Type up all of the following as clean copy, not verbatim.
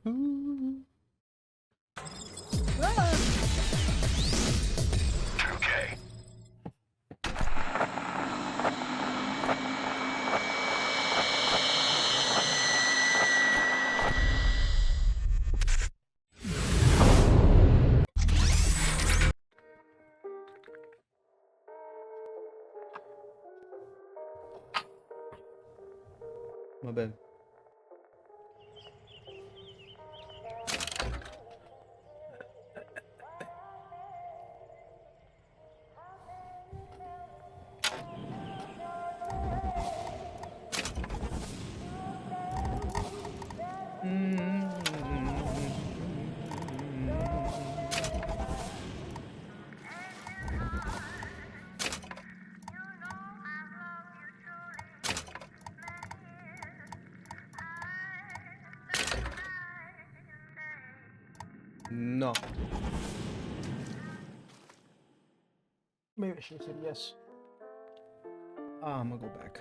Okay. My bad. No. Maybe I should have said yes. I'm gonna go back.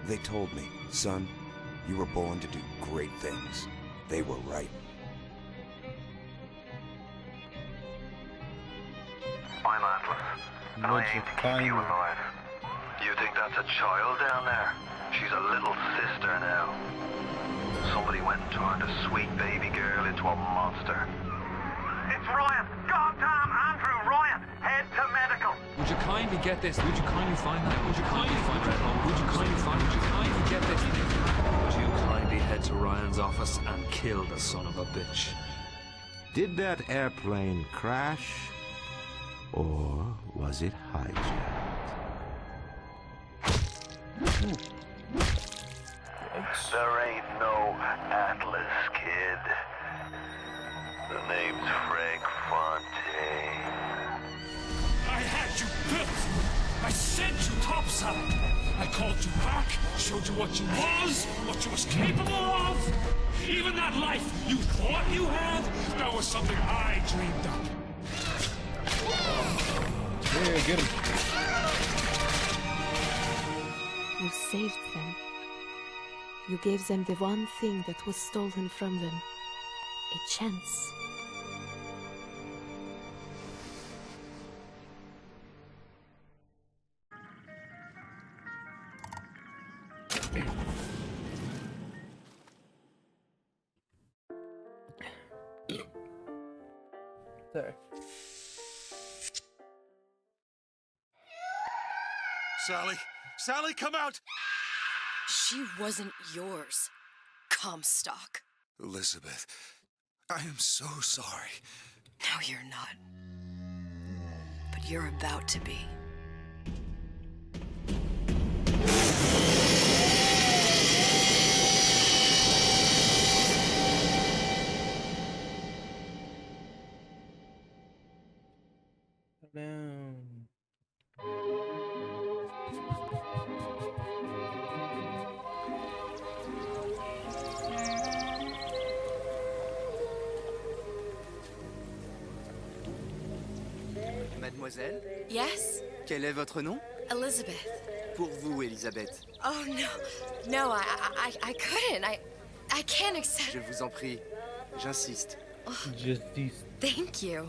They told me, son, you were born to do great things. They were right. I'm Atlas, and I aim to keep you alive. You think that's a child down there? She's a little sister now. Somebody went and turned a sweet baby girl into a monster. It's Ryan! Goddamn Andrew Ryan! Head to medical! Would you kindly get this? Would you kindly find that? Would you kindly find Red Home? Would you kindly find? Would you kindly get this? Would you kindly head to Ryan's office and kill the son of a bitch? Did that airplane crash? Or was it hijacked? There ain't no Atlas, kid. The name's Frank Fontaine. I had you built. I sent you topside. I called you back, showed you what you was capable of. Even that life you thought you had, that was something I dreamed up. Yeah, get him. You saved them. You gave them the one thing that was stolen from them. A chance. Sorry. Sally, come out! She wasn't yours, Comstock. Elizabeth, I am so sorry. No, you're not. But you're about to be. Down. Mademoiselle, Yes? quel est votre nom? Elizabeth. Pour vous, Elisabeth. Oh, no. No, I couldn't. I can't accept... Je vous en prie, j'insiste. Just these. Thank you.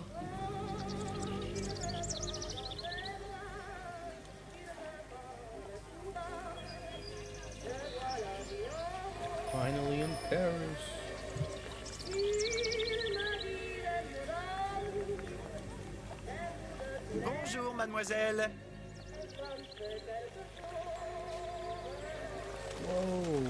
Finally in Paris. Bonjour, mademoiselle. Whoa.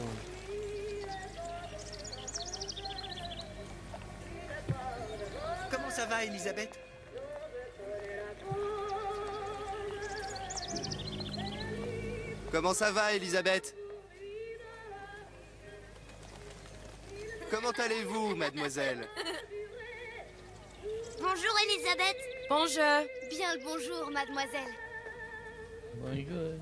Comment ça va, Elisabeth? Comment ça va, Elisabeth? Comment allez-vous, mademoiselle? Bonjour, Elisabeth. Bonjour. Bien le bonjour, mademoiselle. Bonjour.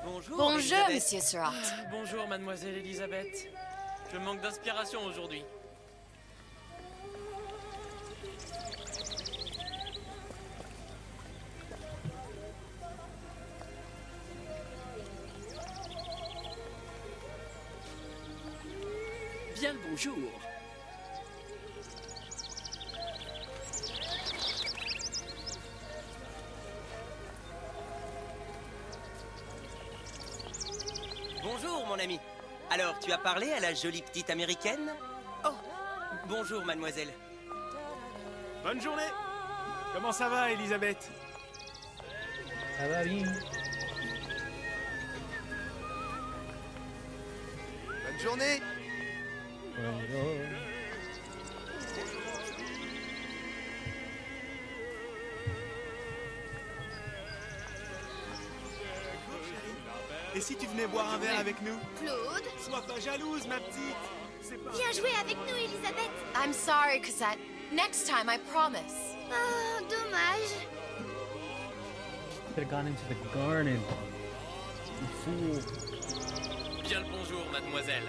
Bonjour. Bonjour, Elisabeth. Monsieur Surratt. Bonjour, mademoiselle Elisabeth. Je manque d'inspiration aujourd'hui. Bien le bonjour. Bonjour, mon ami. Alors, tu as parlé à la jolie petite américaine? Oh, bonjour, mademoiselle. Bonne journée. Comment ça va, Elisabeth? Ça va bien. Bonne journée. Bonjour. Et si tu venais boire un verre avec nous? Claude, Sois pas jalouse, ma petite. C'est pas... viens jouer avec nous, Elisabeth. I'm sorry, Cosette. Next time, I promise. Oh, dommage. Could have gone into the garden. You fool. Bien le bonjour, mademoiselle.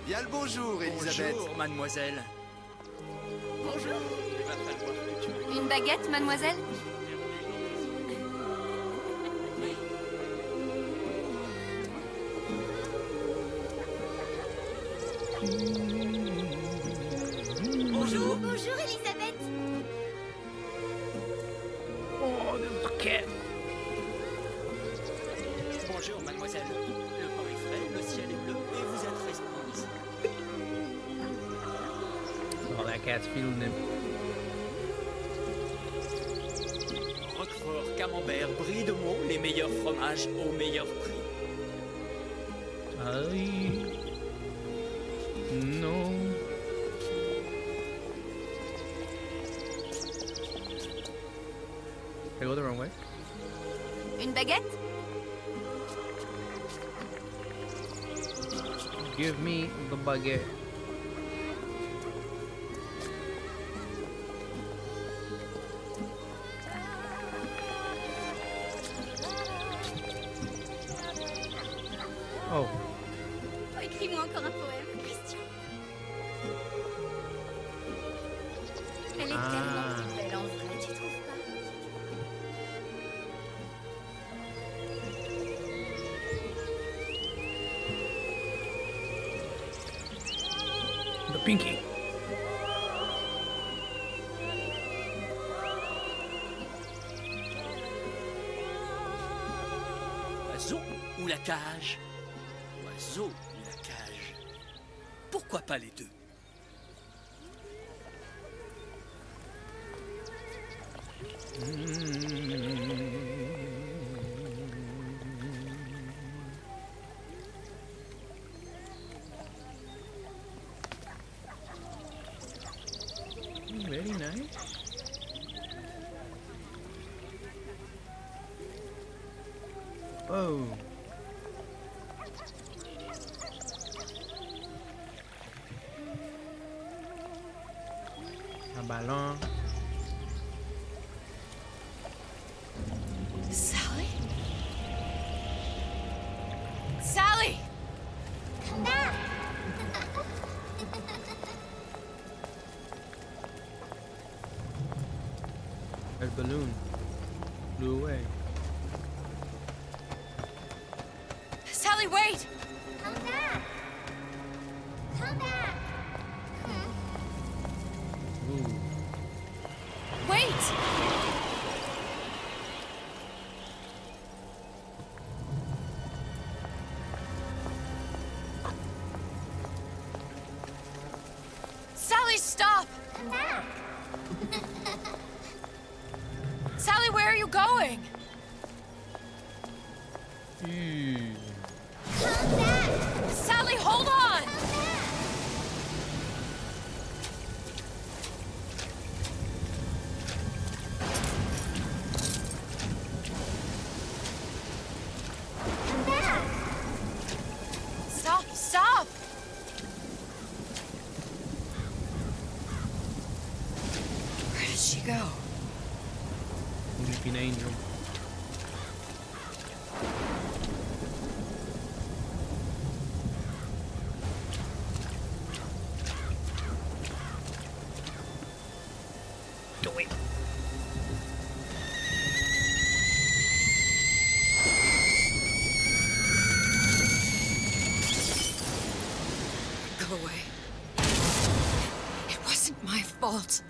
Bien le bonjour, Elisabeth. Bonjour, mademoiselle. Bonjour. Il va falloir que tu me Une baguette, mademoiselle? Bonjour. Bonjour, Elisabeth. Oh, there's a cat. Bonjour, mademoiselle. Le pain est frais, le ciel est bleu et vous êtes resplendissante. Oh, that cat's feeling it. Roquefort, camembert, brie de Meaux, les meilleurs fromages au meilleur prix. Aïe. Non. Did I go the wrong way? Une baguette? Give me the baguette. Oh. Oh, écris-moi encore un poème, Christian. Elle est tellement plus belle en vrai, tu trouves pas? The pinky. Oiseau ou la cage? Oiseau ou la cage? Pourquoi pas les deux? Very nice. Oh. Un ballon. Sally? Sally! Come back. A balloon flew away. Sally, wait! Come back. Come back. Ooh. Wait! Sally, stop! Come back. Sally, where are you going? Ew. Come back. Sally, hold on! Come back. he go? Weeping angel. Do it. Go away. It wasn't my fault.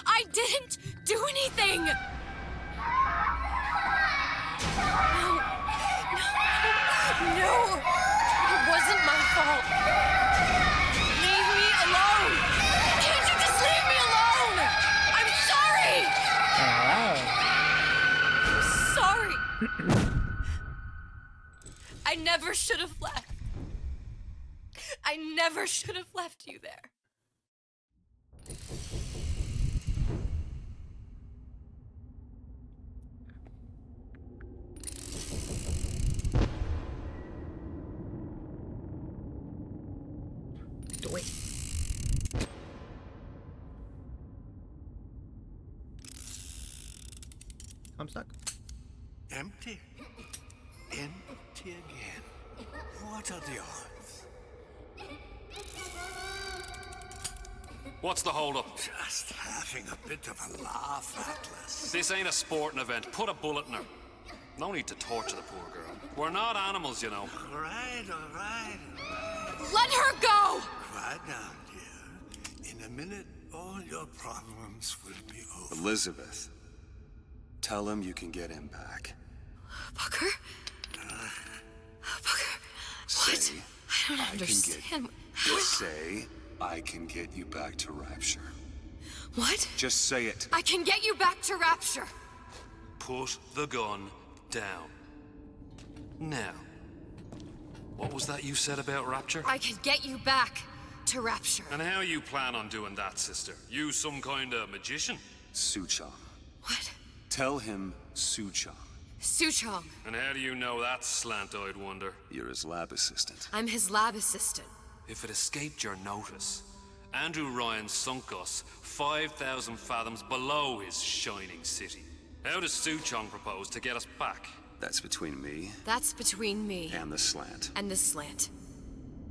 I didn't do anything! No! It wasn't my fault! Leave me alone! Can't you just leave me alone? I'm sorry! I'm sorry! I never should have left. I never should have left you there. Do it. I'm stuck. Empty. Empty again. What are the odds? What's the holdup? Just having a bit of a laugh, Atlas. This ain't a sporting event. Put a bullet in her. No need to torture the poor girl. We're not animals, you know. All right, all right, all right. Let her go! Quiet down, dear. In a minute, all your problems will be over. Elizabeth, tell him you can get him back. Booker? Booker, what? Say, I don't understand. Just say, I can get you back to Rapture. What? Just say it. I can get you back to Rapture. Put the gun down. Now, what was that you said about Rapture? I can get you back to Rapture. And how you plan on doing that, sister? You some kind of magician? Suchong. What? Tell him Suchong. Suchong. And how do you know that, slant-eyed wonder? You're his lab assistant. I'm his lab assistant. If it escaped your notice, Andrew Ryan sunk us 5,000 fathoms below his shining city. How does Suchong propose to get us back? That's between me That's between me and the slant. and the slant.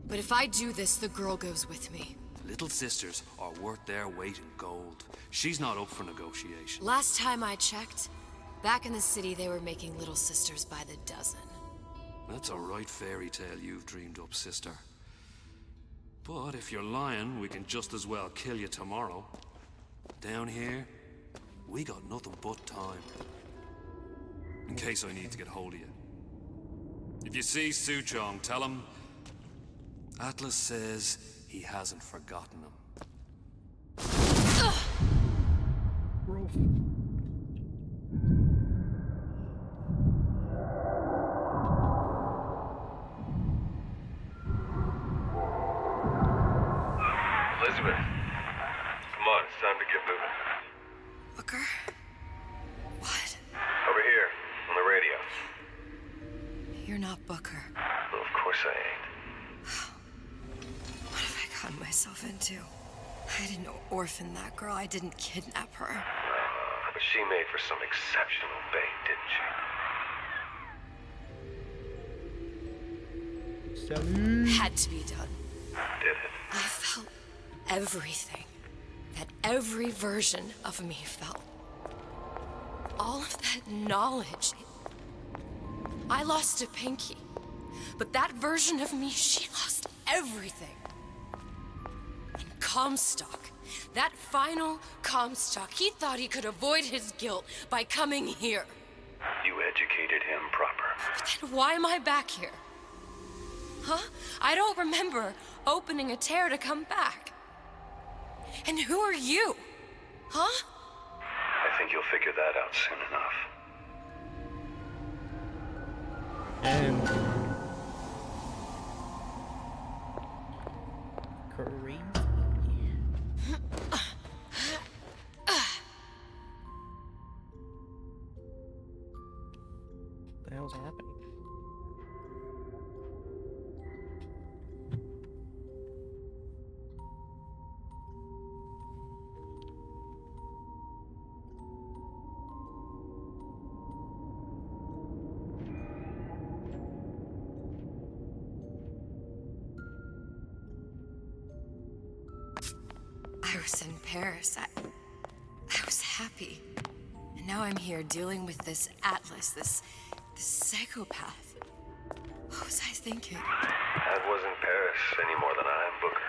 But if I do this, the girl goes with me. Little sisters are worth their weight in gold. She's not up for negotiation. Last time I checked, back in the city they were making little sisters by the dozen. That's a right fairy tale you've dreamed up, sister. But if you're lying, we can just as well kill you tomorrow. Down here, we got nothing but time. In case I need to get hold of you. If you see Suchong, tell him Atlas says he hasn't forgotten him. Elizabeth, come on, it's time to get moving. Booker? What? Over here, on the radio. You're not Booker. Well, of course I ain't. What have I gotten myself into? I didn't orphan that girl. I didn't kidnap her. But she made for some exceptional bait, didn't she? Had to be done. Did it? I felt everything that every version of me felt. All of that knowledge. I lost a pinky. But that version of me, she lost everything. And Comstock, that final Comstock, he thought he could avoid his guilt by coming here. You educated him proper. But then why am I back here? Huh? I don't remember opening a tear to come back. And who are you? Huh? I think you'll figure that out soon enough. And crazy. What the hell's happening? I was in Paris. I was happy. And now I'm here dealing with this Atlas, this psychopath. What was I thinking? That wasn't Paris any more than I am, Booker.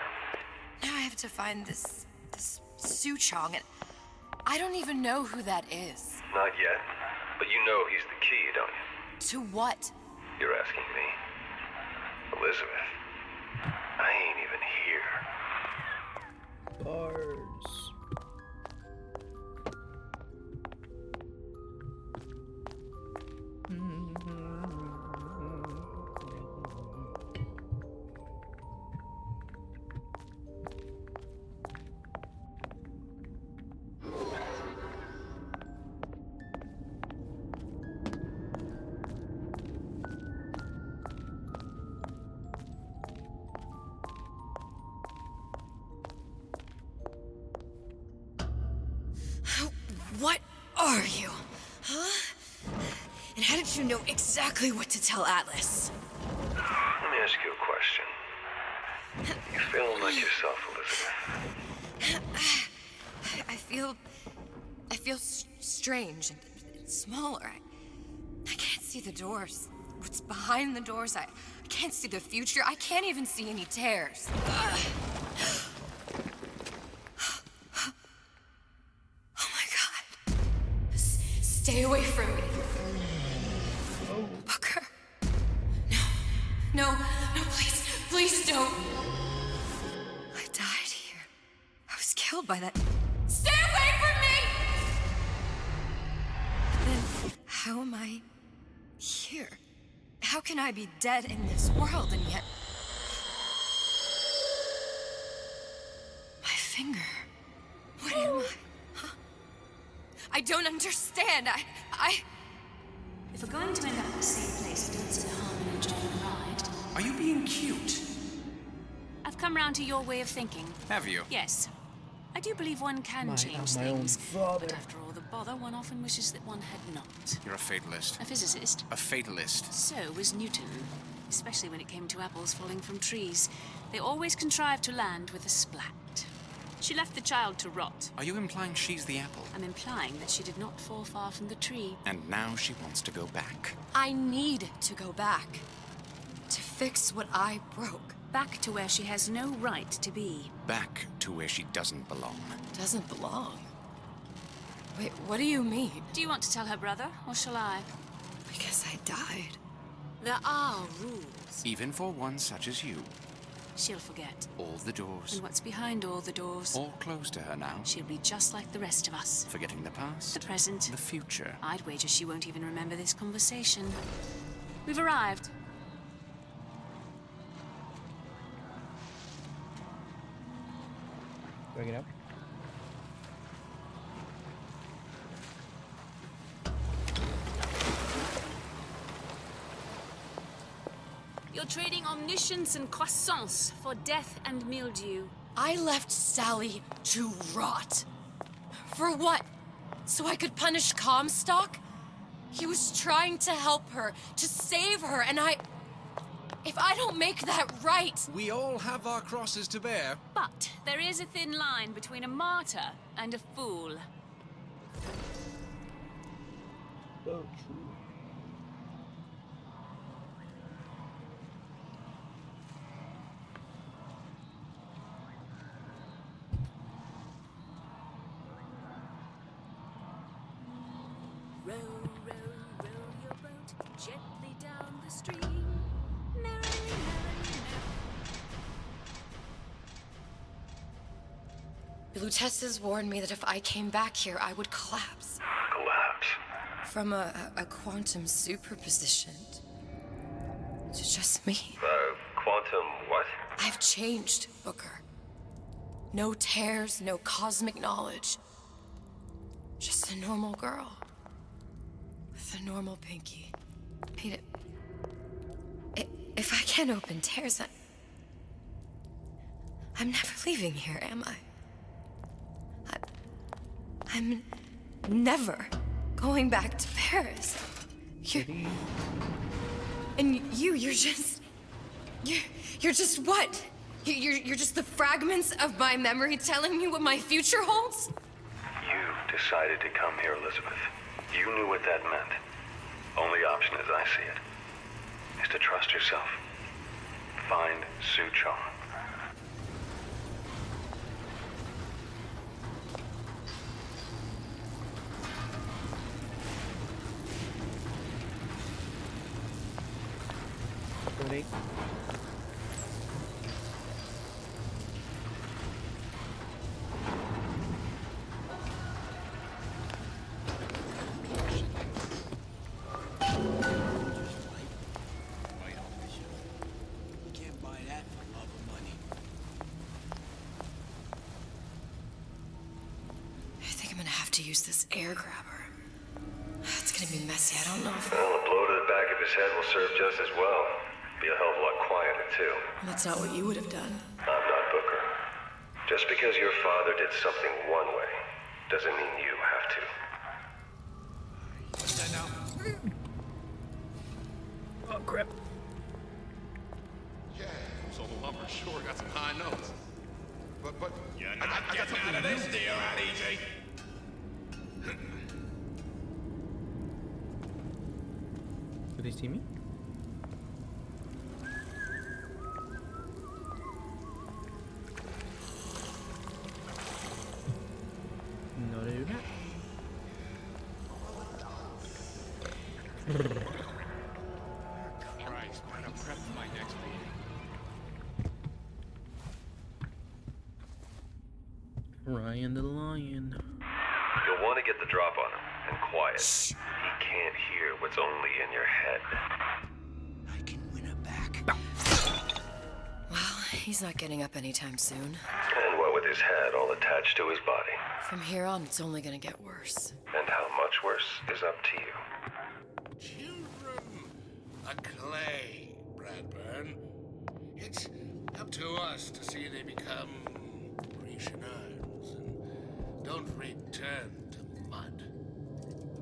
Now I have to find this Suchong, and I don't even know who that is. Not yet, but you know he's the key, don't you? To what? You're asking me. Elizabeth, I ain't even here. Bars. What are you? Huh? And how did you know exactly what to tell Atlas? Let me ask you a question. You feeling like yourself, Elizabeth? I feel strange and smaller. I can't see the doors. What's behind the doors? I can't see the future. I can't even see any tears. Stay away from me. Booker. No, please don't. I died here. I was killed by that. Stay away from me! Then, how am I here? How can I be dead in this world and yet... My finger. What am I? I don't understand. If we're going to end up in the same place, I don't see the harm in enjoying the ride. Are you being cute? I've come round to your way of thinking. Have you? Yes. I do believe one can change things. But after all the bother, one often wishes that one had not. You're a fatalist. A physicist. A fatalist. So was Newton. Especially when it came to apples falling from trees. They always contrived to land with a splat. She left the child to rot. Are you implying she's the apple? I'm implying that she did not fall far from the tree. And now she wants to go back. I need to go back. To fix what I broke. Back to where she has no right to be. Back to where she doesn't belong. Doesn't belong? Wait, what do you mean? Do you want to tell her brother, or shall I? Because I died. There are rules. Even for one such as you. She'll forget. All the doors. And what's behind all the doors? All closed to her now. She'll be just like the rest of us. Forgetting the past. The present. The future. I'd wager she won't even remember this conversation. We've arrived. Do I get up? You're trading omniscience and croissance for death and mildew. I left Sally to rot. For what? So I could punish Comstock? He was trying to help her, to save her, and if I don't make that right... We all have our crosses to bear. But there is a thin line between a martyr and a fool. So true. Row, row, row your boat gently down the stream. Merrily, merrily, The Lutesses warned me that if I came back here, I would collapse. Collapse? From a quantum superposition to just me. Quantum what? I've changed, Booker. No tears, no cosmic knowledge. Just a normal girl. With a normal pinky. If I can't open tears, I'm never leaving here, am I? I'm never going back to Paris. You're just what? You're just the fragments of my memory telling me what my future holds? You decided to come here, Elizabeth. You knew what that meant. Only option, as I see it, is to trust yourself. Find Suchong. Ready? To use this air grabber. It's gonna be messy. I don't know if... Well, a blow to the back of his head will serve just as well. Be a hell of a lot quieter, too. That's not what you would have done. I'm not Booker. Just because your father did something one way, doesn't mean you have to. What's that now? Oh, crap. Yeah, so the lumber sure got some high notes. But, You're not getting out of this deal out easy. Do they see me? No, they do not. Christ, man, I'm prepped for my next meeting. Ryan the Lion. You'll want to get the drop on him, and quiet. He can't hear what's only in your head. I can win her back. Well, he's not getting up anytime soon. And what with his head all attached to his body. From here on, it's only gonna get worse. And how much worse is up to you. Children, a clay, Bradburn. It's up to us to see they become Grecian urns and don't return to mud.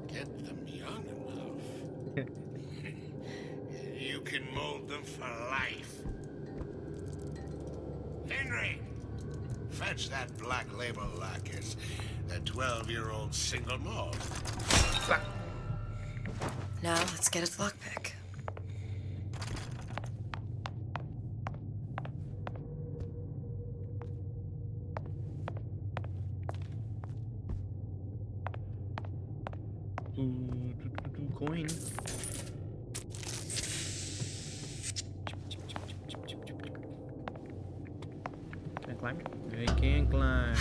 Get them young enough. You can mold them for life. Henry, fetch that black label lacquers, that 12-year-old single malt. Now, let's get its lockpick. Coin. Can I climb? I can climb.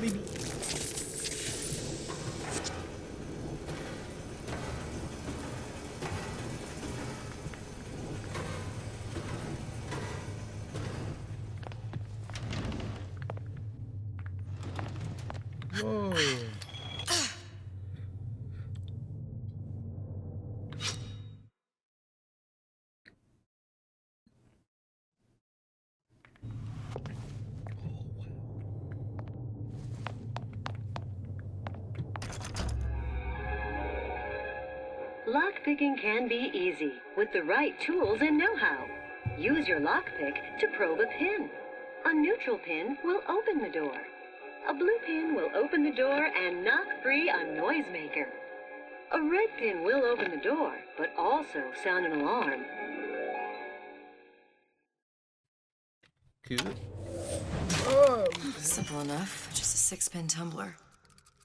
Baby. Whoa. Lockpicking can be easy with the right tools and know-how. Use your lockpick to probe a pin. A neutral pin will open the door. A blue pin will open the door and knock free a noisemaker. A red pin will open the door, but also sound an alarm. Good. Simple enough. Just a 6-pin tumbler.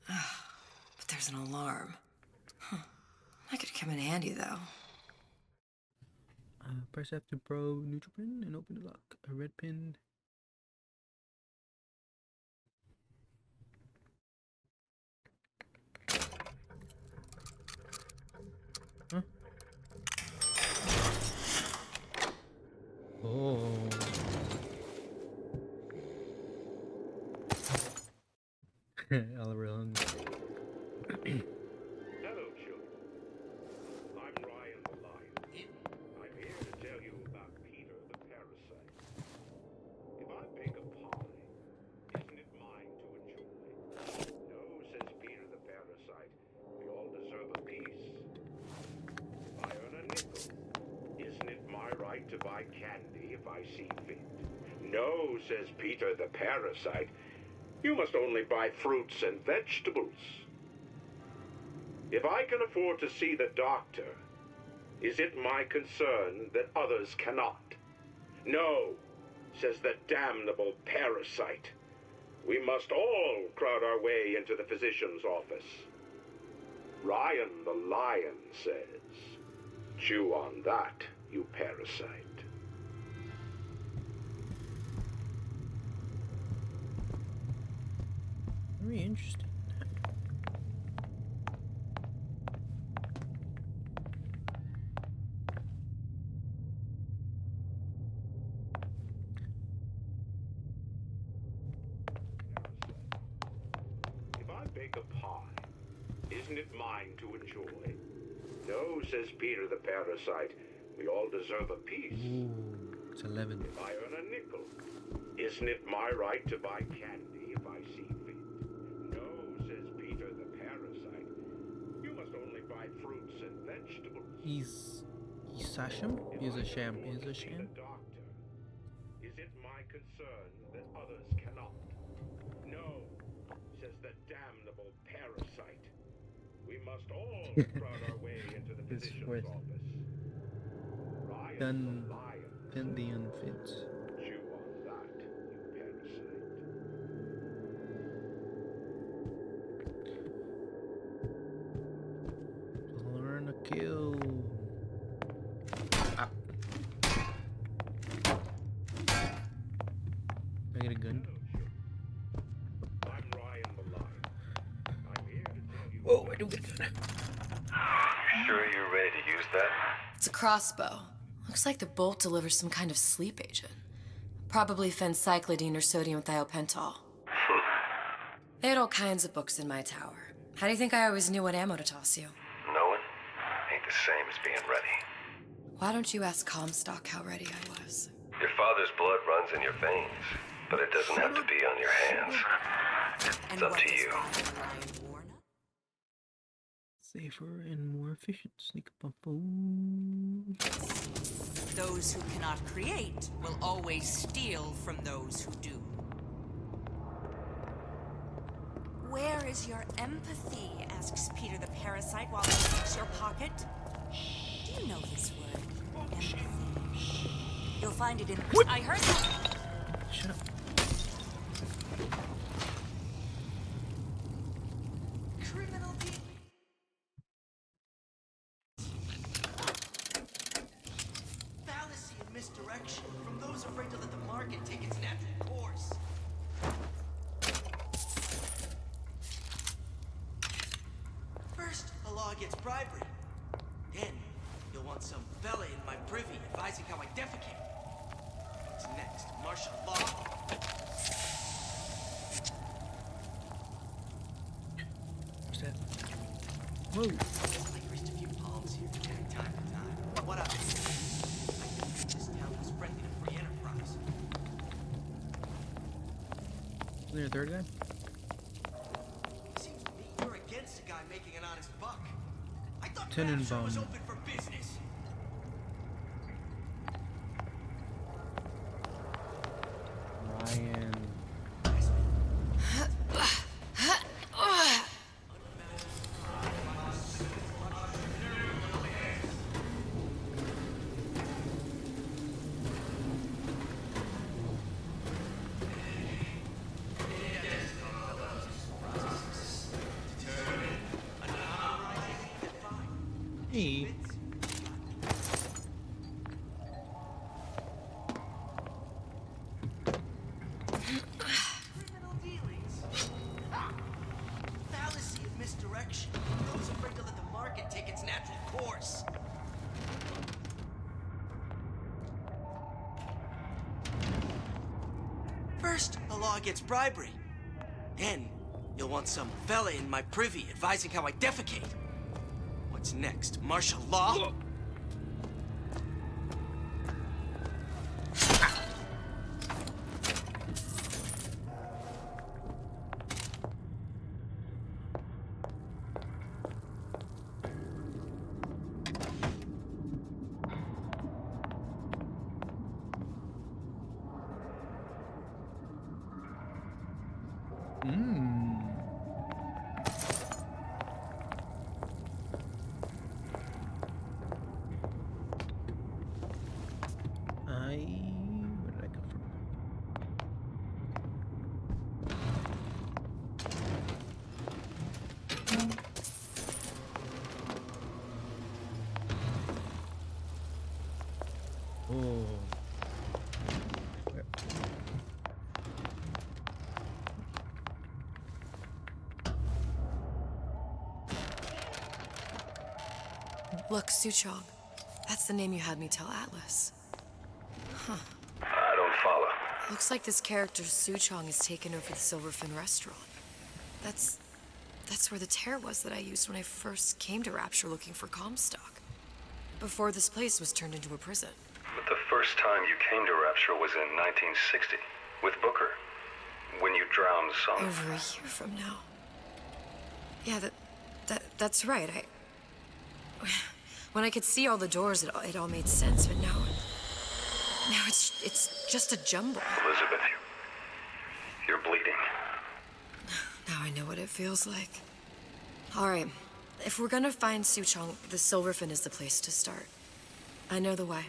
But there's an alarm. That could come in handy, though. Press F to probe neutral pin and open the lock. A red pin. Huh? Oh. Oliver Hung. Hello, children. I'm Ryan the Lion. I'm here to tell you about Peter the Parrot. right to buy candy if I see fit. No, says Peter the parasite, you must only buy fruits and vegetables. If I can afford to see the doctor, is it my concern that others cannot? No, says the damnable parasite. We must all crowd our way into the physician's office. Ryan the lion says, chew on that, you parasite. Very interesting. If I bake a pie, isn't it mine to enjoy? No, says Peter the parasite. We all deserve a piece. Ooh, it's 11. If I earn a nickel, isn't it my right to buy candy if I see fit? No, says Peter the parasite. You must only buy fruits and vegetables. He's Sasham? He's a sham. He's a sham. Doctor, is it my concern that others cannot? No, says the damnable parasite. We must all crowd our way into the physician's office. Then the unfits. Chew on that, you parasite. Learn a kill. Ah. I get a gun. I'm Ryan the lion. I'm here to tell you. Oh, I do get a gun. Sure you're ready to use that? It's a crossbow. Looks like the bolt delivers some kind of sleep agent. Probably phencyclidine or sodium thiopental. They had all kinds of books in my tower. How do you think I always knew what ammo to toss you? Knowing ain't the same as being ready. Why don't you ask Comstock how ready I was? Your father's blood runs in your veins, but it doesn't have to be on your hands. It's up to you. Safer and more efficient. Sneak up on phone. Those who cannot create will always steal from those who do. Where is your empathy? Asks Peter the parasite while he picks your pocket. Do you know this word? Empathy. You'll find it in. What? I heard that. Shut up. Criminal deal. Fallacy and misdirection from those afraid to let the market take its natural course. First, the law gets bribery. Then, you'll want some fella in my privy advising how I defecate. What's next? Martial law? What's that? Whoa. I greased a few palms here from time to time. What up? I think this town was friendly to free enterprise. Isn't there a third guy? Seems to me you're against a guy making an honest buck. I thought Rapture was Tenenbaum. open for business. Ryan. Hey. Criminal dealings. Fallacy of misdirection. Those afraid to let the market take its natural course. First, the law gets bribery. Then, you'll want some fella in my privy advising how I defecate. What's next? Martial law? Oh. Look, Suchong. That's the name you had me tell Atlas. Huh. I don't follow. Looks like this character Suchong has taken over the Silverfin restaurant. That's where the tear was that I used when I first came to Rapture looking for Comstock. Before this place was turned into a prison. But the first time you came to Rapture was in 1960, with Booker. When you drowned some... Over a year from now. Yeah, that's right. When I could see all the doors, it all made sense, but now it's just a jumble. Elizabeth, you're bleeding. Now I know what it feels like. All right, if we're gonna find Suchong, the Silverfin is the place to start. I know the way.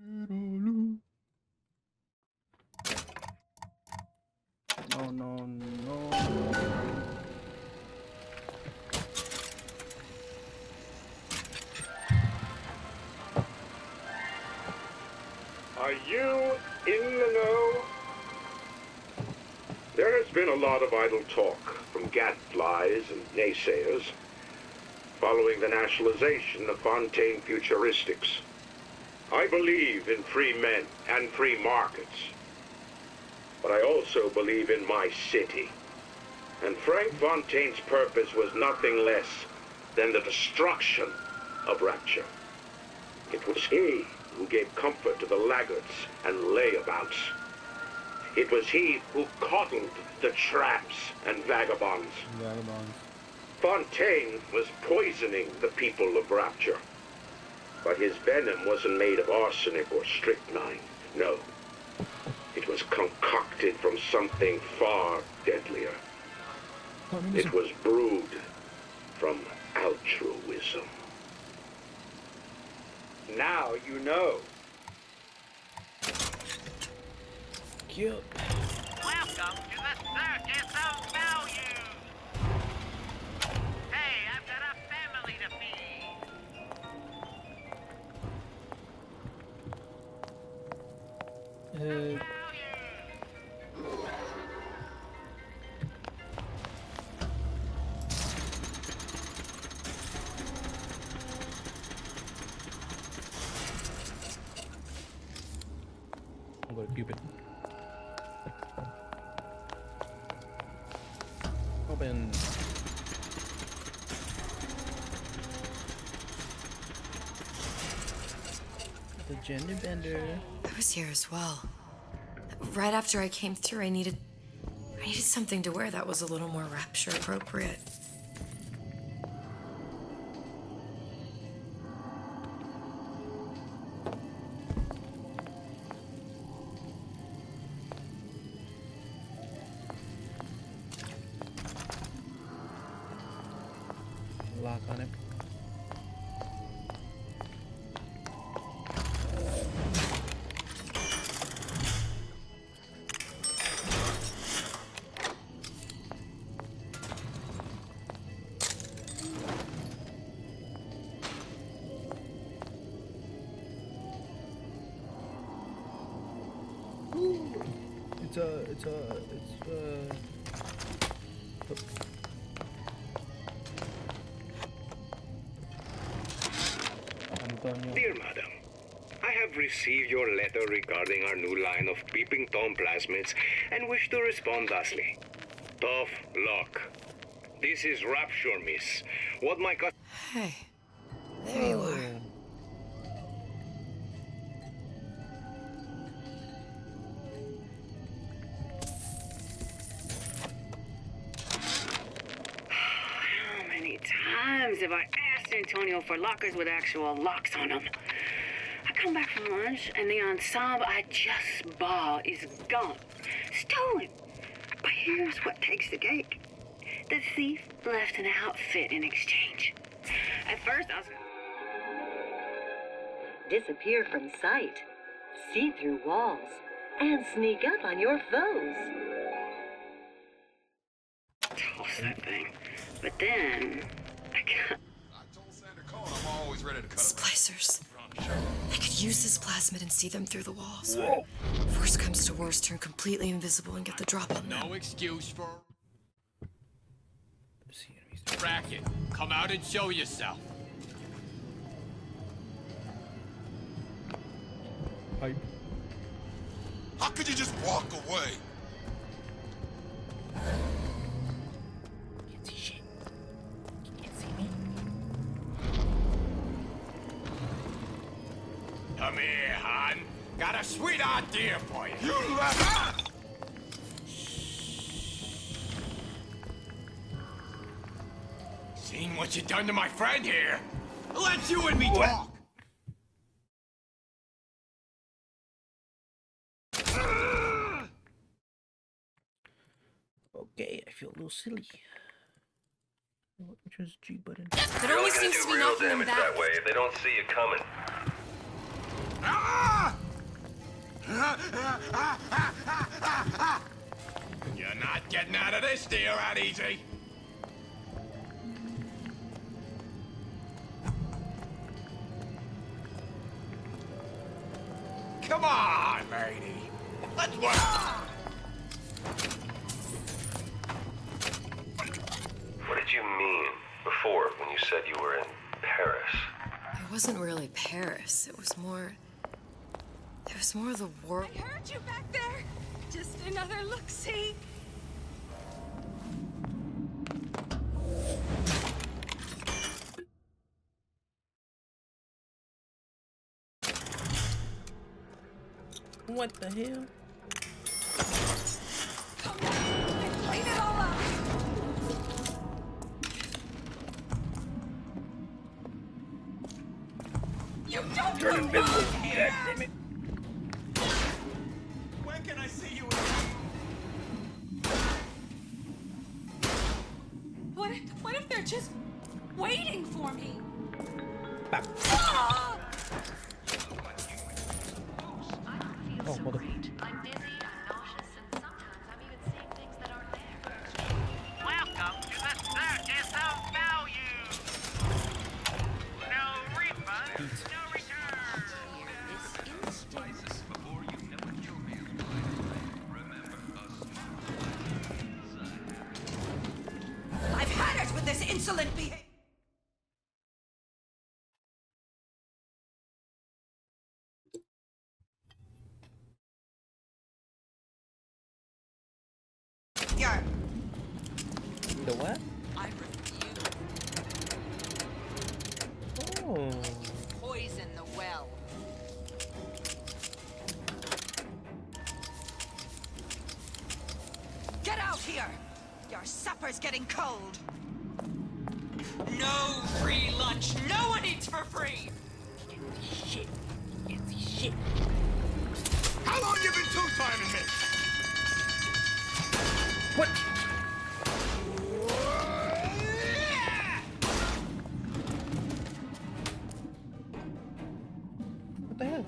No, no, no. Are you in the know? There has been a lot of idle talk from gadflies and naysayers following the nationalization of Fontaine Futuristics. I believe in free men and free markets, but I also believe in my city. And Frank Fontaine's purpose was nothing less than the destruction of Rapture. It was he who gave comfort to the laggards and layabouts. It was he who coddled the tramps and vagabonds. Fontaine was poisoning the people of Rapture. But his venom wasn't made of arsenic or strychnine. No. It was concocted from something far deadlier. It was brewed from altruism. Now you know. Cute. Welcome to the Circus of Value. Hey, I've got a family to feed. I'm going to Cupid. Open. The gender bender. I was here as well. Right after I came through, I needed something to wear that was a little more Rapture appropriate. Lock on it. Dear Madam, I have received your letter regarding our new line of peeping Tom plasmids and wish to respond thusly. Tough luck. This is Rapture, miss. What my Hey, there you are. How many times have I asked Antonio for lockers with actual locks on them? I come back from lunch and the ensemble I just bought is gone. Stolen. But here's what takes the cake. The thief left an outfit in exchange. At first I was... Disappear from sight, see through walls, and sneak up on your foes. Toss that thing. But then... I got... I'm always ready to cut Splicers. I could use this plasmid and see them through the walls. Whoa. Worst comes to worst, turn completely invisible and get the drop on them. No excuse for... Racket, come out and show yourself. Pipe. How could you just walk away? Can't see shit. Can't see me. Come here, hon. Got a sweet idea for you. You left. Seen what you done to my friend here? Let you and me talk. Okay, I feel a little silly. Which was G button? It always seems to be knocking them back. That way if they don't see you coming. You're not getting out of this deal that easy. Come on, matey. Let's work. What did you mean before when you said you were in Paris? It wasn't really Paris. It was more the world. I heard you back there. Just another look-see. What the hell? Come on and clean it all up. You don't Turn invisible. here. God damn it. When can I see you again? What if they're just waiting for me? Bap. Ah! Oh, hold on. Welcome to the circus of value. No refund, no return. I've had it with this insolent behavior. The what? I refuse. Oh. Poison the well. Get out here! Your supper's getting cold. No free lunch. No one eats for free. Shit. Shit. How long you been two-timing me? What? What the hell?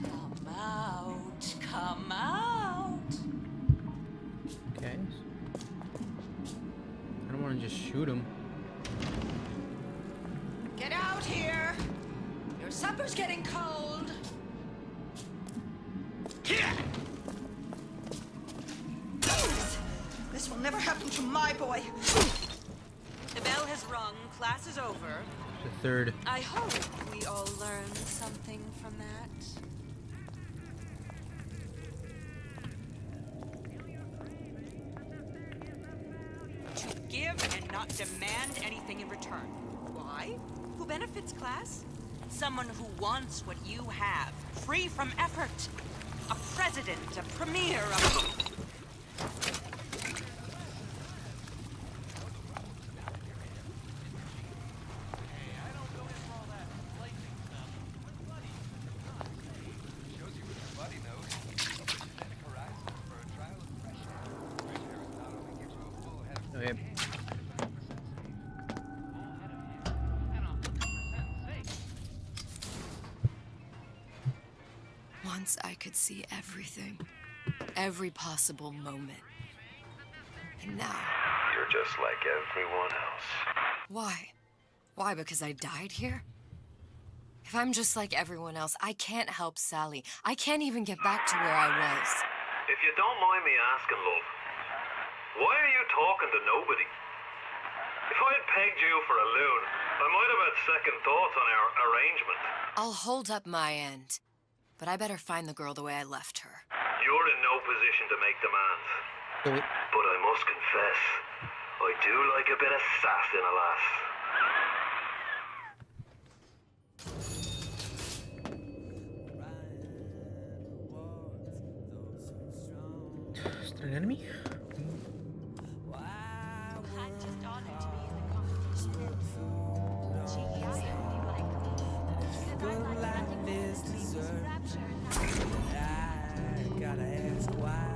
Come out. Come out. Okay. I don't want to just shoot him. Get out here. Your supper's getting cold. This will never happen to my boy. The bell has rung. Class is over. The third. I hope we all learned something from that. To give and not demand anything in return. Why? Who benefits, class? Someone who wants what you have, free from effort. A president, a premier, a... Okay. Once I could see everything. Every possible moment. And now... You're just like everyone else. Why? Why, because I died here? If I'm just like everyone else, I can't help Sally. I can't even get back to where I was. If you don't mind me asking, love, why are you talking to nobody? If I had pegged you for a loon, I might have had second thoughts on our arrangement. I'll hold up my end. But I better find the girl the way I left her. You're in no position to make demands. Do it. But I must confess, I do like a bit of sass in a lass. Is there an enemy? I gotta ask why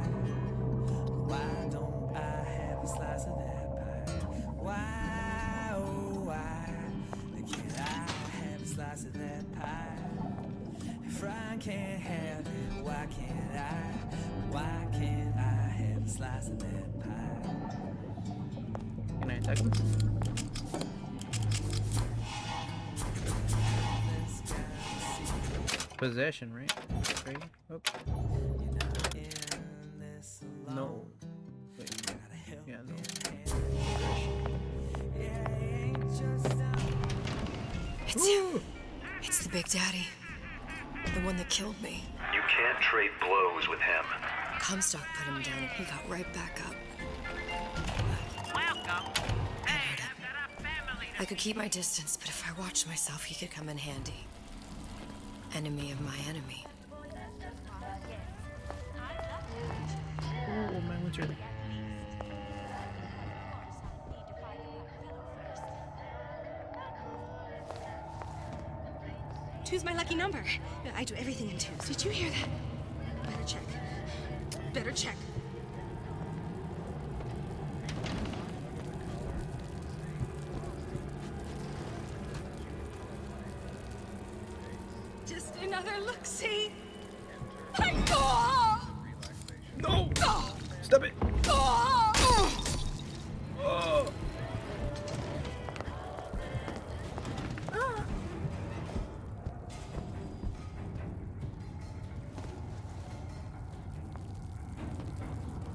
don't I have a slice of that pie? Why, oh why can't I have a slice of that can't have it? Why can't I? Why can't I have a slice of that pie? Can I attack him? Possession, right? Right? Oh. No. Wait. Yeah, no. It's him. It's the Big Daddy. The one that killed me. You can't trade blows with him. Comstock put him down and he got right back up. Welcome. I could keep my distance, but if I watched myself, he could come in handy. Enemy of my enemy. Oh, my one's ready. Two's my lucky number. I do everything in twos. Did you hear that? Better check. Better check. Just another look-see. No! Stop it! Oh!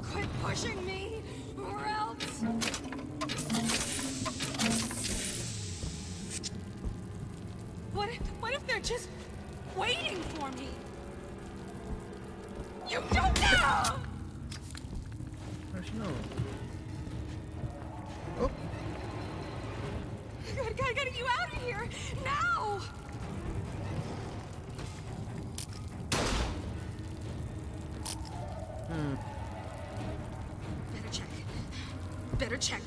Quit pushing me, or else. What if they're just waiting for me? You don't know! How'd you know? Oh! Gotta get you out of here now! Better check. Better check.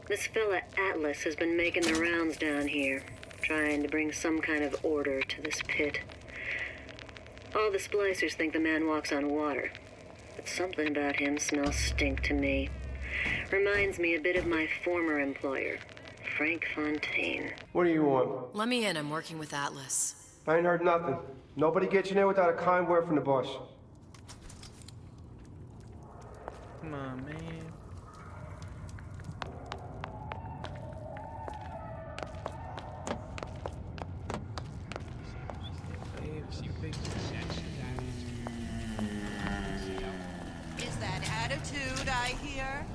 This fella Atlas has been making the rounds down here, trying to bring some kind of order to this pit. All the splicers think the man walks on water, but something about him smells stink to me. Reminds me a bit of my former employer, Frank Fontaine. What do you want? Let me in. I'm working with Atlas. I ain't heard nothing. Nobody gets you in without a kind word from the boss. Come on, man. Is that attitude I hear?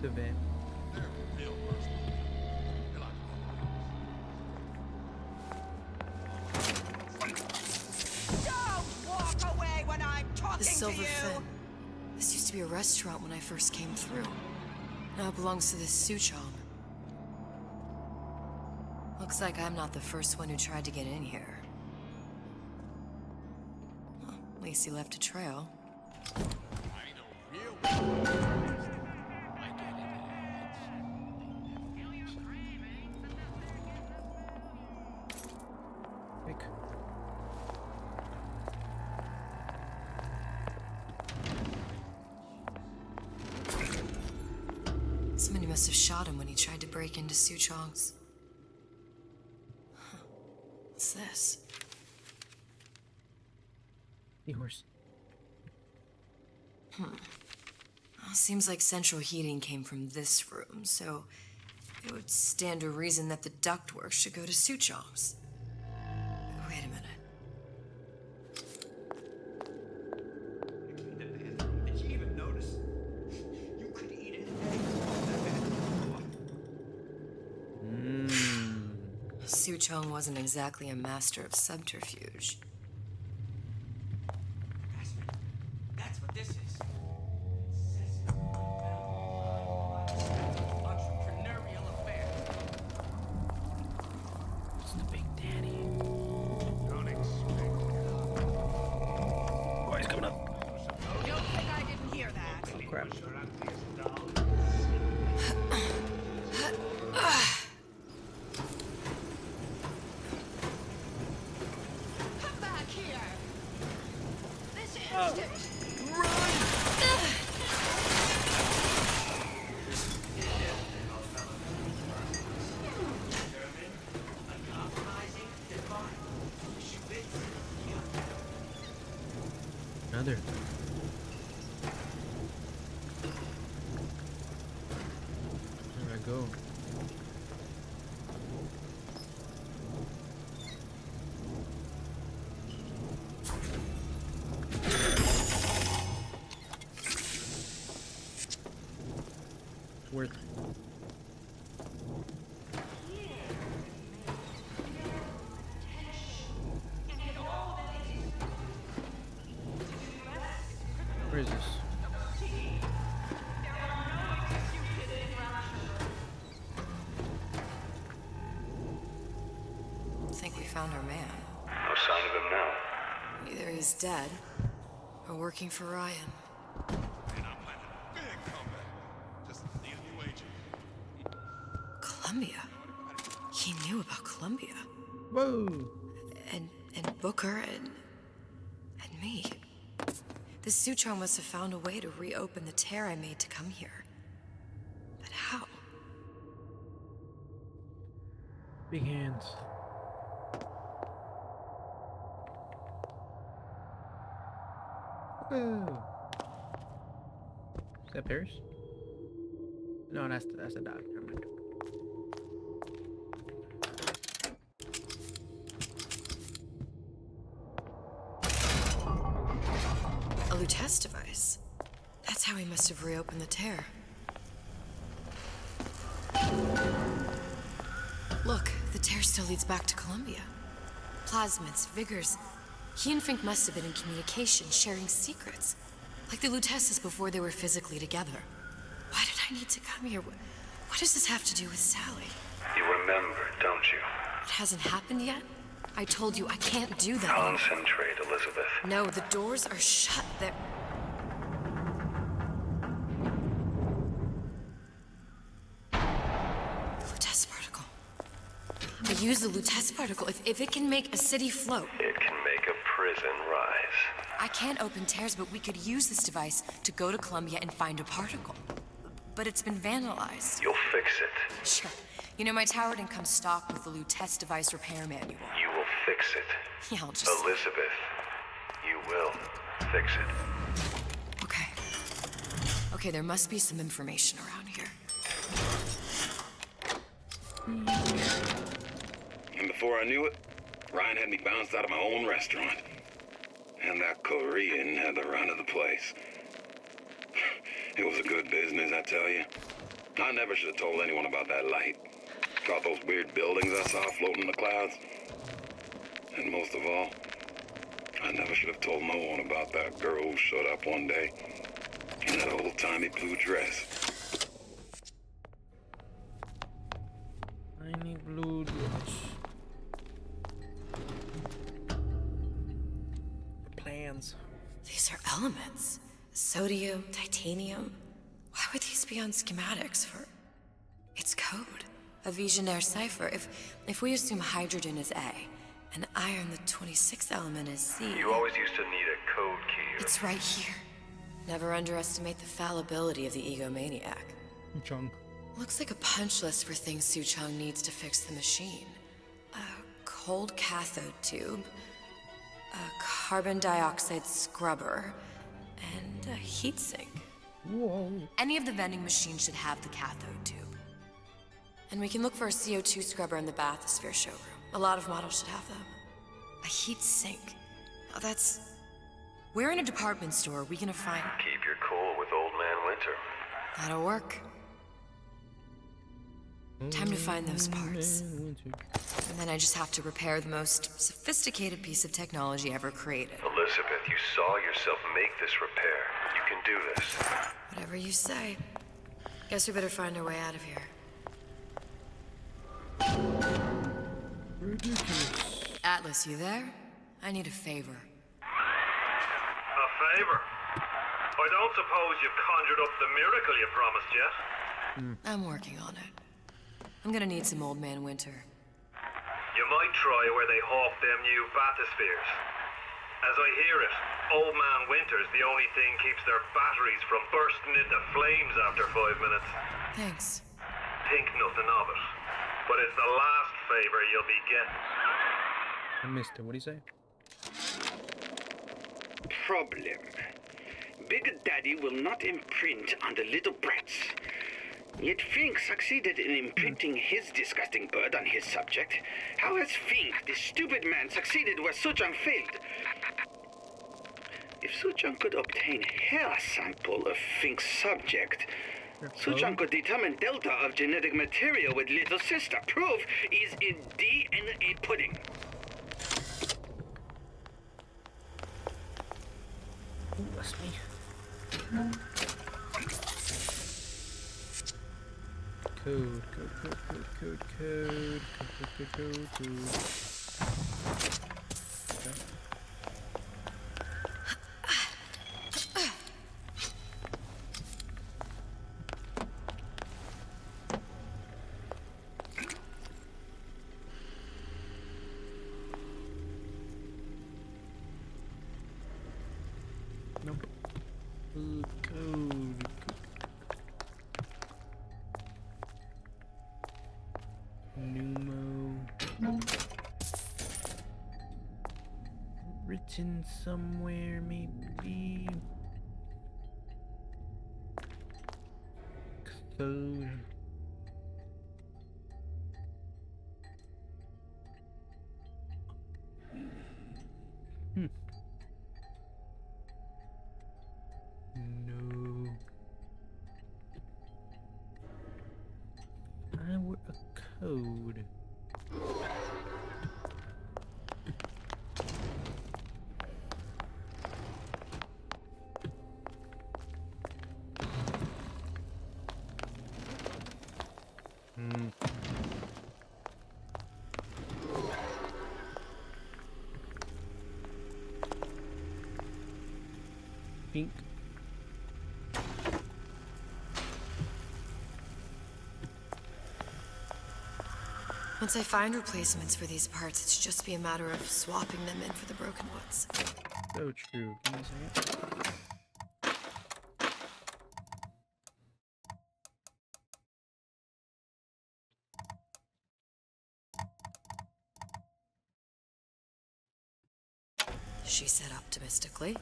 The van. Don't walk away when I'm talking The to Silver you! Fin. This used to be a restaurant when I first came through. Now it belongs to this Suchong. Looks like I'm not the first one who tried to get in here. Well, at least he left a trail. Quick. Somebody must have shot him when he tried to break into Suchong's. Huh. What's this? The horse. Well, seems like central heating came from this room, so it would stand to reason that the ductwork should go to Suchong's. Wait a minute. Did you even notice? You could eat it. Suchong wasn't exactly a master of subterfuge. That's what this is. It's the Big Daddy. Oh, he's coming up. Don't think I didn't hear that. Oh, crap. here! This instant! Another. There I go. It's worth it. Where is this? I think we found our man. No sign of him now. Either he's dead or working for Ryan. Columbia. He knew about Columbia. Whoa. And Booker and me. The Sutron must have found a way to reopen the tear I made to come here. But how? Big hands. Whoa. Is that Paris? No, that's a dog. Never mind. A Lutece device. That's how he must have reopened the tear. Look, the tear still leads back to Columbia. Plasmids, Vigors. He and Fink must have been in communication, sharing secrets. Like the Luteces before they were physically together. Why did I need to come here? What does this have to do with Sally? You remember, don't you? It hasn't happened yet? I told you I can't do that. Concentrate, Elizabeth. No, the doors are shut. They're... The Lutece particle. I use the Lutece particle. If it can make a city float. It can make a prison rise. I can't open tears, but we could use this device to go to Columbia and find a particle. But it's been vandalized. You'll fix it. Sure. You know, my tower didn't come stocked with the Lutece device repair manual. You will fix it. Yeah, I'll just... Elizabeth, you will fix it. Okay. Okay, there must be some information around here. And before I knew it, Ryan had me bounced out of my own restaurant. And that Korean had the run of the place. It was a good business, I tell you. I never should have told anyone about that light. About those weird buildings I saw floating in the clouds. And most of all, I never should have told no one about that girl who showed up one day in that old-timey blue dress. Tiny blue dress. Plans. These are elements. Sodium, titanium. Why would these be on schematics for... It's code. A Visionaire cipher. If we assume hydrogen is A, and iron, the 26th element, is C... You always used to need a code key. It's right here. Never underestimate the fallibility of the egomaniac. Chung. Looks like a punch list for things Suchong needs to fix the machine. A cold cathode tube, a carbon dioxide scrubber, and a heatsink. Whoa. Any of the vending machines should have the cathode tube. And we can look for a CO2 scrubber in the bathysphere showroom. A lot of models should have them. A heat sink. Oh, that's... Where in a department store are we gonna find... Keep your cool with Old Man Winter. That'll work. Time to find those parts. And then I just have to repair the most sophisticated piece of technology ever created. Elizabeth, you saw yourself make this repair. You can do this. Whatever you say. Guess we better find our way out of here. Ridiculous. Atlas, you there? I need a favor. A favor? I don't suppose you've conjured up the miracle you promised yet? I'm working on it. I'm gonna need some Old Man Winter. You might try where they hawk them new bathyspheres. As I hear it, Old Man Winter's the only thing keeps their batteries from bursting into flames after 5 minutes. Thanks. Think nothing of it. But it's the last favor you'll be getting. I missed it. What do you say? Problem. Big Daddy will not imprint on the little brats. Yet Fink succeeded in imprinting his disgusting bird on his subject. How has Fink, the stupid man, succeeded where Suchong failed? If Suchong could obtain hair sample of Fink's subject, Suchong could determine delta of genetic material with little sister. Proof is in DNA pudding. Ooh, that's me. Code. Okay. Nope. Code. Numo. Written somewhere, maybe. Code. No. I want a code. Pink. Once I find replacements for these parts, it's just be a matter of swapping them in for the broken ones. So true. Give me a second. She said optimistically.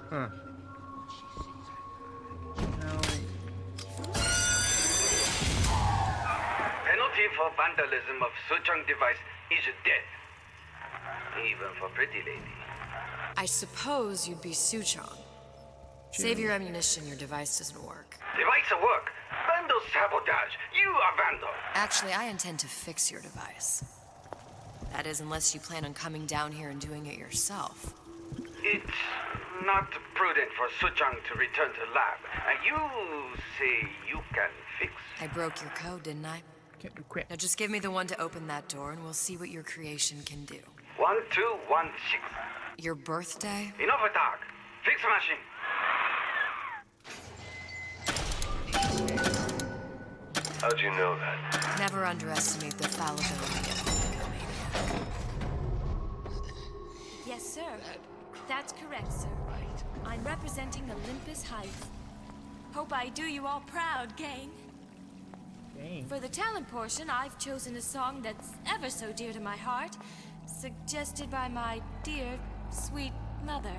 Huh. Penalty for vandalism of Suchong device is death. Even for pretty lady. I suppose you'd be Suchong. Save your ammunition, your device doesn't work. Device at work. Vandal sabotage. You are vandal. Actually, I intend to fix your device. That is, unless you plan on coming down here and doing it yourself. It's not prudent for Suchong to return to lab. You say you can fix? I broke your code, didn't I? Can't do crap. Now just give me the one to open that door and we'll see what your creation can do. 1216. Your birthday? Enough attack. Fix machine. How'd you know that? Never underestimate the fallibility of the egomaniac. Yes, sir. That's correct, sir. I'm representing Olympus Heights. Hope I do you all proud, gang. For the talent portion, I've chosen a song that's ever so dear to my heart, suggested by my dear, sweet mother.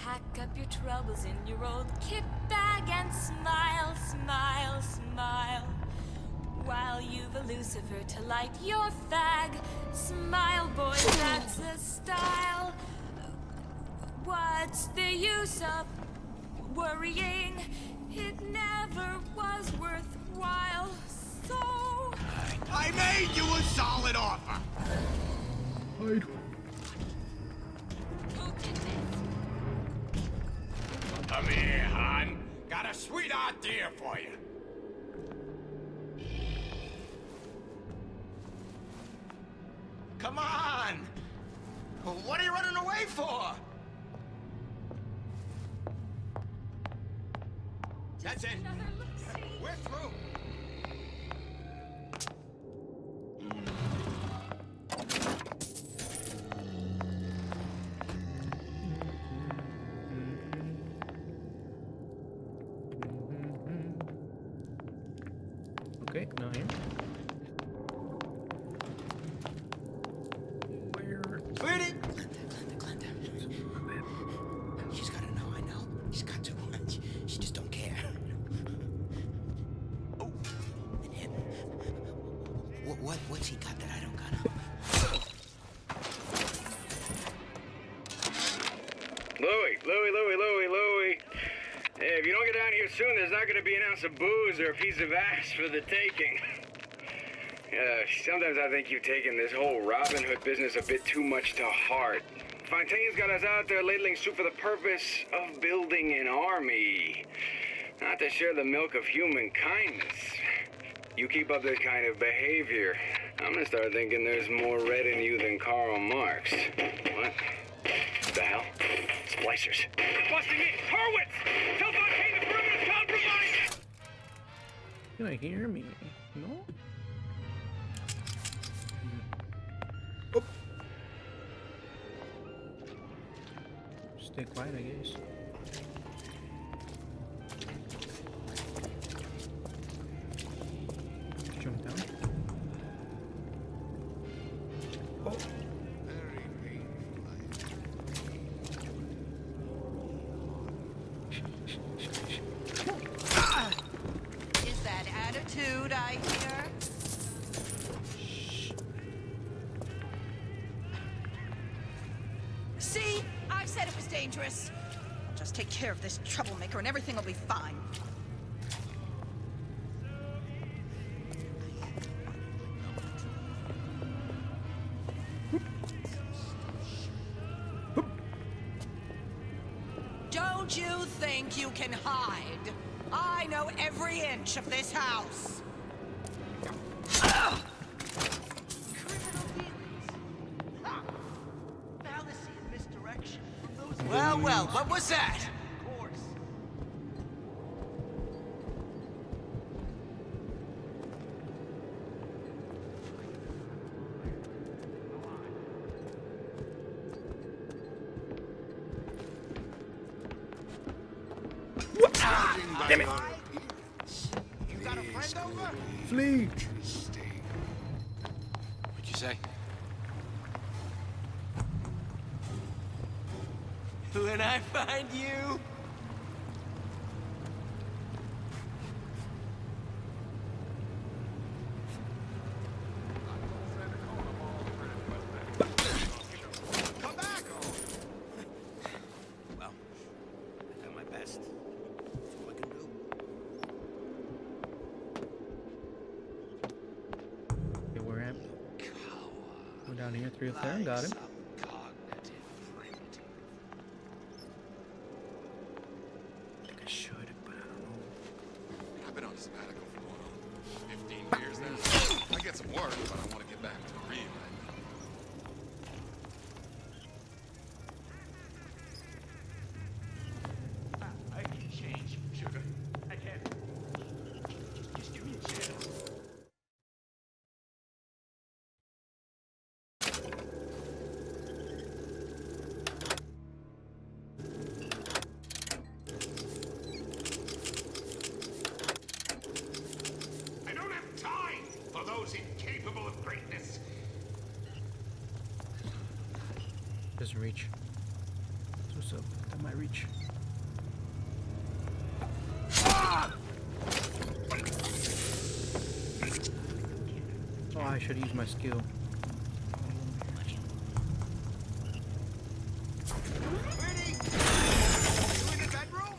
Pack up your troubles in your old kit bag and smile, smile, smile. While you've a Lucifer to light your fag. Smile, boy, that's a style. What's the use of worrying? It never was worthwhile, so... I made you a solid offer! Come here, hon. Got a sweet idea for you. Come on! What are you running away for? That's it. We're through. Okay, now here. Where? Sweetie! Glenda. She's gotta know, I know. She's got to. She just don't care. Oh, and him. What's he got that I don't got? Louie. Hey, if you don't get down here soon, there's not gonna be an ounce of booze or a piece of ass for the taking. Sometimes I think you've taken this whole Robin Hood business a bit too much to heart. Fontaine's got us out there ladling soup for the purpose of building an army, not to share the milk of human kindness. You keep up this kind of behavior, I'm gonna start thinking there's more red in you than Karl Marx. What? The hell? Splicers. Busting in! Horwitz! Tell Fontaine the perimeter's compromised! Can I hear me? No? Oh. Stay quiet, I guess. Jump down. Oh. Is that attitude I hear? See? I said it was dangerous. Just take care of this troublemaker and everything will be fine. Don't you think you can hide? I know every inch of this house. Fallacy and misdirection. Well, what was that? Of course. Damn it! You got a friend over? Flee! What'd you say? When I find you... Come back! Well, I done my best. That's all I can do. Okay, where am I? Go down here, 3 up there, got him. I think I should, but I don't know. I've been on sabbatical for going on 15 years now. I get some work, but I want to get back to real. I can change, sugar. I can. Just give me a chance. I don't have time for those incapable of greatness. Doesn't reach. So, that might reach. Oh, I should use my skill. Pretty! You in the bedroom?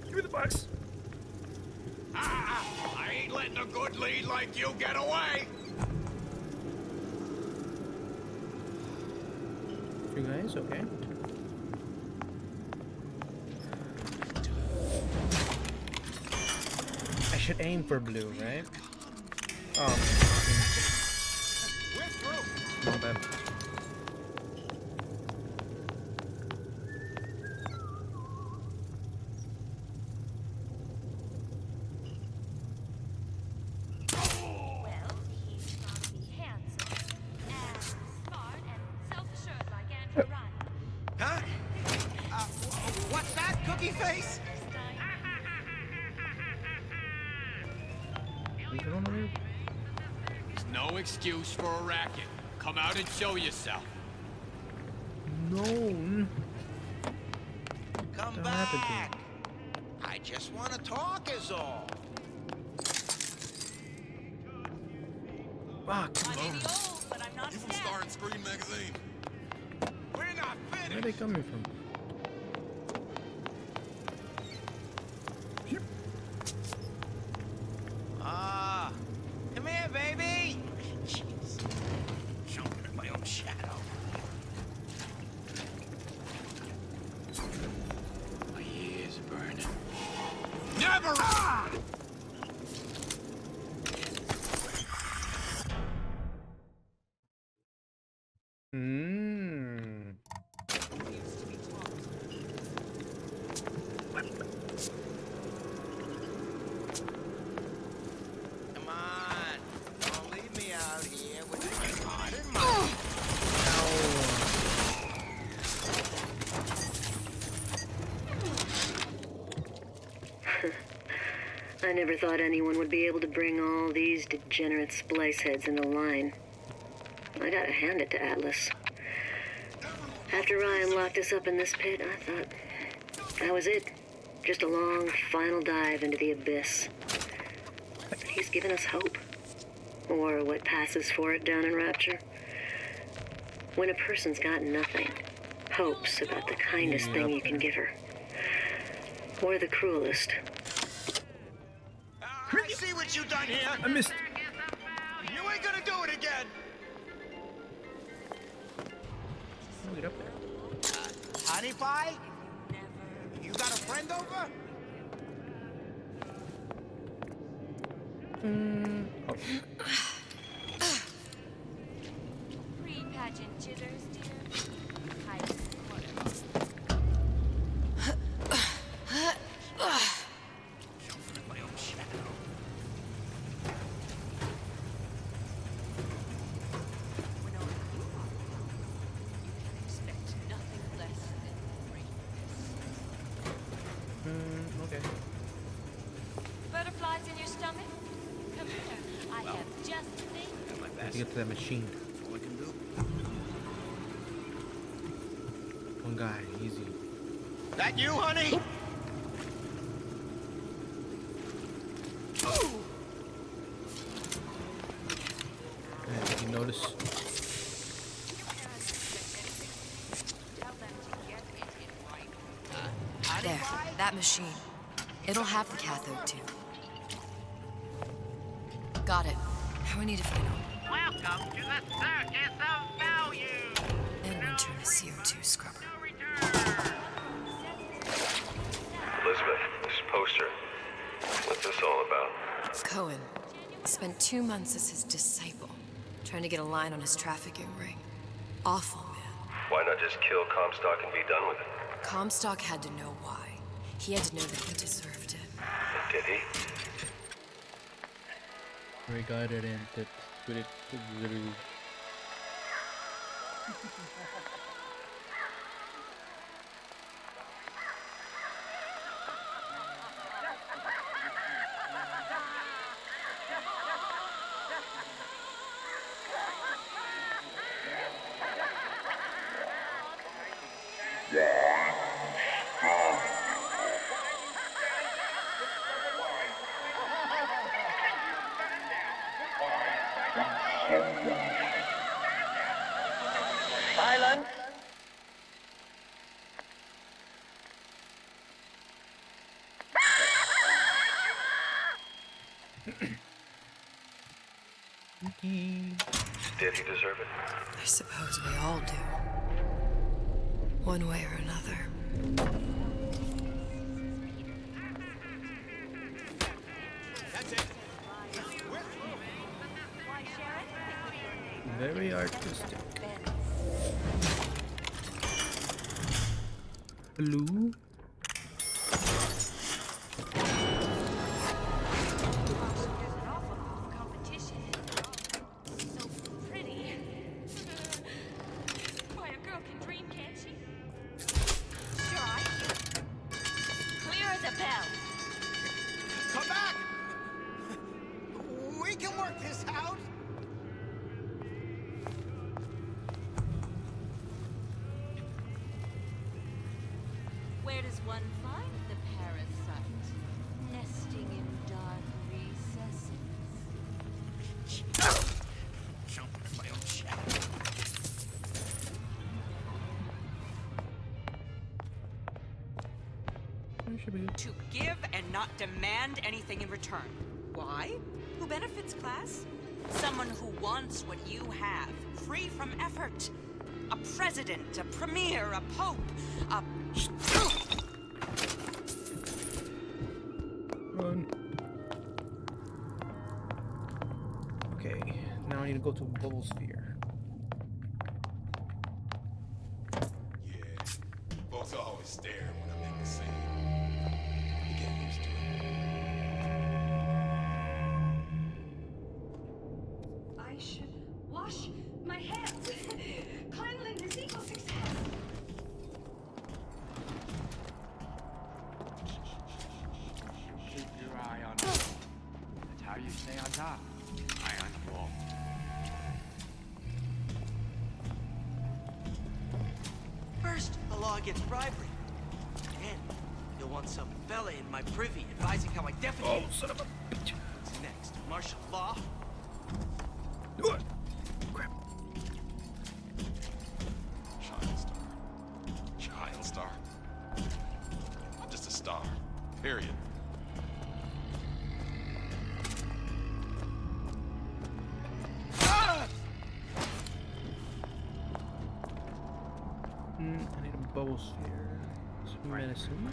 Give me the box. I ain't letting a good lead like you get away! You guys, okay. I should aim for blue, right? Oh. We're through! My bad. monkey face? There's no excuse for a racket. Come out and show yourself. No. Come Don't back. happen to I just want to talk is all. Fuck. You from Star and Screen magazine? We're not Where are finished. they coming from? Come here, baby. Jeez. Jumping in my own shadow. My ears are burning. Never! Come on. Don't leave me out here with my heart in my... I never thought anyone would be able to bring all these degenerate splice heads into line. I gotta hand it to Atlas. After Ryan locked us up in this pit, I thought that was it. Just a long, final dive into the abyss. But he's given us hope. Or what passes for it down in Rapture. When a person's got nothing, hope's about the kindest thing you can give her. Or the cruelest. I see what you done here. I missed. You ain't gonna do it again. Get up there. Honey pie? You got a friend over? Oh. Pre-pageant jitters, dear. Hi. My own shadow. When only you are you can expect nothing less than greatness. Okay. Butterflies in your stomach? Come here. I have just the thing. Have to get to that machine. All I can do. One guy, easy. That you, honey? Yeah, did you notice? There, that machine. It'll have the cathode too. Got it. Now we need to find out. Welcome to the circus of value. And winter in a CO2 scrubber. Elizabeth, this poster. What's this all about? Cohen spent 2 months as his disciple, trying to get a line on his trafficking ring. Awful man. Why not just kill Comstock and be done with it? Comstock had to know why. He had to know that he deserved it. Did he? Regarded and that spirit little. Silence. Did he deserve it? I suppose we all do. One way or another. Very artistic. Blue. Where does one find the parasite? Nesting in dark recesses. Jumping in my own shadow. To give and not demand anything in return. Why? Who benefits, class? Someone who wants what you have, free from effort. A president, a premier, a pope, a... Run. Okay, now I need to go to a bubble sphere. Yeah, folks always stare when I make a scene. You get used to it. I should wash my hands. Cleanliness equals success. Keep your eye on the wall. That's how you stay on top. Eye on the wall. First, a law against bribery. Then, you'll want some fella in my privy advising how I defecate. Oh, son of a bitch. What's next? Martial law? Crap. Child star. Child star. I'm just a star. Period. I need a bubble sphere. Some medicine.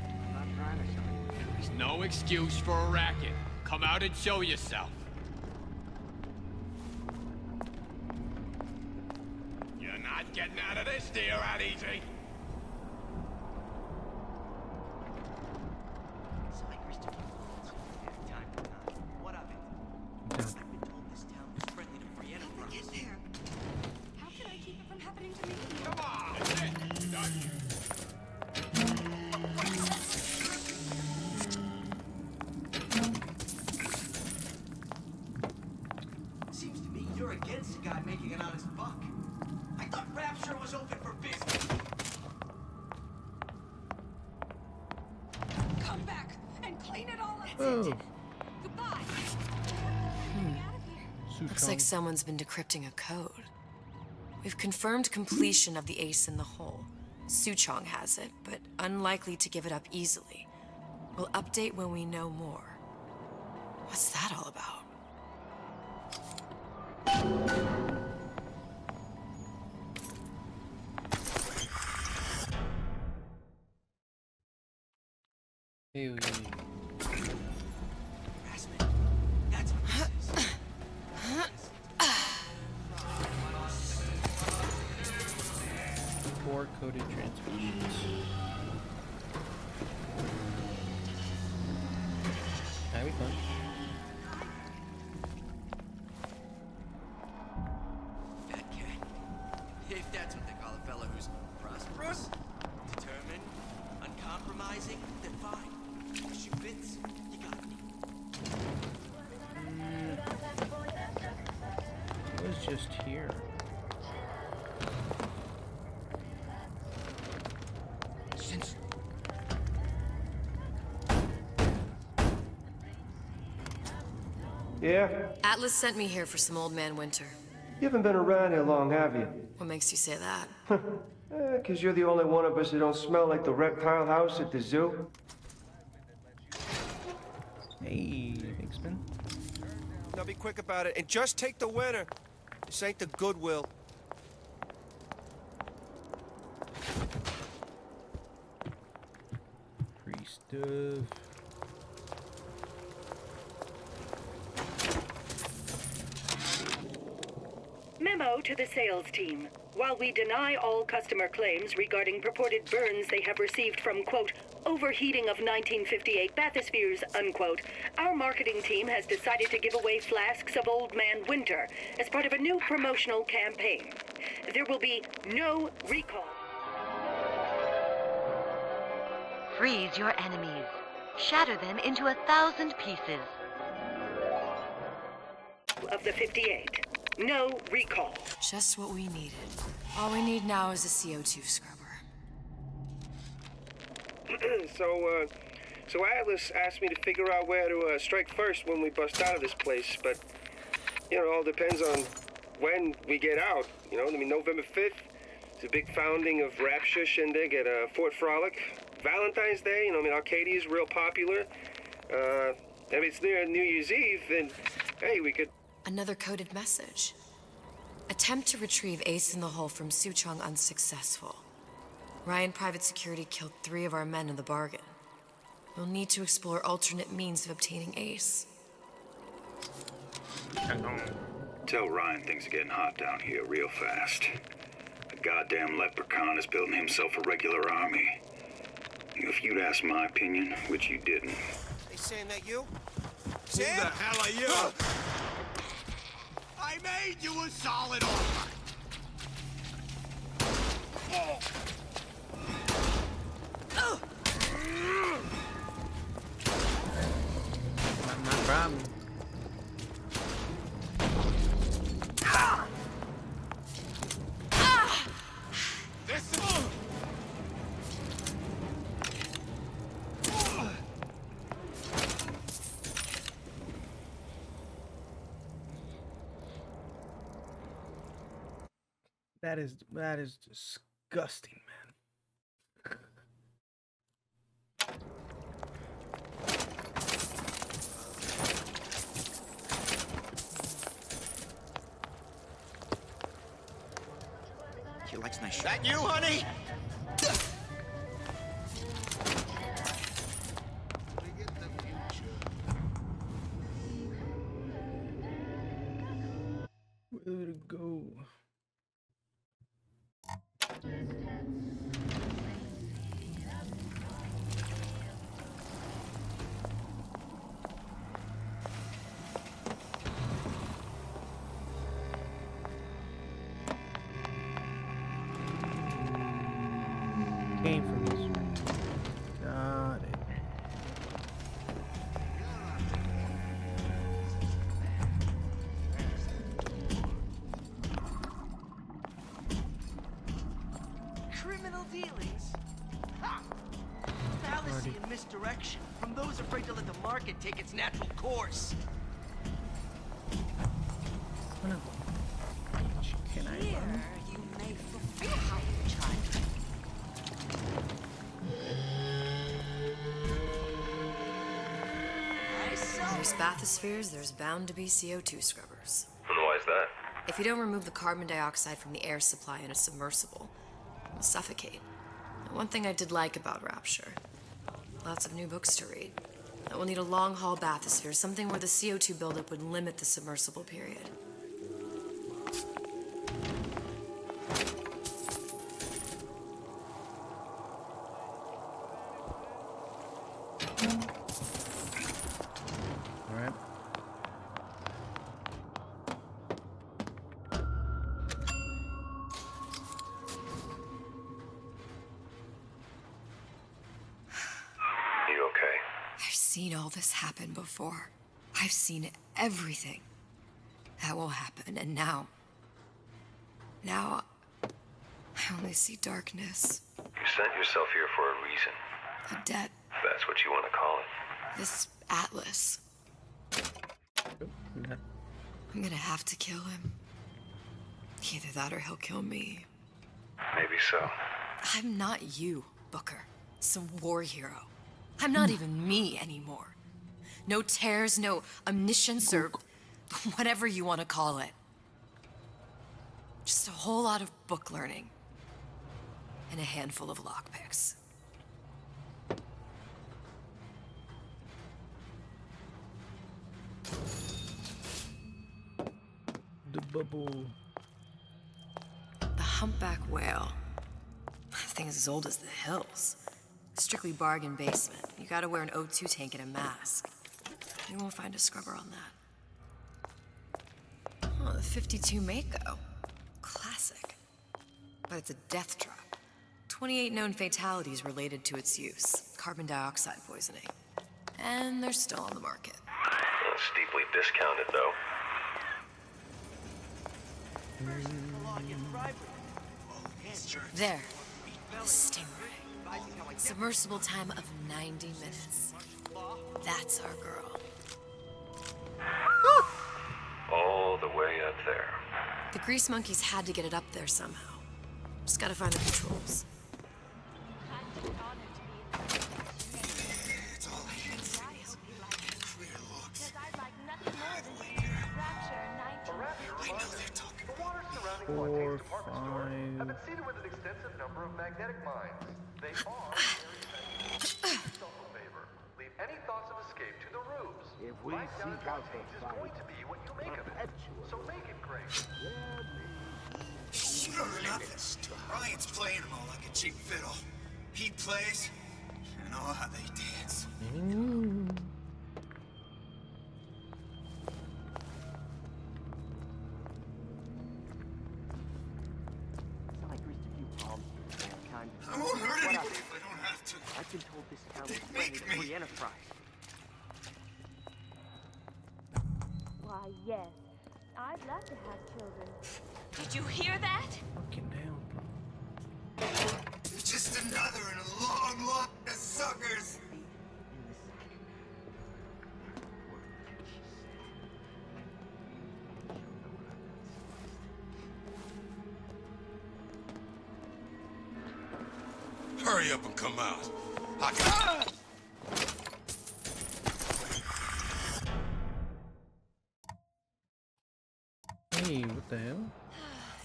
I'm not trying to show you. There's no excuse for a racket. Come out and show yourself. You're not getting out of this deal that easy. What of it? I've been told this town was friendly to free enterprise. Get there. How can I keep it from happening to me? Come on! That's it. Done. Seems to me you're against a guy making an honest buck. I thought Rapture was open for business. Come back and clean it all up. Oh. Goodbye. Looks like someone's been decrypting a code. We've confirmed completion of the ace in the hole. Suchong has it, but unlikely to give it up easily. We'll update when we know more. What's that all about? Ew. That's what this is. Four coded transmissions. That'd be fun. Fat cat. If that's what they call a fella who's prosperous, determined, uncompromising, then fine. Shoe fits, you got me. It was just here. Yeah? Atlas sent me here for some Old Man Winter. You haven't been around here long, have you? What makes you say that? 'Cause you're the only one of us that don't smell like the reptile house at the zoo. Hey, thanks, man. Now be quick about it and just take the winner. This ain't the Goodwill. Free stuff. Memo to the sales team. While we deny all customer claims regarding purported burns they have received from, quote, overheating of 1958 bathyspheres, unquote, our marketing team has decided to give away flasks of Old Man Winter as part of a new promotional campaign. There will be no recall. Freeze your enemies. Shatter them into 1,000 pieces. Of the 58. No recall. Just what we needed. All we need now is a CO2 scrubber. So Atlas asked me to figure out where to strike first when we bust out of this place, but, you know, it all depends on when we get out, you know? I mean, November 5th, it's a big founding of Rapture shindig at Fort Frolic. Valentine's Day, you know, I mean, Arcadia's real popular. If it's near New Year's Eve, then, hey, we could... Another coded message. Attempt to retrieve Ace in the Hole from Suchong unsuccessful. Ryan Private Security killed 3 of our men in the bargain. We'll need to explore alternate means of obtaining Ace. Tell Ryan things are getting hot down here real fast. The goddamn leprechaun is building himself a regular army. If you'd asked my opinion, which you didn't. They saying that you? Who the hell are you? I made you a solid offer. Not my problem. That is disgusting, man. She likes nice. That you, honey? Where to go? Came from this one. Got it. Criminal dealings? Ha! Fallacy and misdirection from those afraid to let the market take its natural course. Can I Here, you may fulfill how you child. There's bathyspheres, there's bound to be CO2 scrubbers. And why is that? If you don't remove the carbon dioxide from the air supply in a submersible, you'll suffocate. One thing I did like about Rapture, lots of new books to read. That we'll need a long-haul bathysphere, something where the CO2 buildup would limit the submersible period. Alright. You okay? I've seen all this happen before. I've seen everything that will happen, and now I only see darkness. You sent yourself here for a reason. A debt. If that's what you want to call it. This Atlas. I'm gonna have to kill him. Either that or he'll kill me. Maybe so. I'm not you, Booker. Some war hero. I'm not even me anymore. No tears, no omniscience, or whatever you want to call it. Just a whole lot of book learning. And a handful of lockpicks. The bubble. The humpback whale. That thing is as old as the hills. Strictly bargain basement. You gotta wear an O2 tank and a mask. You won't find a scrubber on that. Oh, the 52 Mako. Classic. But it's a death trap. 28 known fatalities related to its use. Carbon dioxide poisoning. And they're still on the market. Steeply discounted, though. There. The Stingray. Submersible time of 90 minutes. That's our girl. All the way up there. The grease monkeys had to get it up there somehow. Just gotta find the controls. It's all hands. Clear looks. I know they're talking. Four, five. Have been seeded with an extensive number of magnetic mines. They are very effective. Do yourself a favor. Leave any thoughts of escape to the rubes. If we Life down seek in out Hades the is going to be what you make of it. So make it great. Sure nothing. Ryan's playing them all like a cheap fiddle. He plays, and oh, how they dance. It's not like greased a few palms for mankind. I won't hurt What anybody else? if I don't have to. I've been told this town They is friendly make to me. free enterprise. Why, yes. I'd love to have children. Did you hear that? Fucking hell. It's just another in a long line of suckers. Hurry up and come out. I got... Hey, what the hell?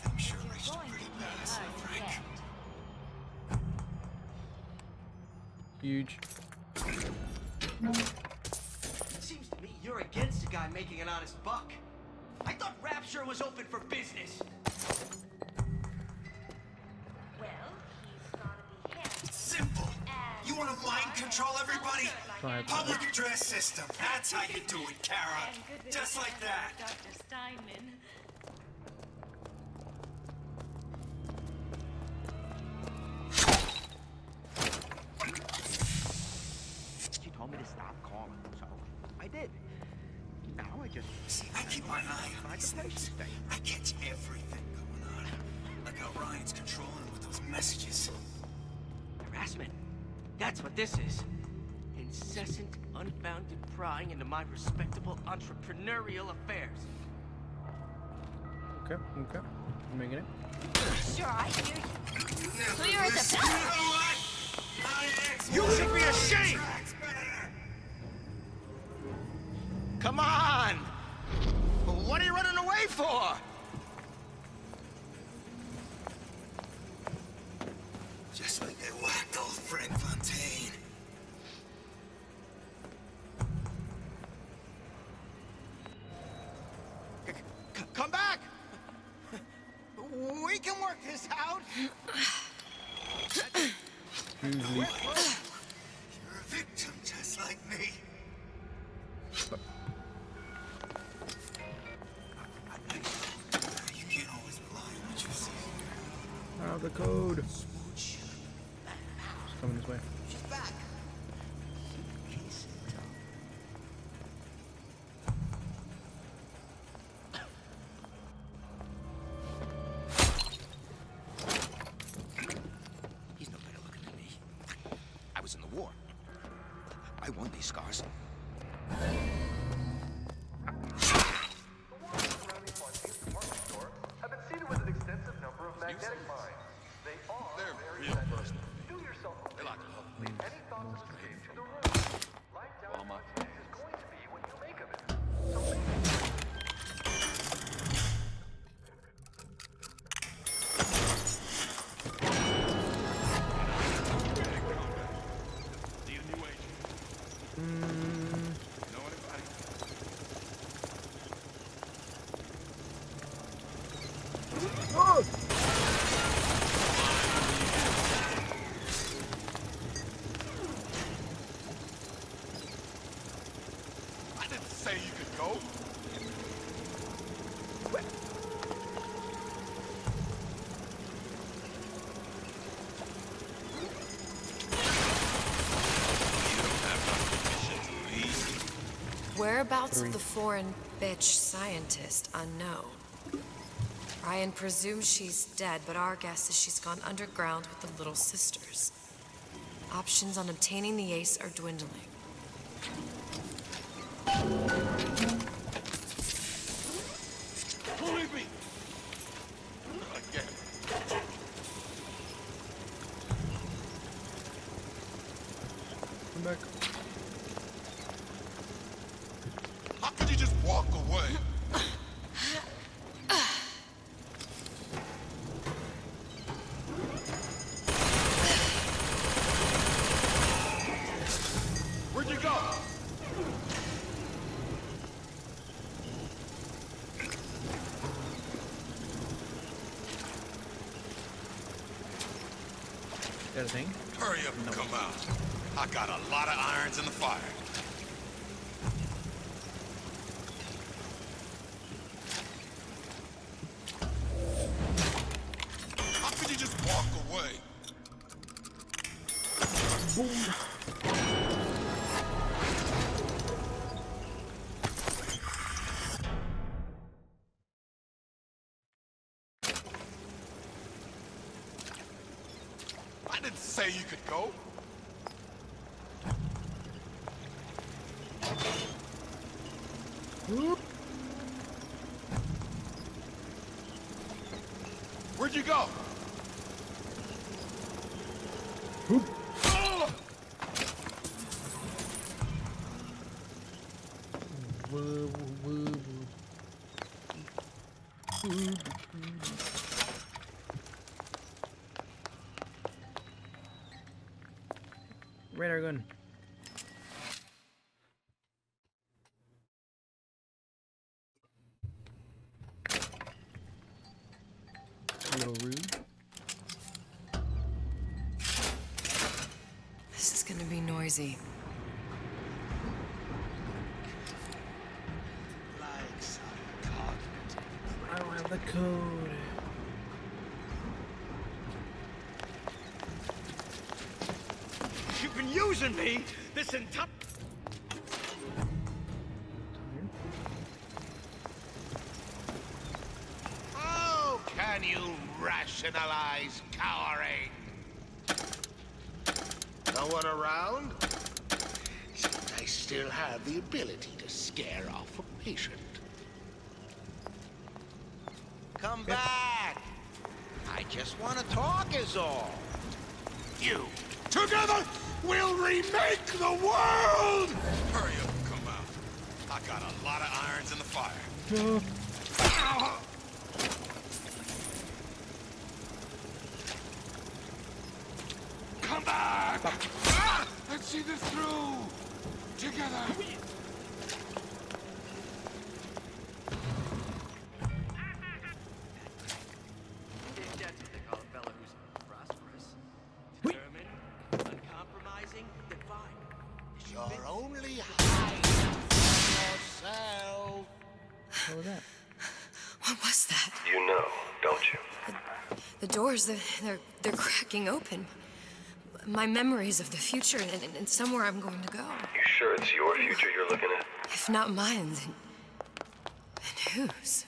I'm sure reached a pretty bad, Frank. Huge. Seems to me you're against a guy making an honest buck. I thought Rapture was open for business. Well, he's gonna be handsome. Simple. You want to mind control everybody? Fire. Public address system. That's how you do it, Kara. Just like that. Dr. Steinman. She told me to stop calling, so I did. Now I just... See, I keep my eye on these things. I catch everything going on. Like how Ryan's controlling with those messages. Harassment. That's what this is. Incessant, unbounded prying into my respectable entrepreneurial affairs. Okay, okay. I'm making it. Sure, I hear you. Clear as a bell. You should be ashamed! Come on! What are you running away for? Just like they whacked old Fred Fontaine. Come back! We can work this out! Usually. You're a victim just like me. You can't always rely on what you see. Out the code. It's coming this way. She's back. He's no better looking than me. I was in the war. I won these scars. Have been seeded with an extensive number of magnetic mines. They are very effective. Do yourself a favor. Leave any thoughts of escape to the room. Life down in Hades is going to be what you make of it. So make it. Know anybody? I didn't say you could go. Whereabouts of the foreign bitch scientist unknown. Ryan presumes she's dead, but our guess is she's gone underground with the Little Sisters. Options on obtaining the ace are dwindling. Leave me! Again. Come back. How could you just walk away? Where'd you go? Got a thing? Hurry up and come out. I got a lot of irons in the fire. How could you just walk away? I didn't say you could go. Where'd you go? Oh! Radar gun. A little rude. This is gonna be noisy. I don't have the code. You've been using me this entire... How can you rationalize cowering? No one around? Except I still have the ability to scare off a patient. Come back! I just want to talk is all. You, together, will remake the world! Hurry up and come out. I got a lot of irons in the fire. Come back! Ah! Let's see this through! Together! That's what they call a fellow who's prosperous. Determined, uncompromising, defined. You're only hiding from yourself. What was that? What was that? You know, don't you? The doors, they're cracking open. My memories of the future and somewhere I'm going to go. You sure it's your future you're looking at? If not mine, then whose?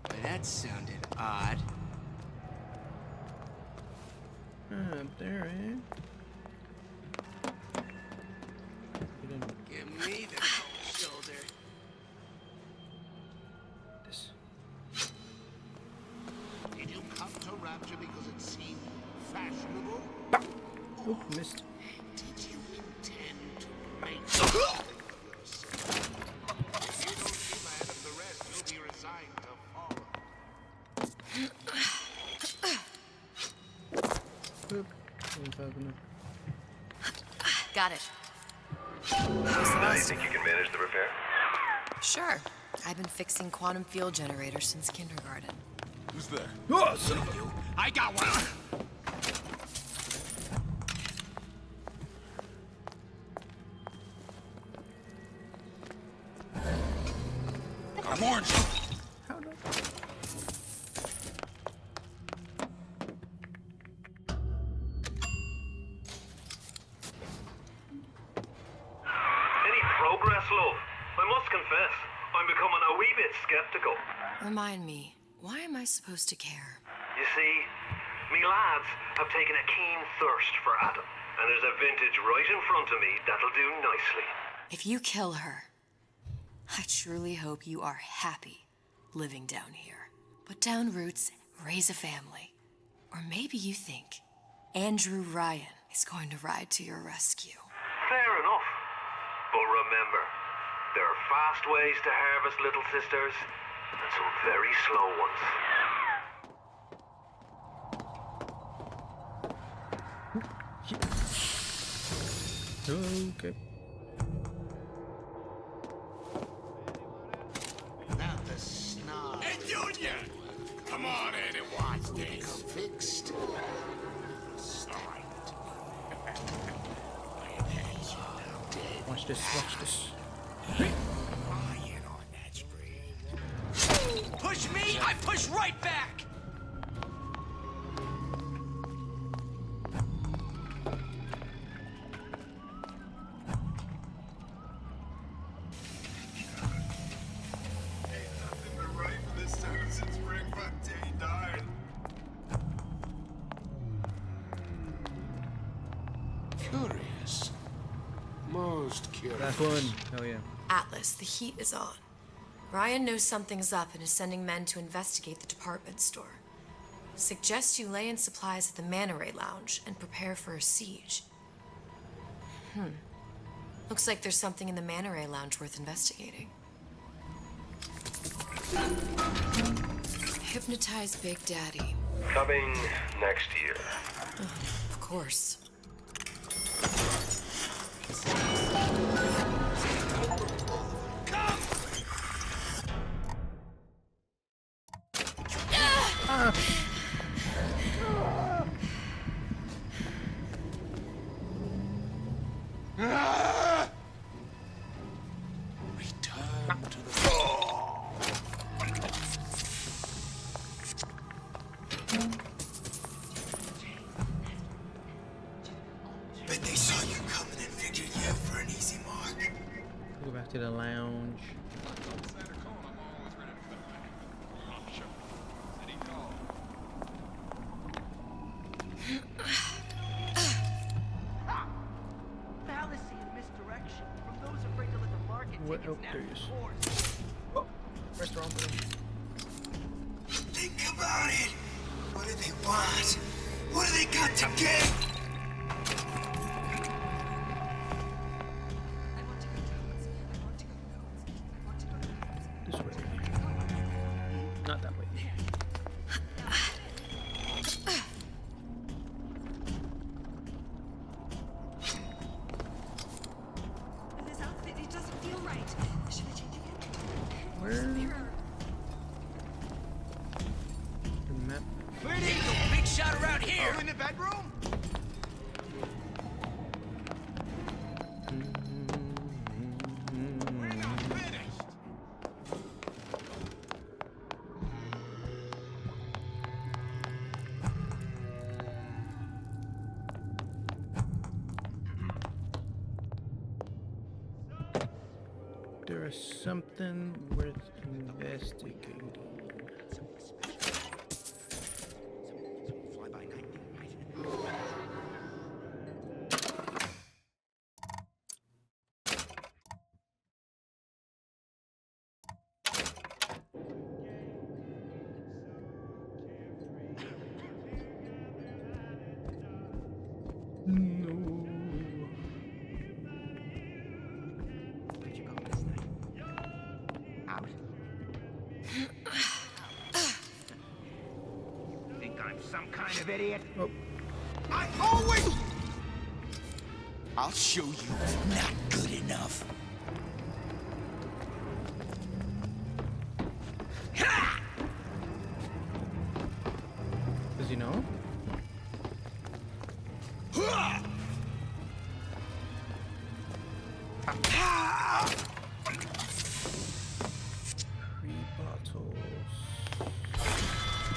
Well, that sounded odd. Up there, eh? Give me the cold shoulder. This. Did you come to Rapture because it seemed fashionable? Oop, missed. Did you intend to make something of yourself? If you don't demand of the rest, you'll be resigned to follow. Oop. 25 enough. Got it. Now you think you can manage the repair? Sure. I've been fixing quantum field generators since kindergarten. Who's there? Oh, son of you! I got one! I'm orange! How do Any progress, love? I must confess, I'm becoming a wee bit skeptical. Remind me, why am I supposed to care? You see, me lads have taken a keen thirst for Adam. And there's a vintage right in front of me that'll do nicely. If you kill her, I truly hope you are happy living down here. Put down roots, raise a family. Or maybe you think Andrew Ryan is going to ride to your rescue. Fair enough. But remember, there are fast ways to harvest little sisters, and some very slow ones. Okay. Now the snob. Hey, Junior! Come on in and watch this. Fixed. Watch this, watch this. Push me, I push right back! Curious. Most curious. That's one. Hell yeah. Atlas, the heat is on. Ryan knows something's up and is sending men to investigate the department store. Suggest you lay in supplies at the Manta Ray Lounge and prepare for a siege. Looks like there's something in the Manta Ray Lounge worth investigating. Hypnotize Big Daddy. Coming next year. Of course. Return to the floor. Bet they saw you coming and figured you out for an easy mark. Go back to the lounge. Fallacy and misdirection from those afraid to let the market What? take Oh, its there he natural is. course. Oh, restaurant. Think about it. What do they want? What do they got to get? This way. Not that way. This outfit, it doesn't feel right. Should I change again? Where? The mirror. The map. Where did go? Big shot around here! Oh, in the bedroom? We're not finished. There is something worth investigating. Fly by night, right? No. Where'd you go this night? Out. Think I'm some kind of idiot? Oh. I always... I'll show you not good enough. Does he know? Three bottles.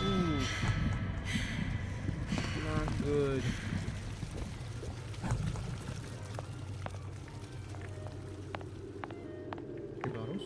Ooh. Not good. Three bottles.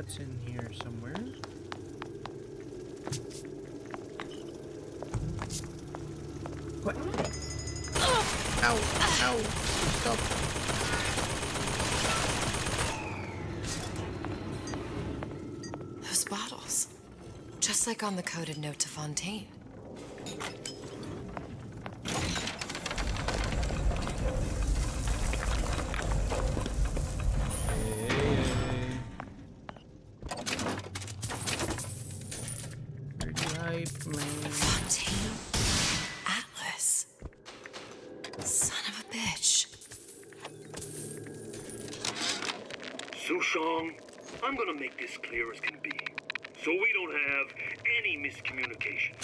what's in here somewhere. What? Ow! Ow! Stop! Those bottles. Just like on the coded note to Fontaine. Fontaine? Atlas? Son of a bitch. Sushong, I'm gonna make this clear as can be, so we don't have any miscommunication.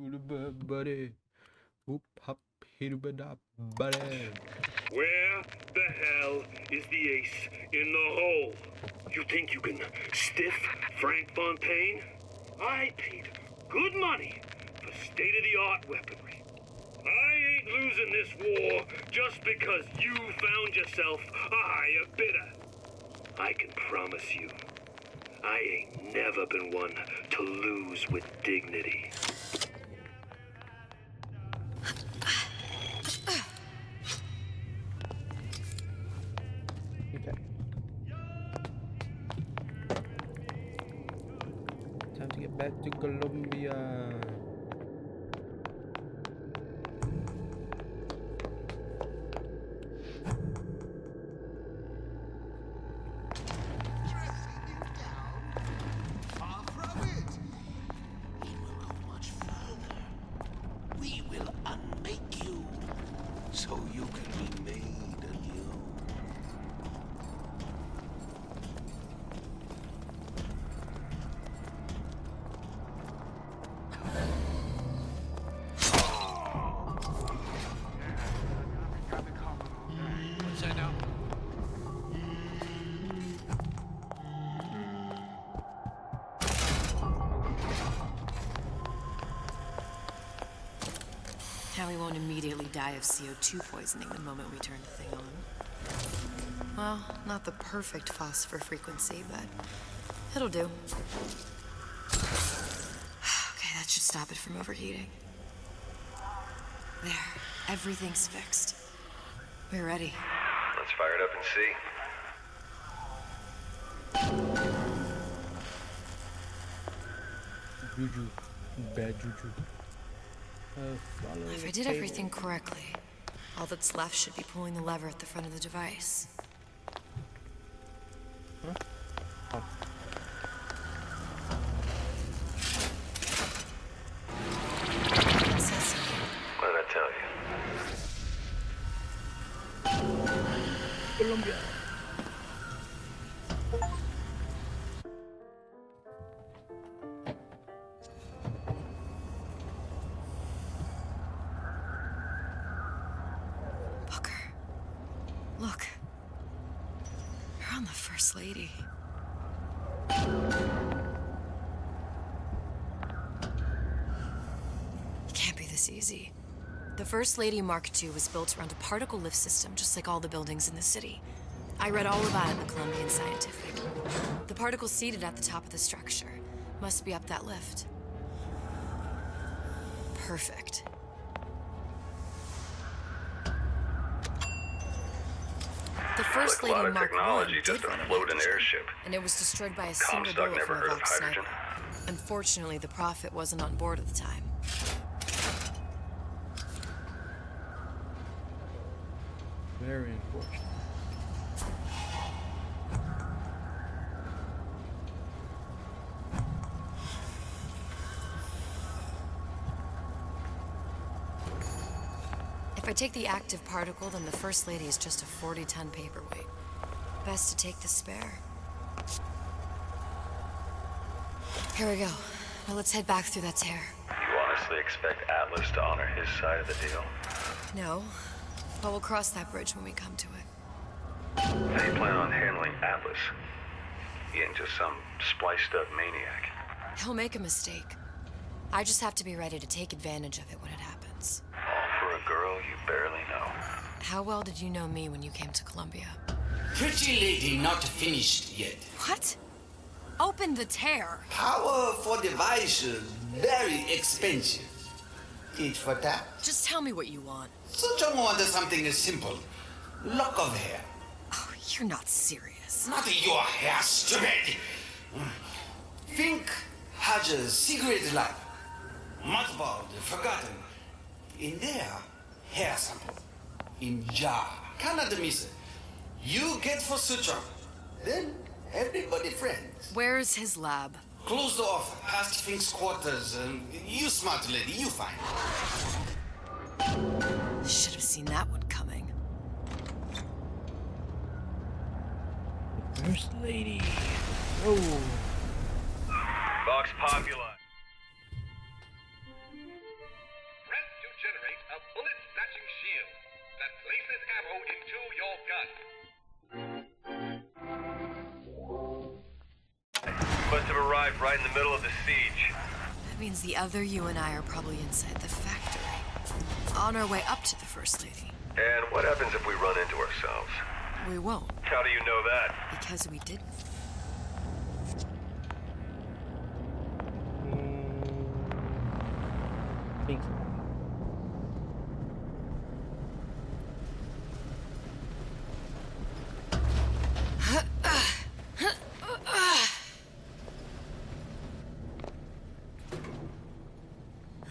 buddy. Whoop hop hidubada buddy. Where the hell is the ace in the hole? You think you can stiff Frank Fontaine? I paid good money for state-of-the-art weaponry. I ain't losing this war just because you found yourself a higher bidder. I can promise you, I ain't never been one to lose with dignity. Okay. Time to get back to Colombia. Far from it. We will go much further. We will unmake you so you can be made anew. What's that now? Now we won't immediately die of CO2 poisoning the moment we turn the thing on. Well, not the perfect phosphor frequency, but it'll do. Okay, that should stop it from overheating. There, everything's fixed. We're ready. Let's fire it up and see. Juju. Bad juju. Follow If the I did table. everything correctly, all that's left should be pulling the lever at the front of the device. Huh? Oh. It says so. What did I tell you? Colombia. Look. You're on the First Lady. It can't be this easy. The First Lady Mark II was built around a particle lift system, just like all the buildings in the city. I read all about it in the Columbian Scientific. The particles seated at the top of the structure must be up that lift. Perfect. The First Like a lot Lady of Mark I technology, did just a run a floating reaction, airship. and it was destroyed by a single Comstock bullet never from a heard of Vox hydrogen. sniper. Unfortunately, the Prophet wasn't on board at the time. Very unfortunate. If I take the active particle, then the First Lady is just a 40-ton paperweight. Best to take the spare. Here we go. Now let's head back through that tear. You honestly expect Atlas to honor his side of the deal? No, but we'll cross that bridge when we come to it. How do you plan on handling Atlas? He ain't just some spliced-up maniac. He'll make a mistake. I just have to be ready to take advantage of it when it happens. All for a girl you barely know. How well did you know me when you came to Columbia? Pretty lady not finished yet. What? Open the tear. Power for device very expensive. Eat for that. Just tell me what you want. Such a want something simple. Lock of hair. Oh, you're not serious. Not your hair, stupid. Think has a secret lab. Mothballed, forgotten. In there, hair sample. In jar. Cannot miss. You get for suture. Then everybody friends. Where's his lab? Closed off, past Fink's quarters. You smart lady, you find. Should have seen that one coming. First Lady. Oh. Vox Populi. that places ammo into your gun. Must have arrived right in the middle of the siege. That means the other you and I are probably inside the factory. On our way up to the First Lady. And what happens if we run into ourselves? We won't. How do you know that? Because we didn't.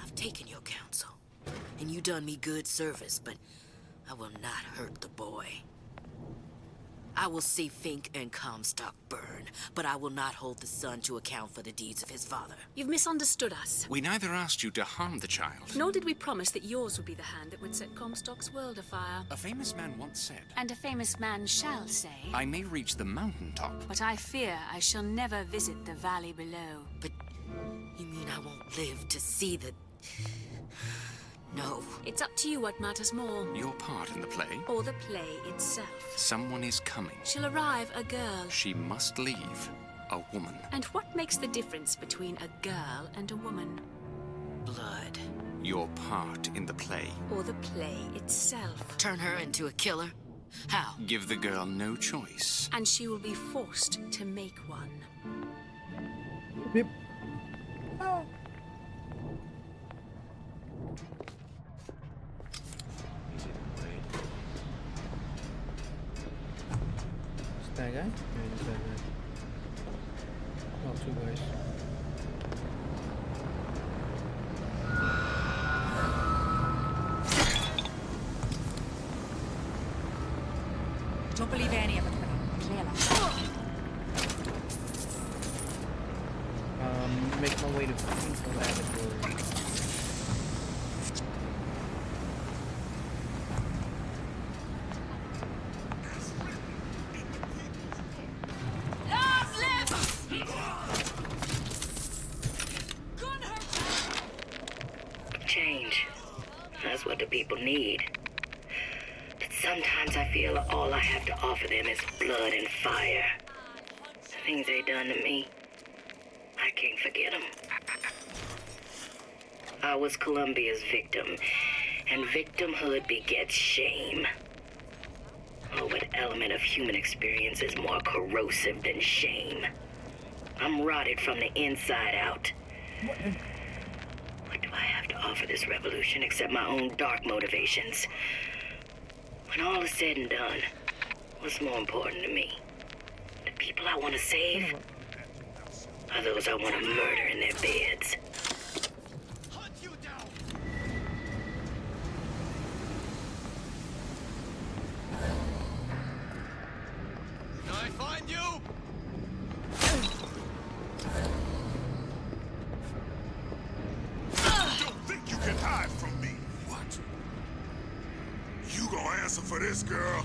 I've taken your counsel, and you done me good service, but I will not hurt the boy. I will see Fink and Comstock burn, but I will not hold the son to account for the deeds of his father. You've misunderstood us. We neither asked you to harm the child. Nor did we promise that yours would be the hand that would set Comstock's world afire. A famous man once said, And a famous man shall say, I may reach the mountaintop, but I fear I shall never visit the valley below. But you mean I won't live to see the... No. It's up to you what matters more. Your part in the play? Or the play itself. Someone is coming. She'll arrive a girl. She must leave a woman. And what makes the difference between a girl and a woman? Blood. Your part in the play. Or the play itself. Turn her into a killer? How? Give the girl no choice. And she will be forced to make one. Yep. That guy? Yeah, it's that guy. Oh, two guys. Don't believe any of it, but clearly. Make my way to Inf Laboratory. Change. That's what the people need. But sometimes I feel all I have to offer them is blood and fire. The things they done to me, I can't forget them. I was Columbia's victim, and victimhood begets shame. Oh, what element of human experience is more corrosive than shame? I'm rotted from the inside out. What do I have to offer this revolution except my own dark motivations? When all is said and done, what's more important to me? The people I want to save? Or those I want to murder in their beds? Can I find you? Don't think you can hide from me. What? You gonna answer for this, girl?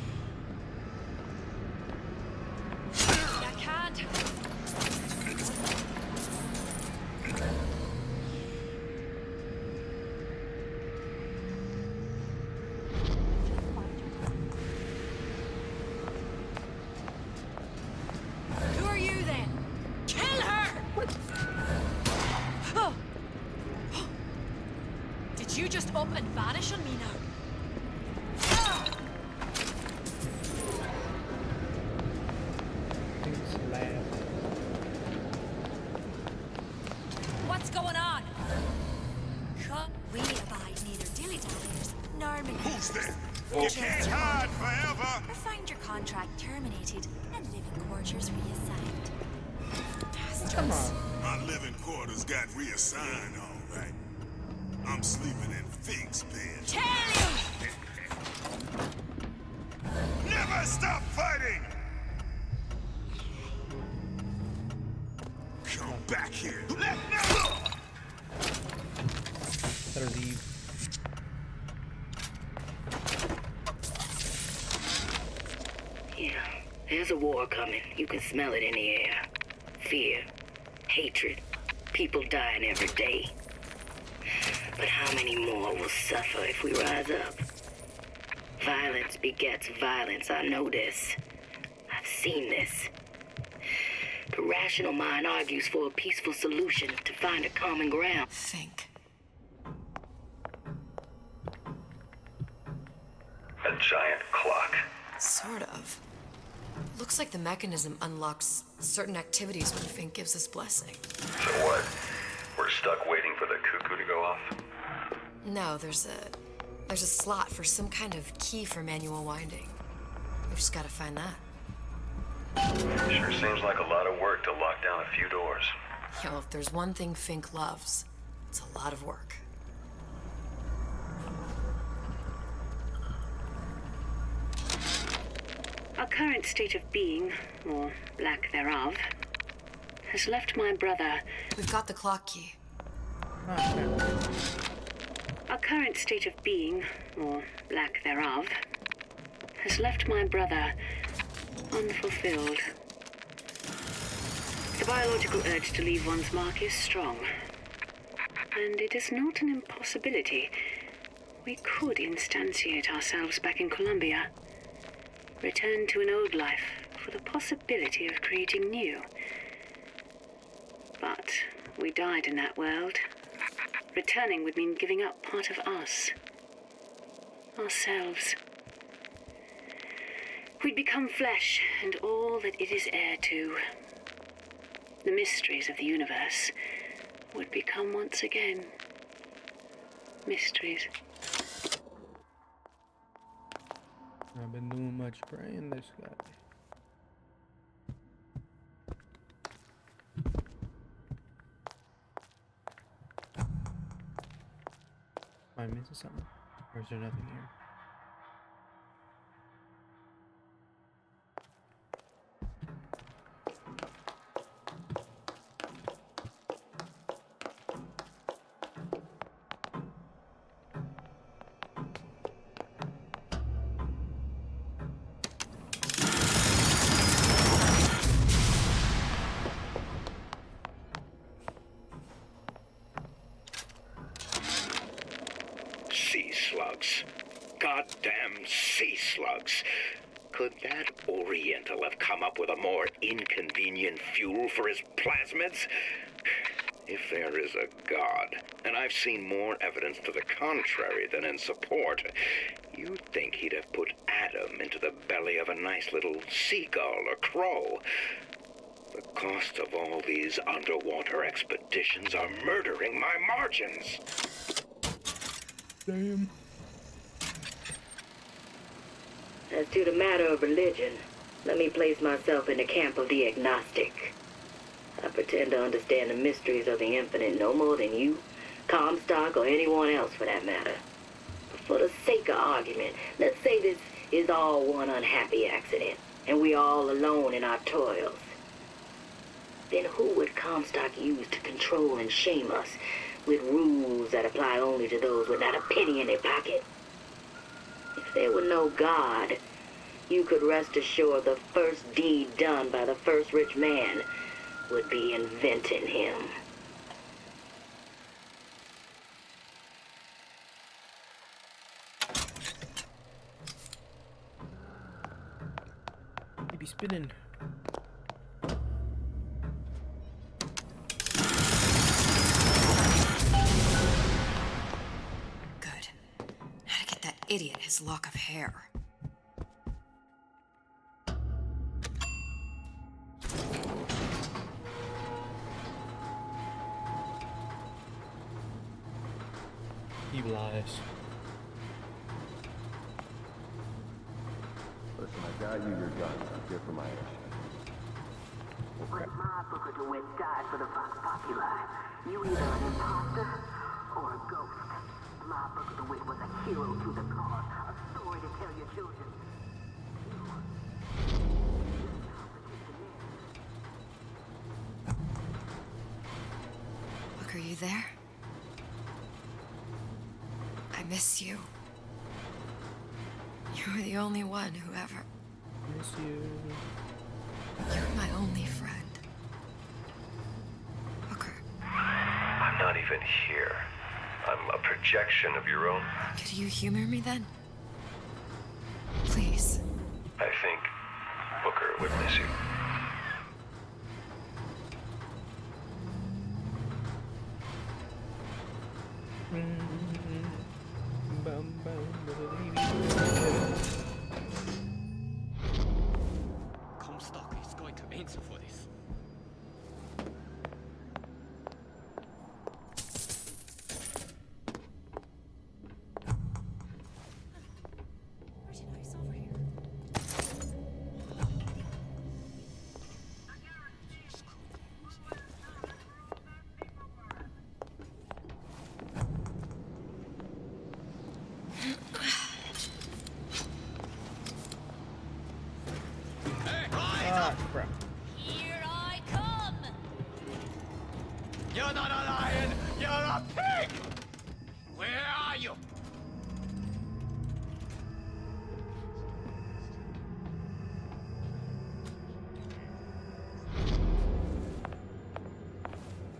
I can't. Who are you then? Kill her! Oh. Did you just up and vanish on me now? What's going on? We abide neither dilly-dalliers nor manipulers. Who's there? You can't hide forever. Or find your contract terminated and living quarters reassigned. Bastards. My living quarters got reassigned, all right. I'm sleeping in Fink's bed. Tell you! Never stop fighting! Come back here. Let me... Better leave. Yeah, there's a war coming. You can smell it in the air. Fear, hatred, people dying every day. But how many more will suffer if we rise up? Violence begets violence, I know this. I've seen this. The rational mind argues for a peaceful solution to find a common ground. Think. A giant clock. Sort of. Looks like the mechanism unlocks certain activities when Fink gives his blessing. So what? We're stuck waiting for the cuckoo to go off? No, there's a slot for some kind of key for manual winding. We just gotta find that. Sure seems like a lot of work to lock down a few doors. Yo, if there's one thing Fink loves, it's a lot of work. Our current state of being, or lack thereof, has left my brother. We've got the clock key. Our current state of being, or lack thereof, has left my brother unfulfilled. The biological urge to leave one's mark is strong, and it is not an impossibility. We could instantiate ourselves back in Columbia, return to an old life for the possibility of creating new. But we died in that world. Returning would mean giving up part of us. Ourselves. We'd become flesh and all that it is heir to. The mysteries of the universe would become once again mysteries. I've been doing much praying this guy. Am I missing something? Or is there nothing here? Sea slugs. Goddamn sea slugs. Could that Oriental have come up with a more inconvenient fuel for his plasmids? If there is a God, and I've seen more evidence to the contrary than in support, you'd think he'd have put Adam into the belly of a nice little seagull or crow. The cost of all these underwater expeditions are murdering my margins. Damn. As to the matter of religion, let me place myself in the camp of the agnostic. I pretend to understand the mysteries of the infinite no more than you, Comstock, or anyone else for that matter. But for the sake of argument, let's say this is all one unhappy accident, and we all alone in our toils. Then who would Comstock use to control and shame us with rules that apply only to those with not a penny in their pocket? If there were no God, you could rest assured the first deed done by the first rich man would be inventing him. He be spinning. Good. How to get that idiot his lock of hair. He lies. Listen, I got you your guns. I'm here for my action. But my Booker DeWitt died for the Vox Populi. You either an imposter or a ghost. My Booker DeWitt was a hero to the cause, a story to tell your children. Look, are you there? I miss you. You were the only one who ever... Miss you. You're my only friend. Booker. I'm not even here. I'm a projection of your own. Could you humor me then? Please. I think Booker would miss you. Comstock is going to answer for this. Crap. Here I come! You're not a lion! You're a pig! Where are you?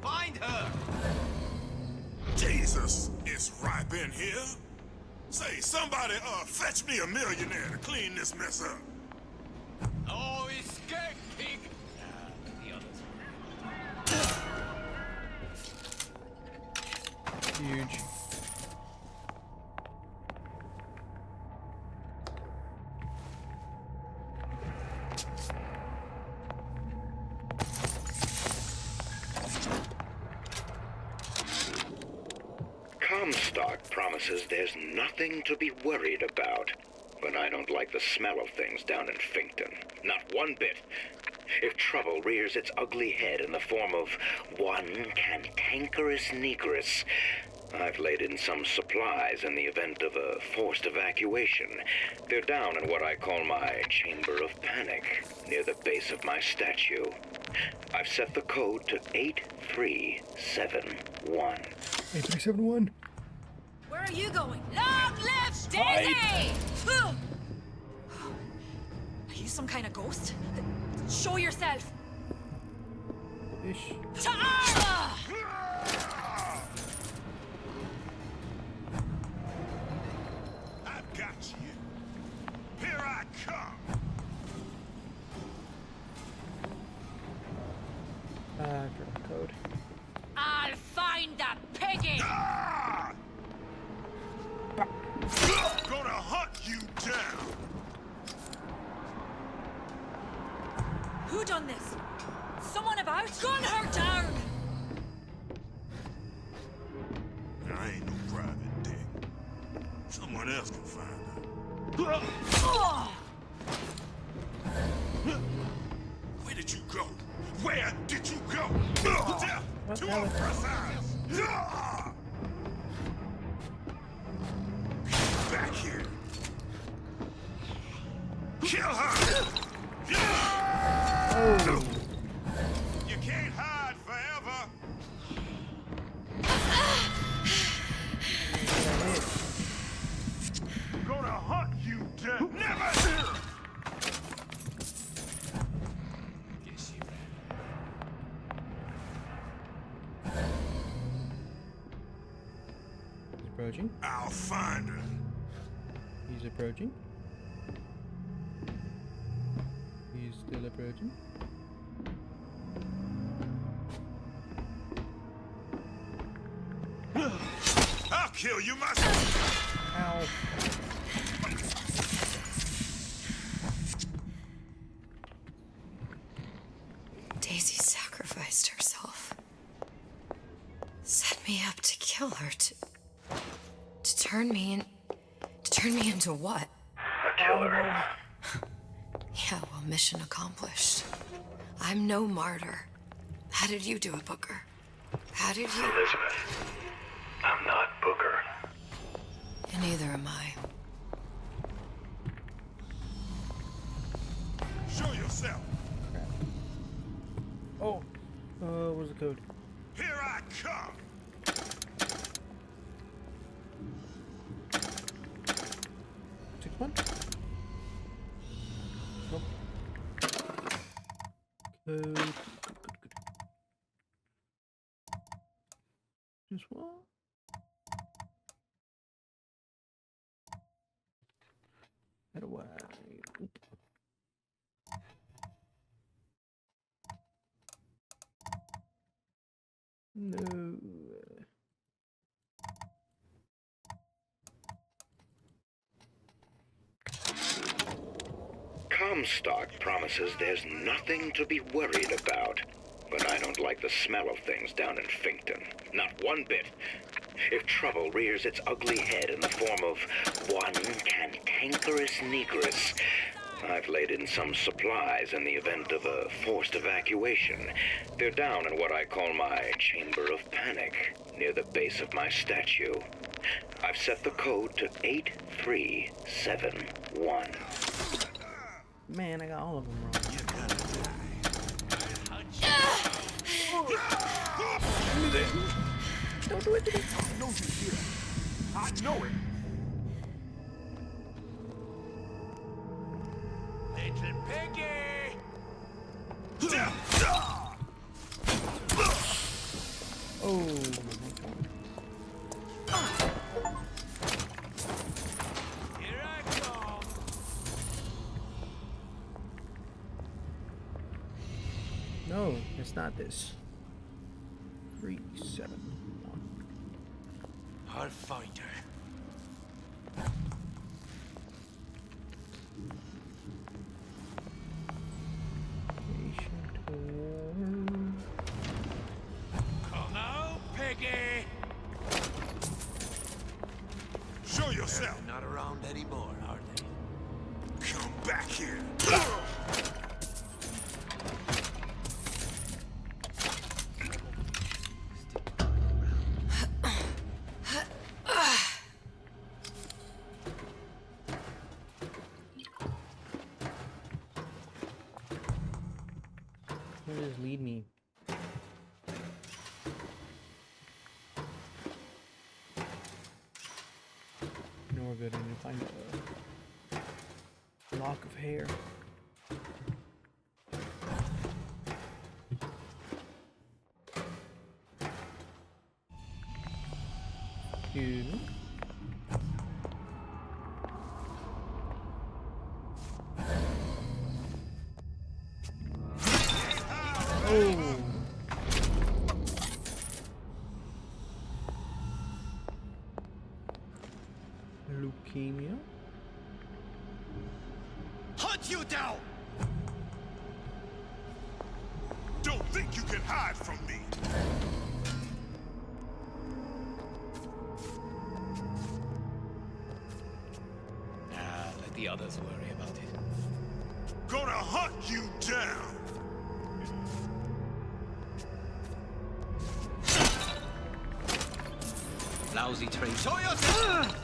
Find her! Jesus, it's ripe in here. Say, somebody, fetch me a millionaire to clean this mess up. Oh, escape, pig! The others. Huge. Comstock promises there's nothing to be worried about. But I don't like the smell of things down in Finkton. Not one bit. If trouble rears its ugly head in the form of one cantankerous negress, I've laid in some supplies in the event of a forced evacuation. They're down in what I call my chamber of panic, near the base of my statue. I've set the code to 8371. 8371. Where are you going? Long live Daisy! Are you some kind of ghost? Show yourself! Ish. Ta'ala! I've got you. Here I come. Drop code. I'll find that piggy! Gonna hunt you down. Who done this? Someone about? Gun her down! I ain't no private dick. Someone else can find her. Where did you go? Where did you go? Death to oppressors! Back here. Kill her! Oh. You can't hide forever. Gonna hunt you down. Never! Guess you ran. He's approaching. I'll find her. He's approaching. He's still approaching. I'll kill you myself. Ow. Daisy sacrificed herself. Set me up to kill her, to turn me into what? A killer. Yeah, well, mission accomplished. I'm no martyr. How did you do it, Booker? How did you? Elizabeth, I'm not Booker. And neither am I. Show yourself. Oh. Where's the code? Here I come. 6-1? Nope. Code. Just what? How do I? Oop. No. Comstock promises there's nothing to be worried about. But I don't like the smell of things down in Finkton. Not one bit. If trouble rears its ugly head in the form of one cantankerous negress, I've laid in some supplies in the event of a forced evacuation. They're down in what I call my chamber of panic, near the base of my statue. I've set the code to 8371. Man, I got all of them wrong. Don't do it to me. Don't you hear? I know it. Little piggy! Oh. Here I come. No, it's not this. 371. I'll find her. Come out, piggy! Show yourself. They're not around anymore, are they? Come back here. Where does this lead me? No, we're good. I need to find a lock of hair. Good. Oh. Leukemia. Hunt you down! Don't think you can hide from me. Let the others worry about it. Gonna hunt you down. Lousy trade. Show yourself!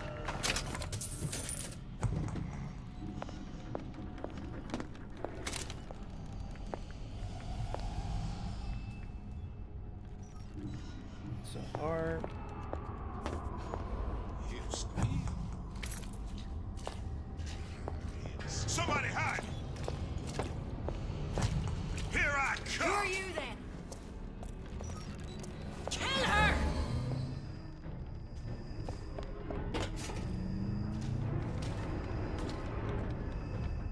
So arm. Somebody hide! Here I come! Who are you then? Kill her!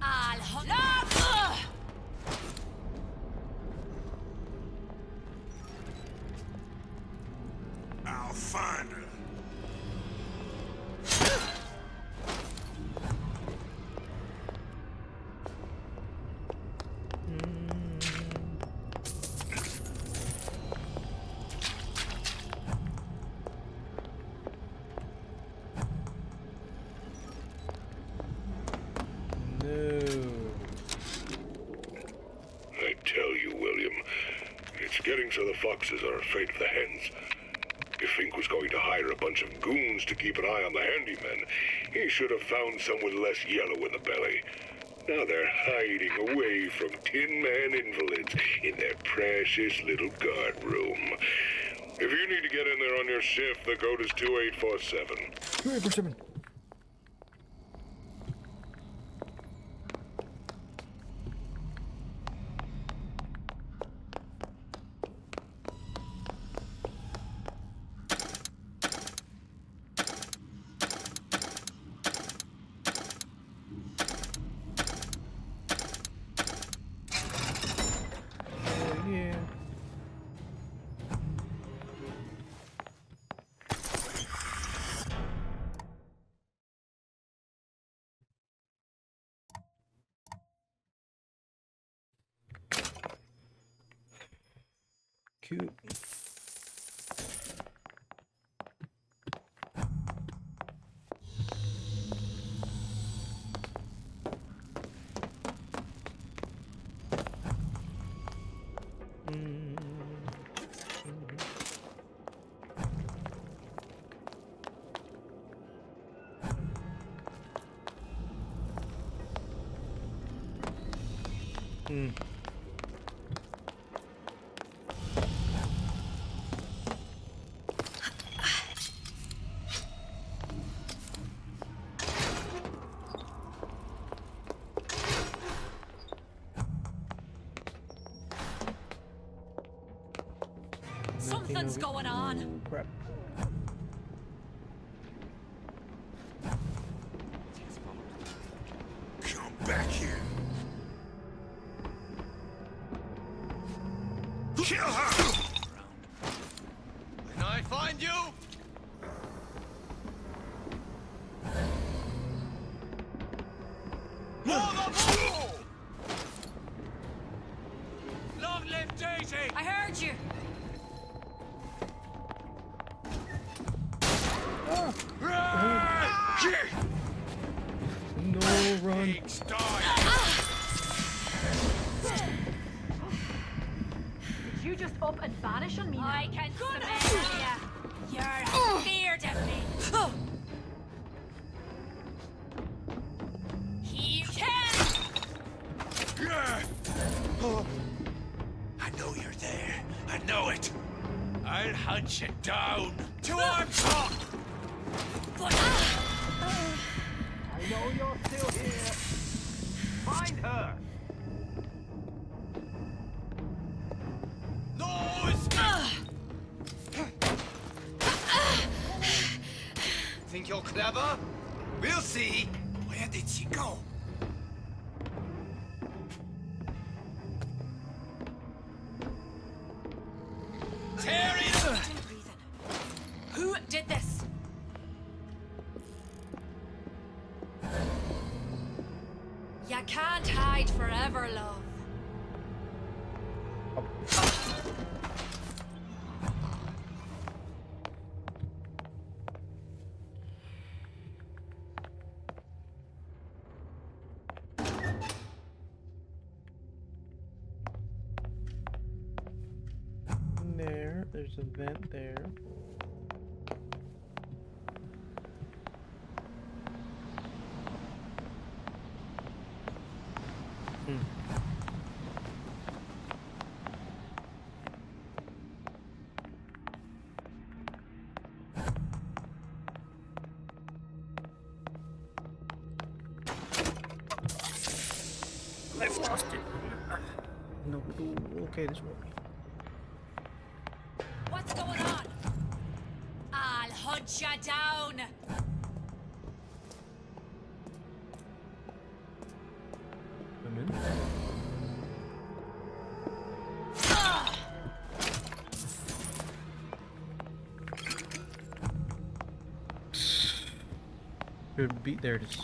I'll hunt. I'll find her. I tell you, William, it's getting so the foxes are afraid of the hens. If Fink was going to hire a bunch of goons to keep an eye on the handymen, he should have found some with less yellow in the belly. Now they're hiding away from Tin Man invalids in their precious little guard room. If you need to get in there on your shift, the code is 2847. 2847. cute. Something's going on. Crap. Come back here. Kill her! Can I find you? Long live Daisy! I heard you. No, run. Did you just up and vanish on me now? I can smell ya. You're afeard of me. He can. I know you're there. I know it. I'll hunt you down. To arms up! I know you're still here. Find her. No escape! Think you're clever? We'll see. Where did she go? Terry! Who did this? You can't hide forever, love. There's a vent there. I've lost it. No, okay, this way. What's going on? I'll hunt you down. I'm in. Good beat, there it is.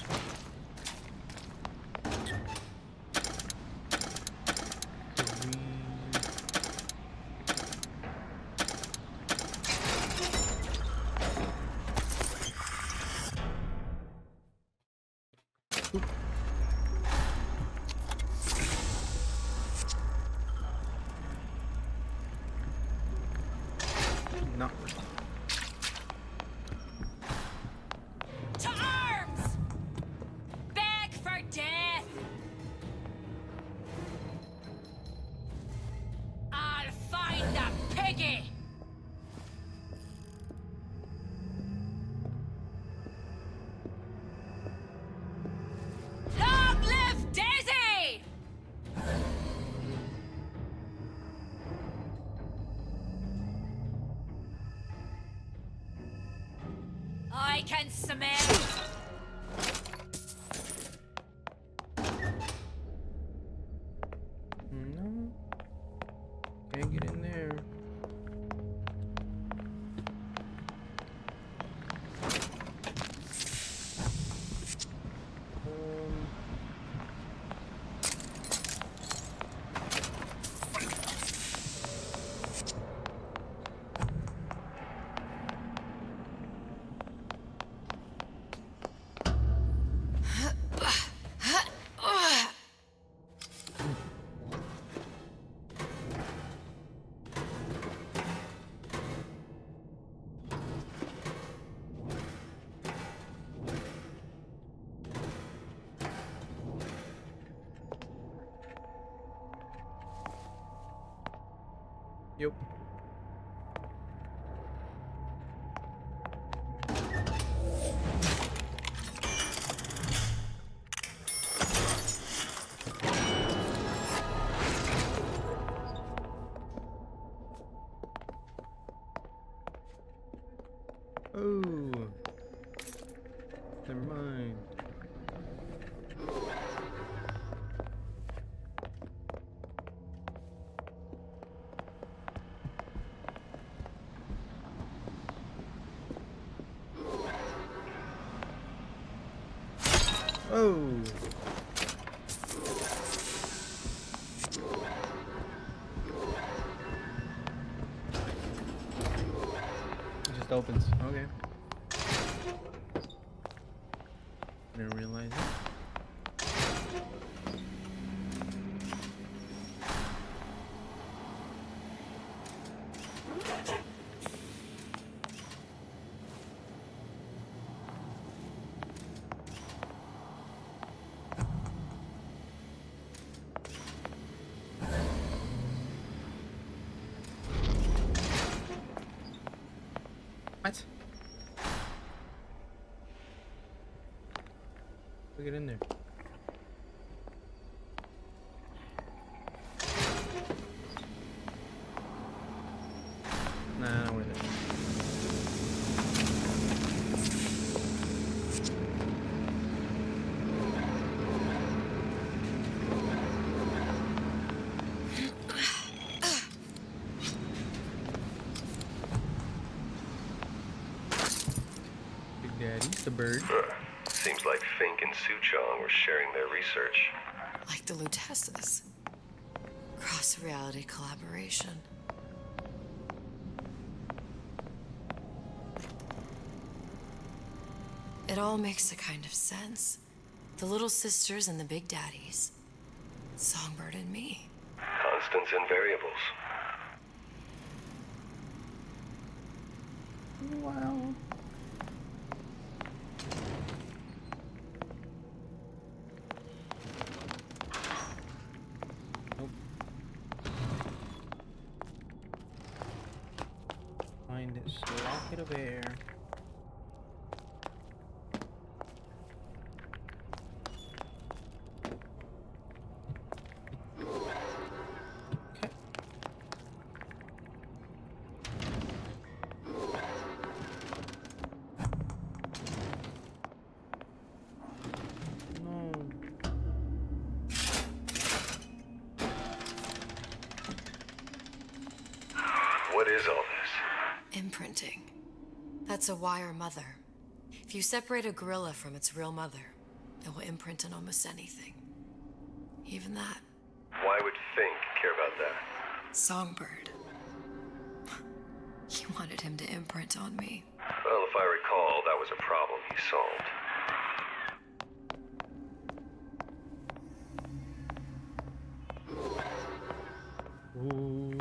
Not working. To arms! Beg for death! I'll find the piggy! Long live Daisy! I can smell. No. Can't get in there. Yep. Oh. Never mind. Oh. It just opens. Okay. Didn't realize it. What? Look it in there. Nah, we're there. Big Daddy's the bird. Seems like Fink and Suchong were sharing their research. Like the Lutesses. Cross-reality collaboration. It all makes a kind of sense. The little sisters and the big daddies. Songbird and me. Constants and variables. Wow. Nope. Find this locket of air. Okay. No. What is all this? Imprinting. That's a wire mother. If you separate a gorilla from its real mother, it will imprint on almost anything. Even that. Why would Fink care about that? Songbird. He wanted him to imprint on me. Well, if I recall, that was a problem he solved. Ooh.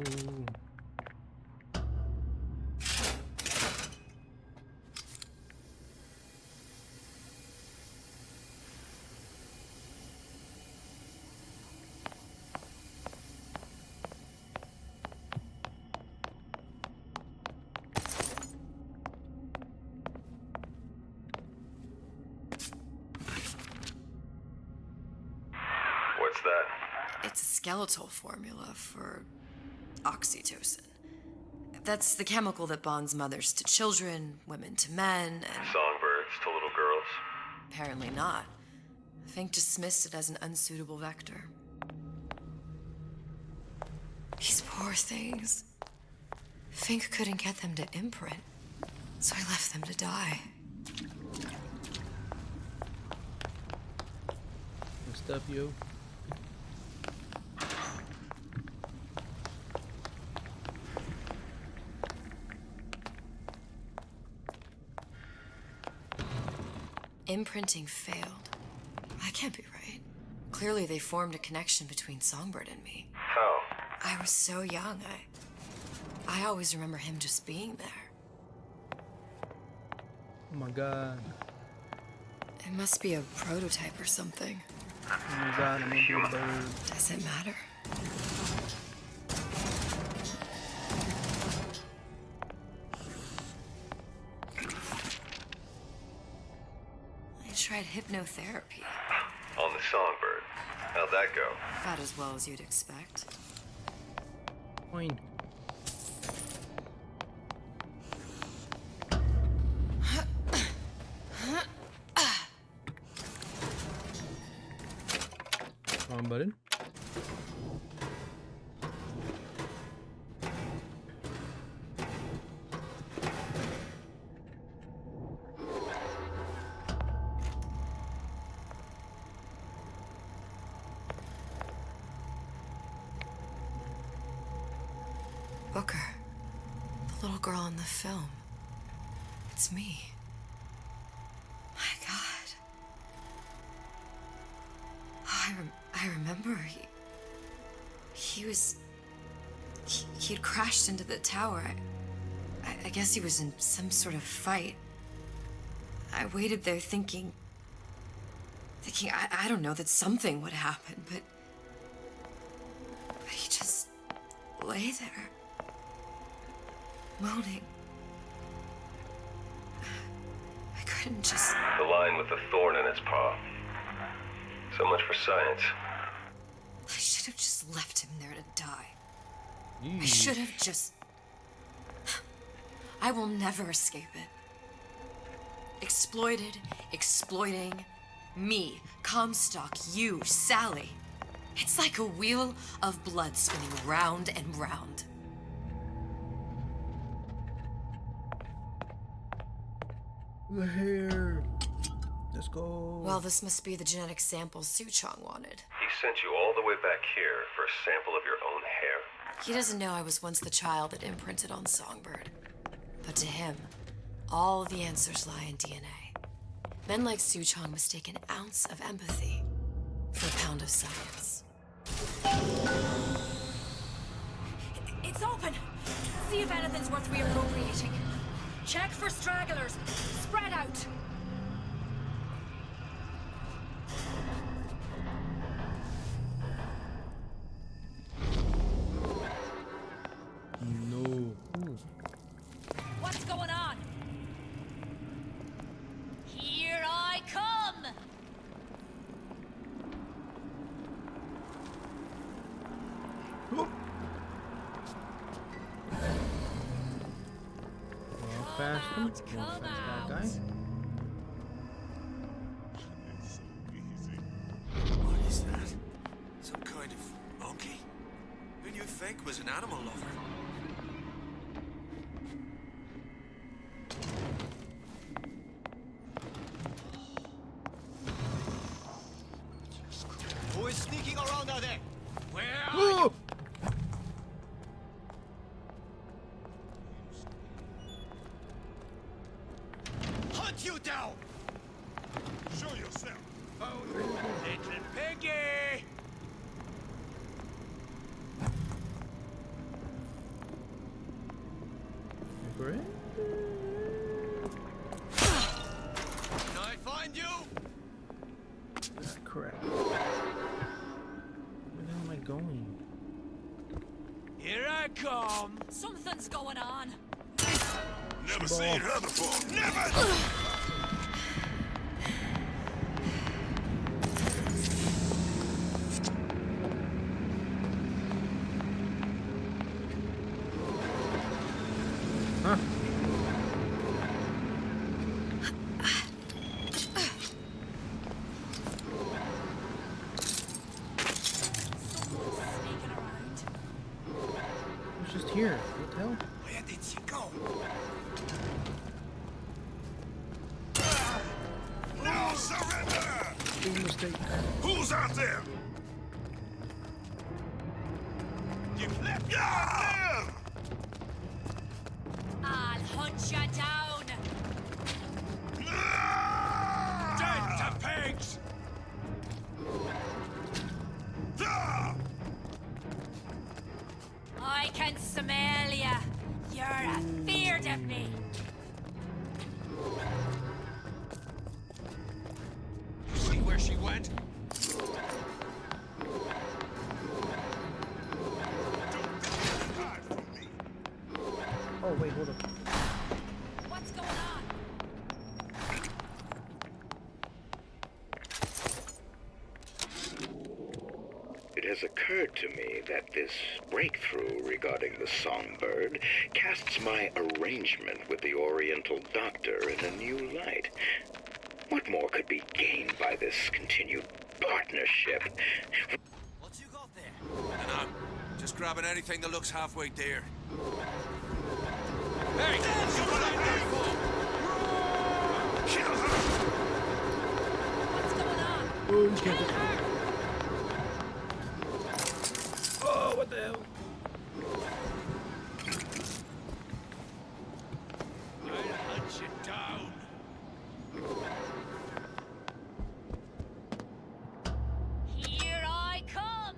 What's that? It's a skeletal formula for oxytocin. That's the chemical that bonds mothers to children, women to men, and... Songbirds to little girls. Apparently not. Fink dismissed it as an unsuitable vector. These poor things. Fink couldn't get them to imprint, so I left them to die. Good stuff, yo. Imprinting failed. That can't be right. Clearly they formed a connection between Songbird and me. How? I was so young, I always remember him just being there. Oh my god. It must be a prototype or something. Oh my god, I'm gonna be a bird. Does it matter? tried hypnotherapy. On the Songbird. How'd that go? About as well as you'd expect. Fine. Wrong button. Booker. The little girl in the film. It's me. My God. Oh, I remember he'd crashed into the tower. I guess he was in some sort of fight. I waited there thinking I don't know, that something would happen, but he just lay there, moaning. I couldn't just... The lion with the thorn in its paw. So much for science. I should have just left him there to die. I should have just... I will never escape it. Exploited, exploiting, me, Comstock, you, Sally. It's like a wheel of blood spinning round and round. The hair. Let's go. Well, this must be the genetic sample Suchong wanted. He sent you all the way back here for a sample of your own hair. He doesn't know I was once the child that imprinted on Songbird. But to him, all the answers lie in DNA. Men like Suchong mistake an ounce of empathy for a pound of science. It's open! See if anything's worth reappropriating. Check for stragglers. Spread out. No. Ooh. What's going on? Here I come! Walk past him. Walk past that guy. What is that? Some kind of monkey? Who knew Fink was an animal lover? Who is sneaking around out there? Where are Whoa! you? Hunt you down! Show yourself! Oh, little piggy! Great. Can I find you? Crap. Where the hell am I going? Here I come! Something's going on. Never seen her before. Never! Huh? It's just here. What the hell? Where did she go? No surrender! Big mistake. Who's out there? You left your I'll hunt you down. Dead to pigs! I can smell ya. You're afeard of me. You see where she went? Oh, wait, hold up. What's going on? has occurred to me that this breakthrough regarding the songbird casts my arrangement with the Oriental Doctor in a new light. What more could be gained by this continued partnership? What you got there? I don't know. Just grabbing anything that looks halfway there. Hey! Oh, he's got Oh, what the hell? I'll hunt you down. Here I come!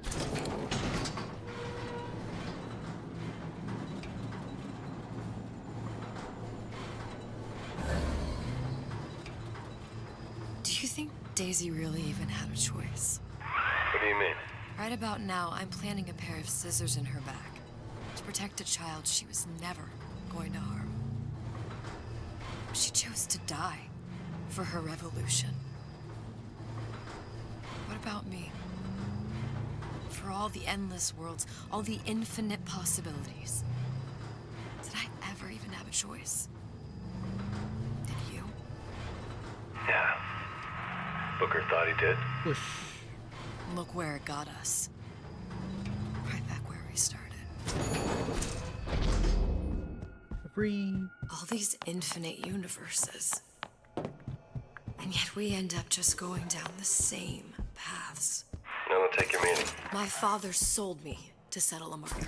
Do you think Daisy really even had a choice? What do you mean? Right about now, I'm planting a pair of scissors in her back to protect a child she was never going to harm. She chose to die for her revolution. What about me? For all the endless worlds, all the infinite possibilities. Did I ever even have a choice? Did you? Yeah. Booker thought he did. Whoosh. Look where it got us. Right back where we started. Free. All these infinite universes. And yet we end up just going down the same paths. I don't take your meaning. My father sold me to settle a market.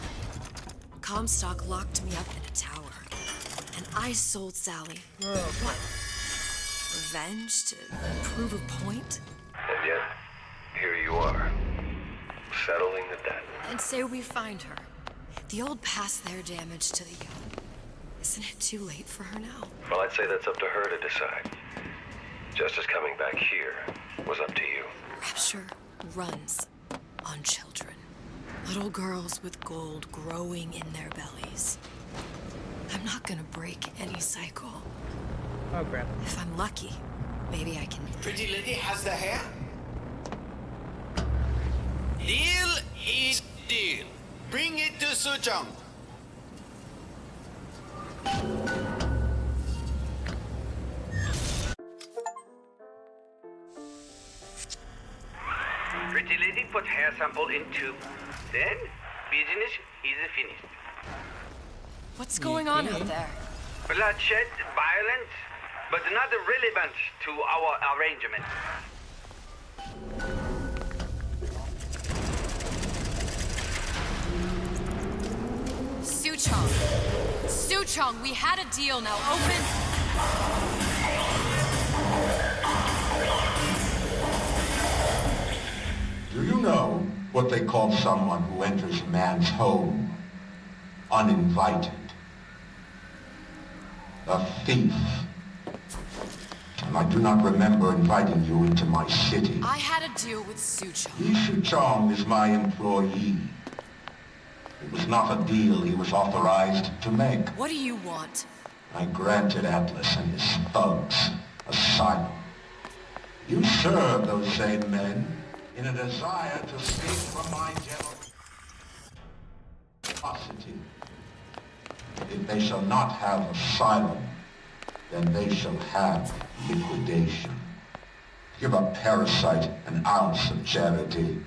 Comstock locked me up in a tower. And I sold Sally. What? Revenge to prove a point? And yet, here you are, settling the debt. And say we find her. The old past their damage to the young. Isn't it too late for her now? Well, I'd say that's up to her to decide. Justice coming back here was up to you. Rapture runs on children. Little girls with gold growing in their bellies. I'm not gonna break any cycle. Oh, crap. If I'm lucky, maybe I can... Pretty lady has the hair? Deal is deal. Bring it to Suchong. Pretty lady put hair sample in tube. Then, business is finished. What's going on out there? Bloodshed, violence, but not relevant to our arrangement. Suchong, we had a deal. Now open. Do you know what they call someone who enters man's home uninvited? A thief. And I do not remember inviting you into my city. I had a deal with Suchong. Yi Chong is my employee. It was not a deal he was authorized to make. What do you want? I granted Atlas and his thugs asylum. You serve those same men in a desire to escape from my generosity. If they shall not have asylum, then they shall have liquidation. Give a parasite an ounce of charity,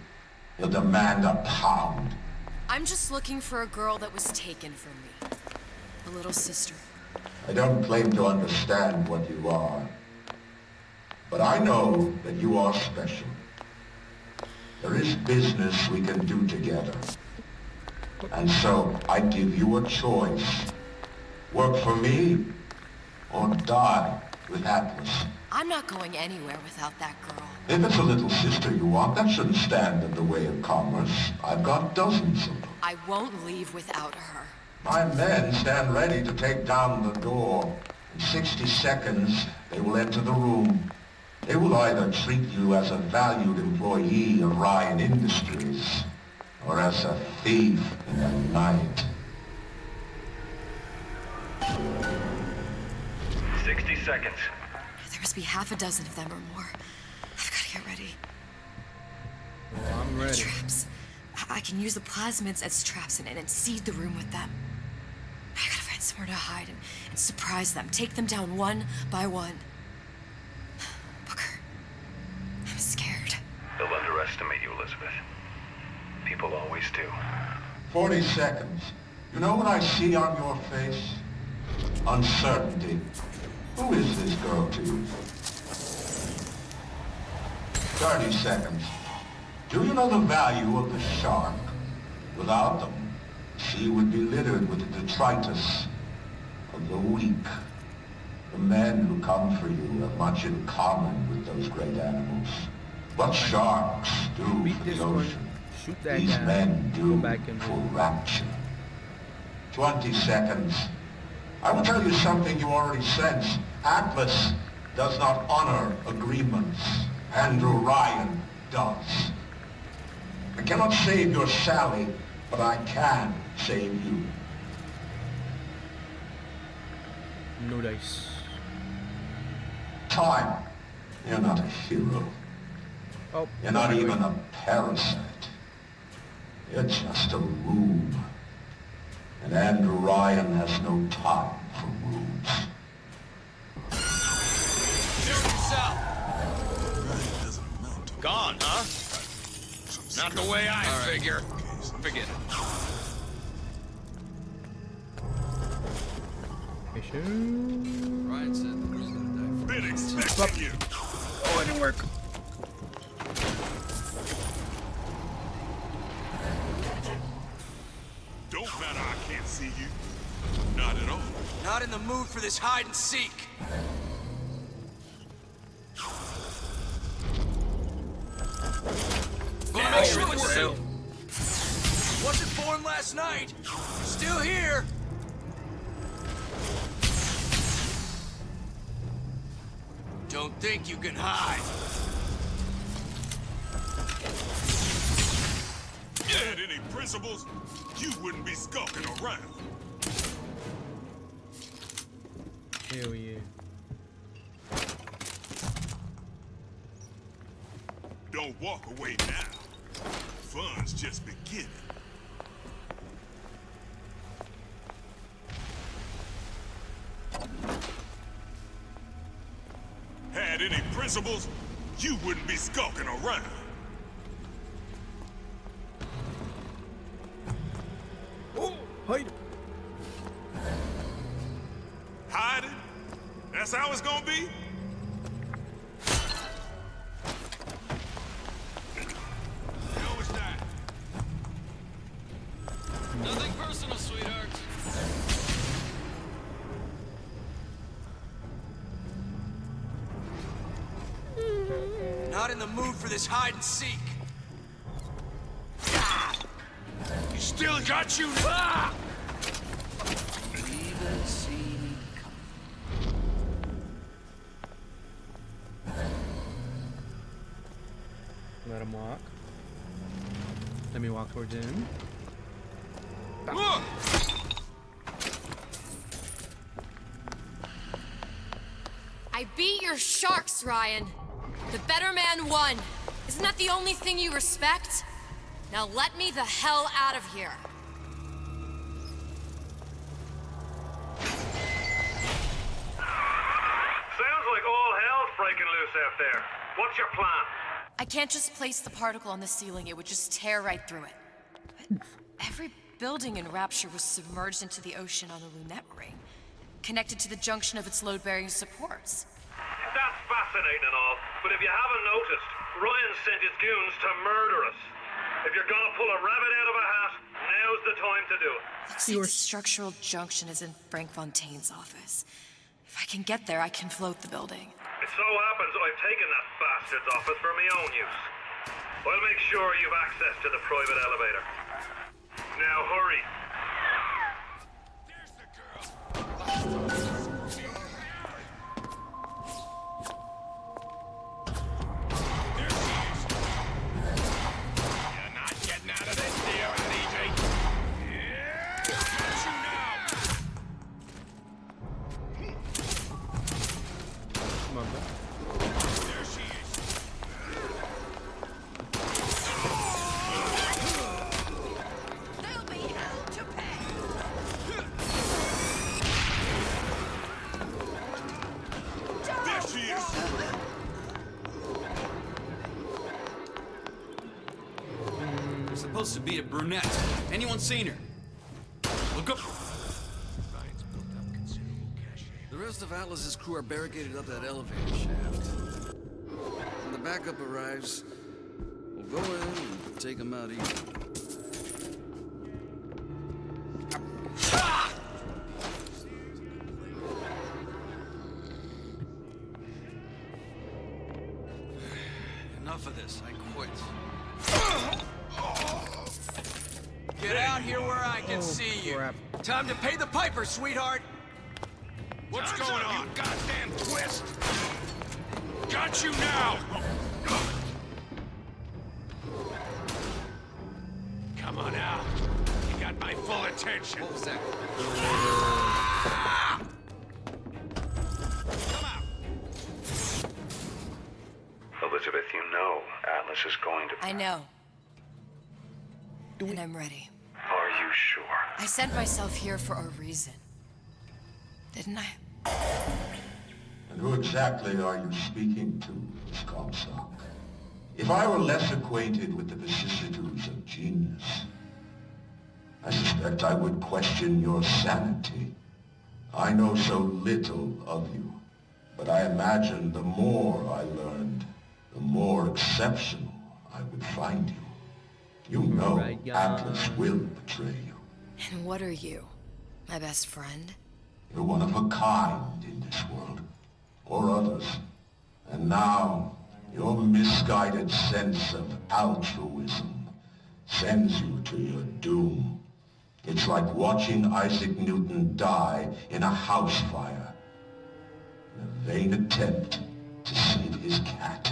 he'll demand a pound. I'm just looking for a girl that was taken from me. A little sister. I don't claim to understand what you are, but I know that you are special. There is business we can do together. And so I give you a choice. Work for me or die with Atlas. I'm not going anywhere without that girl. If it's a little sister you want, that shouldn't stand in the way of commerce. I've got dozens of them. I won't leave without her. My men stand ready to take down the door. In 60 seconds, they will enter the room. They will either treat you as a valued employee of Ryan Industries, or as a thief in the night. 60 seconds. There must be half a dozen of them or more. I've got to get ready. I'm ready. Traps. I can use the plasmids as traps in it and seed the room with them. I gotta find somewhere to hide and surprise them. Take them down one by one. Booker, I'm scared. They'll underestimate you, Elizabeth. People always do. 40 seconds. You know what I see on your face? Uncertainty. Who is this girl to you? 30 seconds. Do you know the value of the shark? Without them, the sea would be littered with the detritus of the weak. The men who come for you have much in common with those great animals. What sharks do for the ocean, these men do for rapture. 20 seconds. I will tell you something you already sense. Atlas does not honor agreements. Andrew Ryan does. I cannot save your Sally, but I can save you. No dice. Time. You're not a hero. Oh, you're not even a parasite. You're just a rube. And Andrew Ryan has no time for rubes. Shoot yourself! Gone, huh? Not the way I figure. Forget it. Ryan said the girl's gonna die. Been expecting you. Oh, it didn't work. Don't matter, I can't see you. Not at all. Not in the mood for this hide and seek. Wanna make sure it's still. Wasn't born last night. Still here. Don't think you can hide. You had any principles, you wouldn't be skulking around. Hell yeah. Don't walk away now. Fun's just beginning. Had any principles, you wouldn't be skulking around. Oh, hide. Hiding? That's how it's gonna be? No, it's not. Nothing personal, sweetheart. Not in the mood for this hide and seek. You still got you. Ah! Even see me Let him walk. Let me walk towards him. I beat your sharks, Ryan. The better man won. Isn't that the only thing you respect? Now let me the hell out of here. Sounds like all hell's breaking loose out there. What's your plan? I can't just place the particle on the ceiling. It would just tear right through it. But every building in Rapture was submerged into the ocean on the Lunette ring, connected to the junction of its load-bearing supports. That's fascinating and all, but if you haven't noticed, Ryan sent his goons to murder us. If you're gonna pull a rabbit out of a hat, now's the time to do it. Looks like the structural junction is in Frank Fontaine's office. If I can get there, I can float the building. It so happens I've taken that bastard's office for my own use. I'll make sure you've access to the private elevator. Now hurry. You're not getting out of this deal that easy. Got you now. Come on, bro. There she is. Supposed to be a brunette. Anyone seen her? Look up. The rest of Atlas's crew are barricaded up that elevator shaft. When the backup arrives, we'll go in and take them out easy. Enough of this. I quit. Get out here where I can see you. Time to pay the piper, sweetheart. What's going on? You goddamn twist! Got you now! Come on out. You got my full attention. What was that? Come out! Elizabeth, you know Atlas is going to... I know. And I'm ready. Are you sure? I sent myself here for a reason. Didn't I? And who exactly are you speaking to, Miss Comstock? If I were less acquainted with the vicissitudes of genius, I suspect I would question your sanity. I know so little of you, but I imagine the more I learned, the more exceptional I would find you. You know Atlas will betray you. And what are you? My best friend? You're one of a kind in this world, or others. And now, your misguided sense of altruism sends you to your doom. It's like watching Isaac Newton die in a house fire, in a vain attempt to save his cat.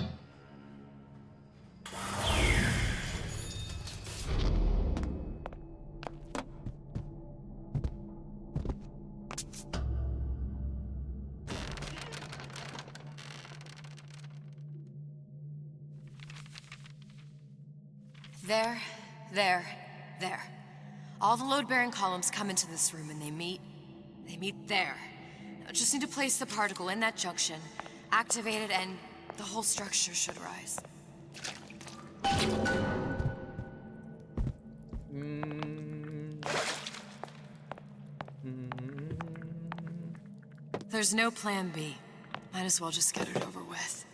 There. All the load-bearing columns come into this room and they meet there. I just need to place the particle in that junction, activate it, and the whole structure should rise. There's no plan B. Might as well just get it over with.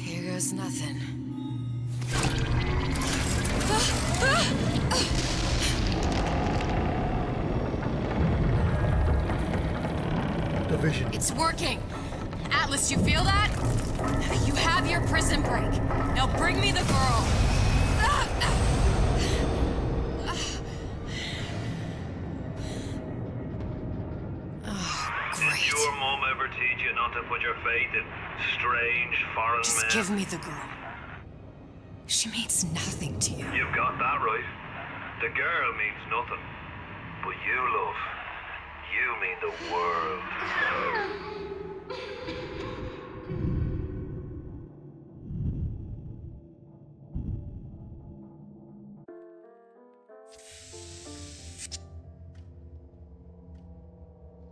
Here goes nothing. Division. It's working! Atlas, you feel that? You have your prison break. Now bring me the girl. Did your mom ever teach you not to put your faith in strange foreign Just men? give me the girl. She means nothing to you. You've got that right. The girl means nothing. But you, love, you mean the world.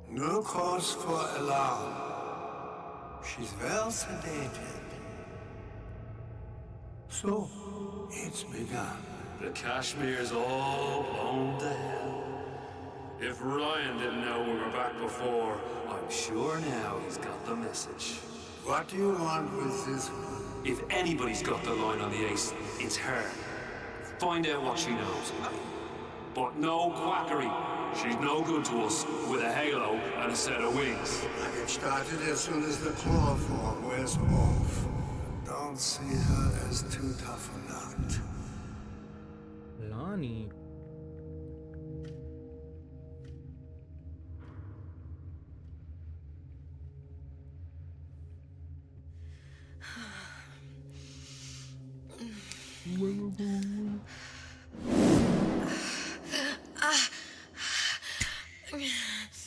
No cause for alarm. She's well sedated. So, it's begun. The Kashmir's all blown to hell. If Ryan didn't know we were back before, I'm sure now he's got the message. What do you want with this one? If anybody's got the line on the ace, it's her. Find out what she knows. But no quackery. She's no good to us with a halo and a set of wings. I get started as soon as the chloroform wears off. Don't see her as too tough a nut. Lonnie.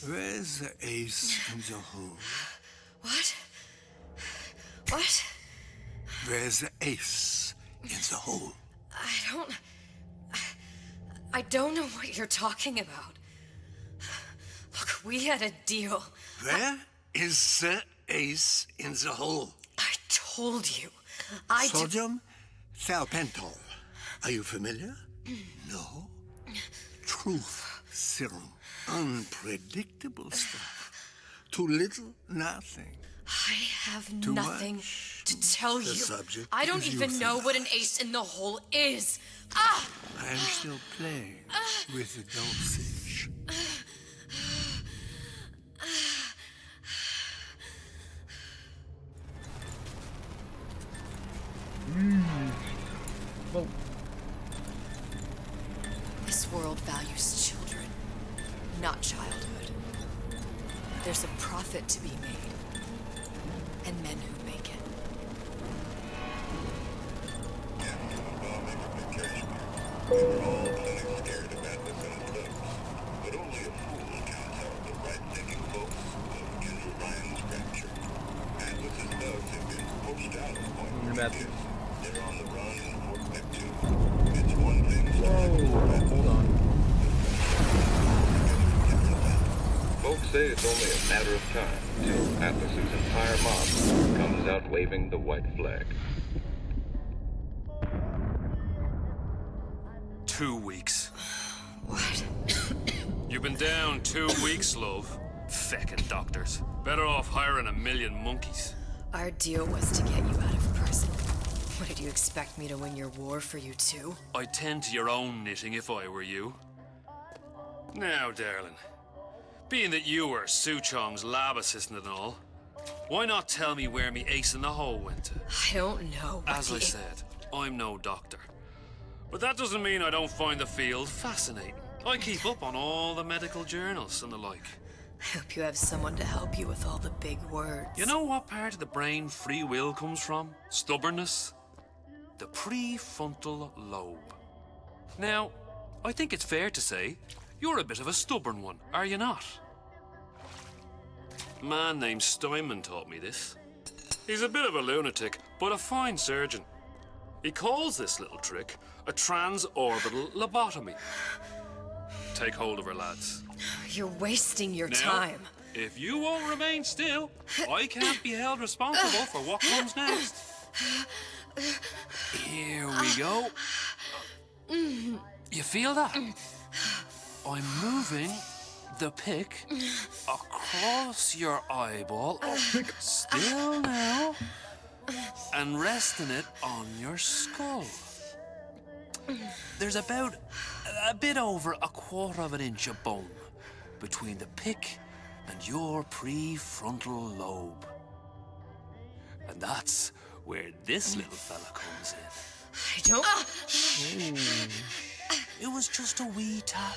Where's the ace in the hole? What? What? Where's the ace in the hole? I don't know what you're talking about. Look We had a deal. Where is the ace in the hole? I told you. Sodium thiopental. Are you familiar? No? Truth serum. Unpredictable stuff. Too little, nothing. I have Too nothing much. to tell The you. subject I don't is even know what an ace in the hole is. Ah! I am still playing with the dosage. Well, This world values children, not childhood. There's a profit to be made, and men who make it. hold on. Folks say it's only a matter of time till Atlas's entire mob comes out waving the white flag. 2 weeks. What? You've been down 2 weeks, love. Feckin' doctors. Better off hiring a million monkeys. Our deal was to get you out of prison. What, did you expect me to win your war for you too? I'd tend to your own knitting if I were you. Now, darling, being that you were Su Chong's lab assistant and all, why not tell me where me ace in the hole went to? I don't know. As I said, I'm no doctor. But that doesn't mean I don't find the field fascinating. I keep up on all the medical journals and the like. I hope you have someone to help you with all the big words. You know what part of the brain free will comes from? Stubbornness? The prefrontal lobe. Now, I think it's fair to say you're a bit of a stubborn one, are you not? A man named Steinman taught me this. He's a bit of a lunatic, but a fine surgeon. He calls this little trick a transorbital lobotomy. Take hold of her, lads. You're wasting your Now, time. If you won't remain still, I can't be held responsible for what comes next. Here we go. You feel that? I'm moving the pick across your eyeball, still now, and resting it on your skull. There's about a bit over 1/4 of an inch of bone between the pick and your prefrontal lobe. And that's where this little fella comes in. I don't... It was just a wee tap.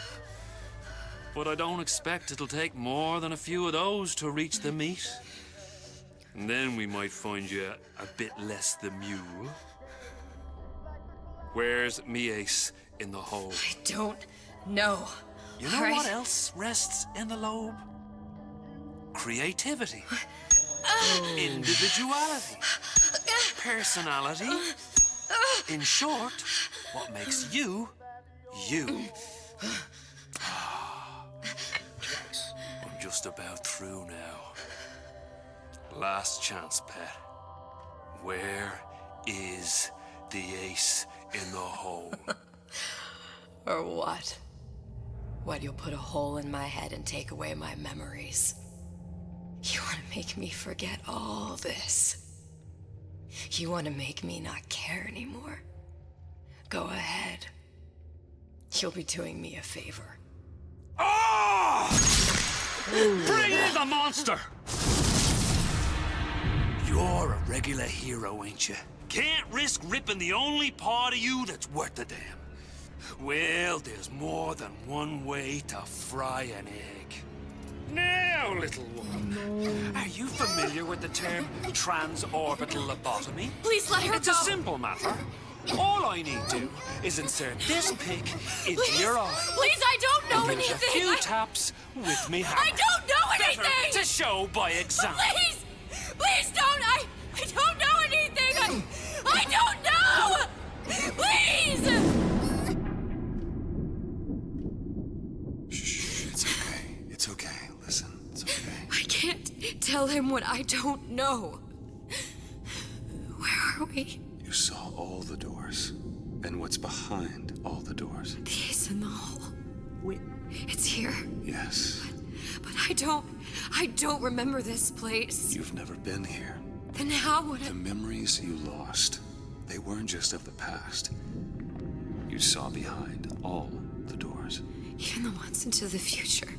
But I don't expect it'll take more than a few of those to reach the meat. And then we might find you a bit less the mule. Where's me ace in the hole? I don't know. You know what else rests in the lobe? Creativity. Individuality. Personality. In short, what makes you, you. I'm just about through now. Last chance, pet. Where is the ace in the hole? Or what? What, you'll put a hole in my head and take away my memories? You want to make me forget all this? You want to make me not care anymore? Go ahead. You'll be doing me a favor. Ah! Bring in the monster! You're a regular hero, ain't you? Can't risk ripping the only part of you that's worth a damn. Well, there's more than one way to fry an egg. Now, little one, are you familiar with the term transorbital lobotomy? Please let her It's go. a simple matter. All I need to is insert this pick into your eye. Please, I don't know And there's anything. a few taps with me hammer. I don't know Better anything. to show by example. Please, please don't. I don't know anything. I don't know. Please. Shh, it's okay. It's okay. Listen. tell him what I don't know. Where are we? You saw all the doors. And what's behind all the doors? The ace in the hole. Wait. It's here. Yes. But I don't remember this place. You've never been here. Then how would The memories you lost, they weren't just of the past. You saw behind all the doors. Even the ones into the future.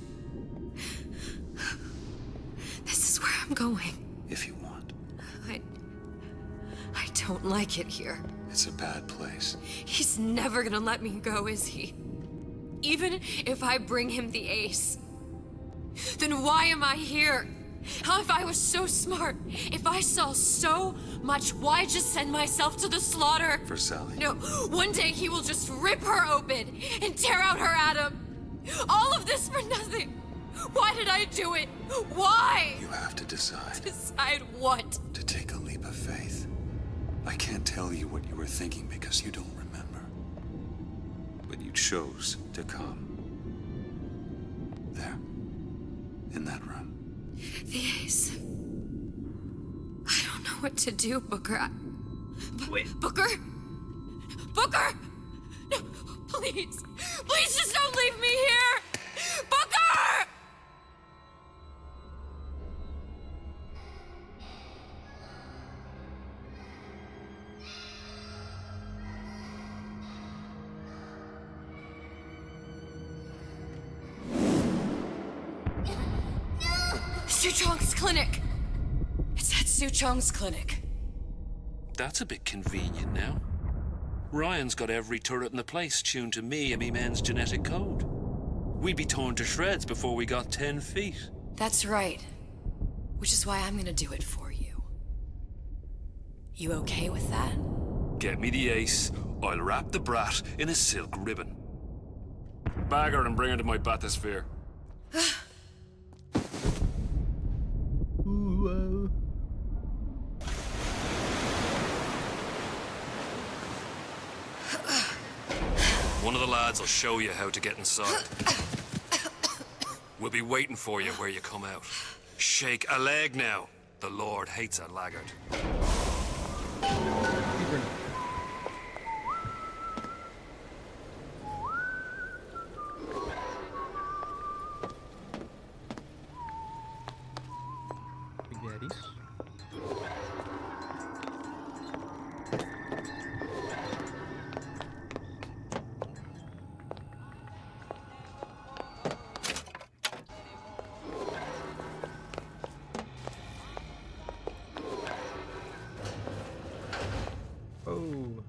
This is where I'm going. If you want. I don't like it here. It's a bad place. He's never gonna let me go, is he? Even if I bring him the ace. Then why am I here? How if I was so smart? If I saw so much, why just send myself to the slaughter? For Sally. No, one day he will just rip her open and tear out her atom. All of this for nothing. Why did I do it? Why? You have to decide. Decide what? To take a leap of faith. I can't tell you what you were thinking because you don't remember. But you chose to come. There. In that room. The ace. I don't know what to do, Booker. Wait. Booker? Booker! No, please. Please just don't leave me here! Booker! Suchong's clinic! It's at Suchong's clinic. That's a bit convenient now. Ryan's got every turret in the place tuned to me and me men's genetic code. We'd be torn to shreds before we got 10 feet. That's right. Which is why I'm gonna do it for you. You okay with that? Get me the ace, I'll wrap the brat in a silk ribbon. Bag her and bring her to my bathysphere. Whoa. One of the lads will show you how to get inside. We'll be waiting for you where you come out. Shake a leg now. The Lord hates a laggard. Spaghettis. Oh.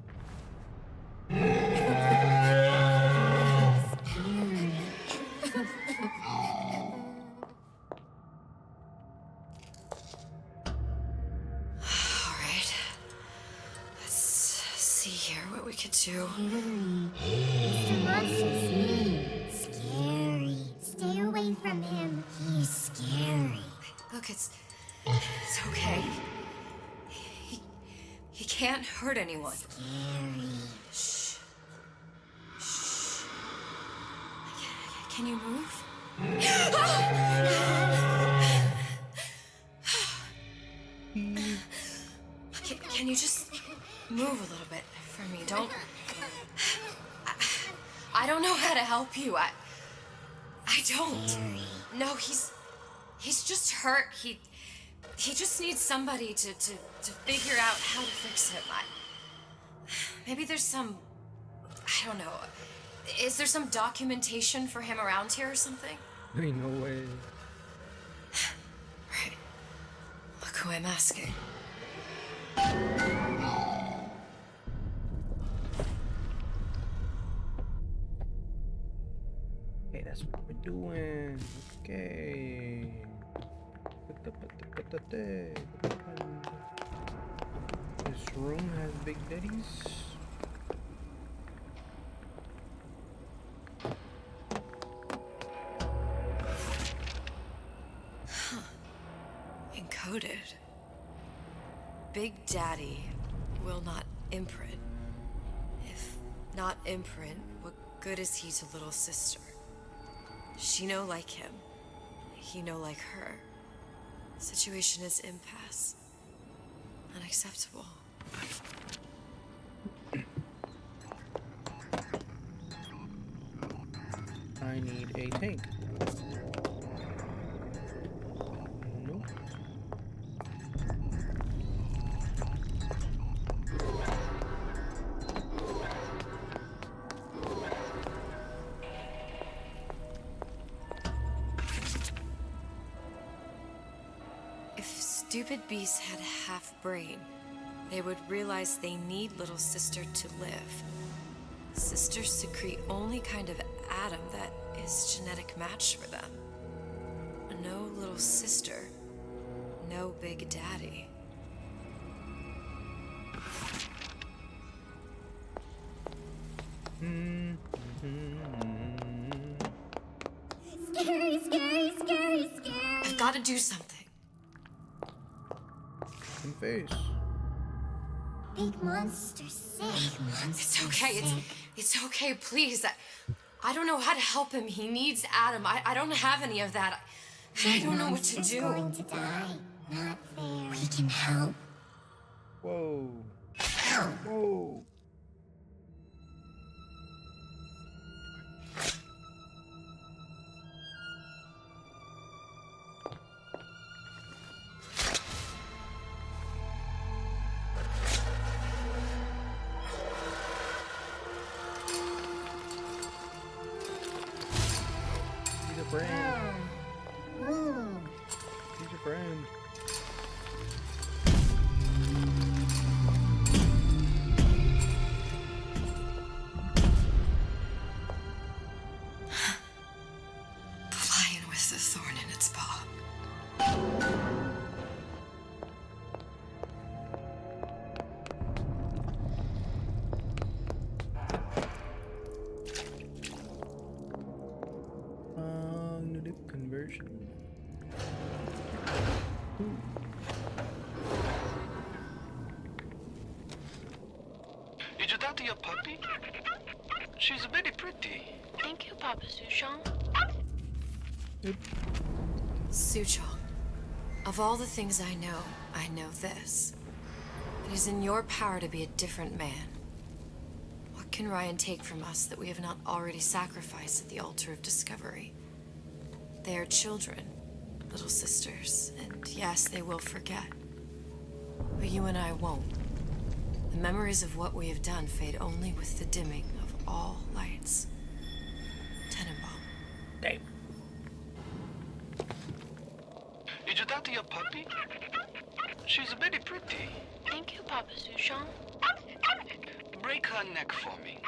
Alright. Let's see here what we could do. Mr. Monster's mean. Scary. Stay away from him. He's scary. Look, it's okay. He can't hurt anyone. Scary. Shh. Shh. Can you move? Can you just move a little bit for me? Don't. I don't know how to help you. I don't. No, he's just hurt. He just needs somebody to figure out how to fix him. Maybe there's some, I don't know. Is there some documentation for him around here or something? Ain't no way. Right. Look who I'm asking. Okay, that's what we're doing. Okay. This room has big daddies. Huh. Encoded. Big Daddy will not imprint. If not imprint, what good is he to little sister? She no like him. He no like her. The situation is impasse. Unacceptable. I need a tank. Nope. If stupid beasts had half brain, they would realize they need little sister to live. Sisters secrete only kind of atom that is genetic match for them. No little sister, no big daddy. Scary, scary, scary, scary. I've got to do something. In face. Big monster sick. It's okay. It's okay. Please. I don't know how to help him. He needs Adam. I don't have any of that. I don't know what to do. Going to die. Not fair. We can help. Whoa. Help. Whoa. He's a friend. He's your friend. Lion with the thorn in its paw. Cognitive conversion. Ooh. Did you talk to your puppy? She's very pretty. Thank you, Papa Sushong. Suchong, of all the things I know this. It is in your power to be a different man. What can Ryan take from us that we have not already sacrificed at the altar of discovery? They are children, little sisters, and yes, they will forget. But you and I won't. The memories of what we have done fade only with the dimming of all lights. Tenenbaum. Damn. Did you talk to your puppy? She's very pretty. Thank you, Papa Sushong. Break her neck for me.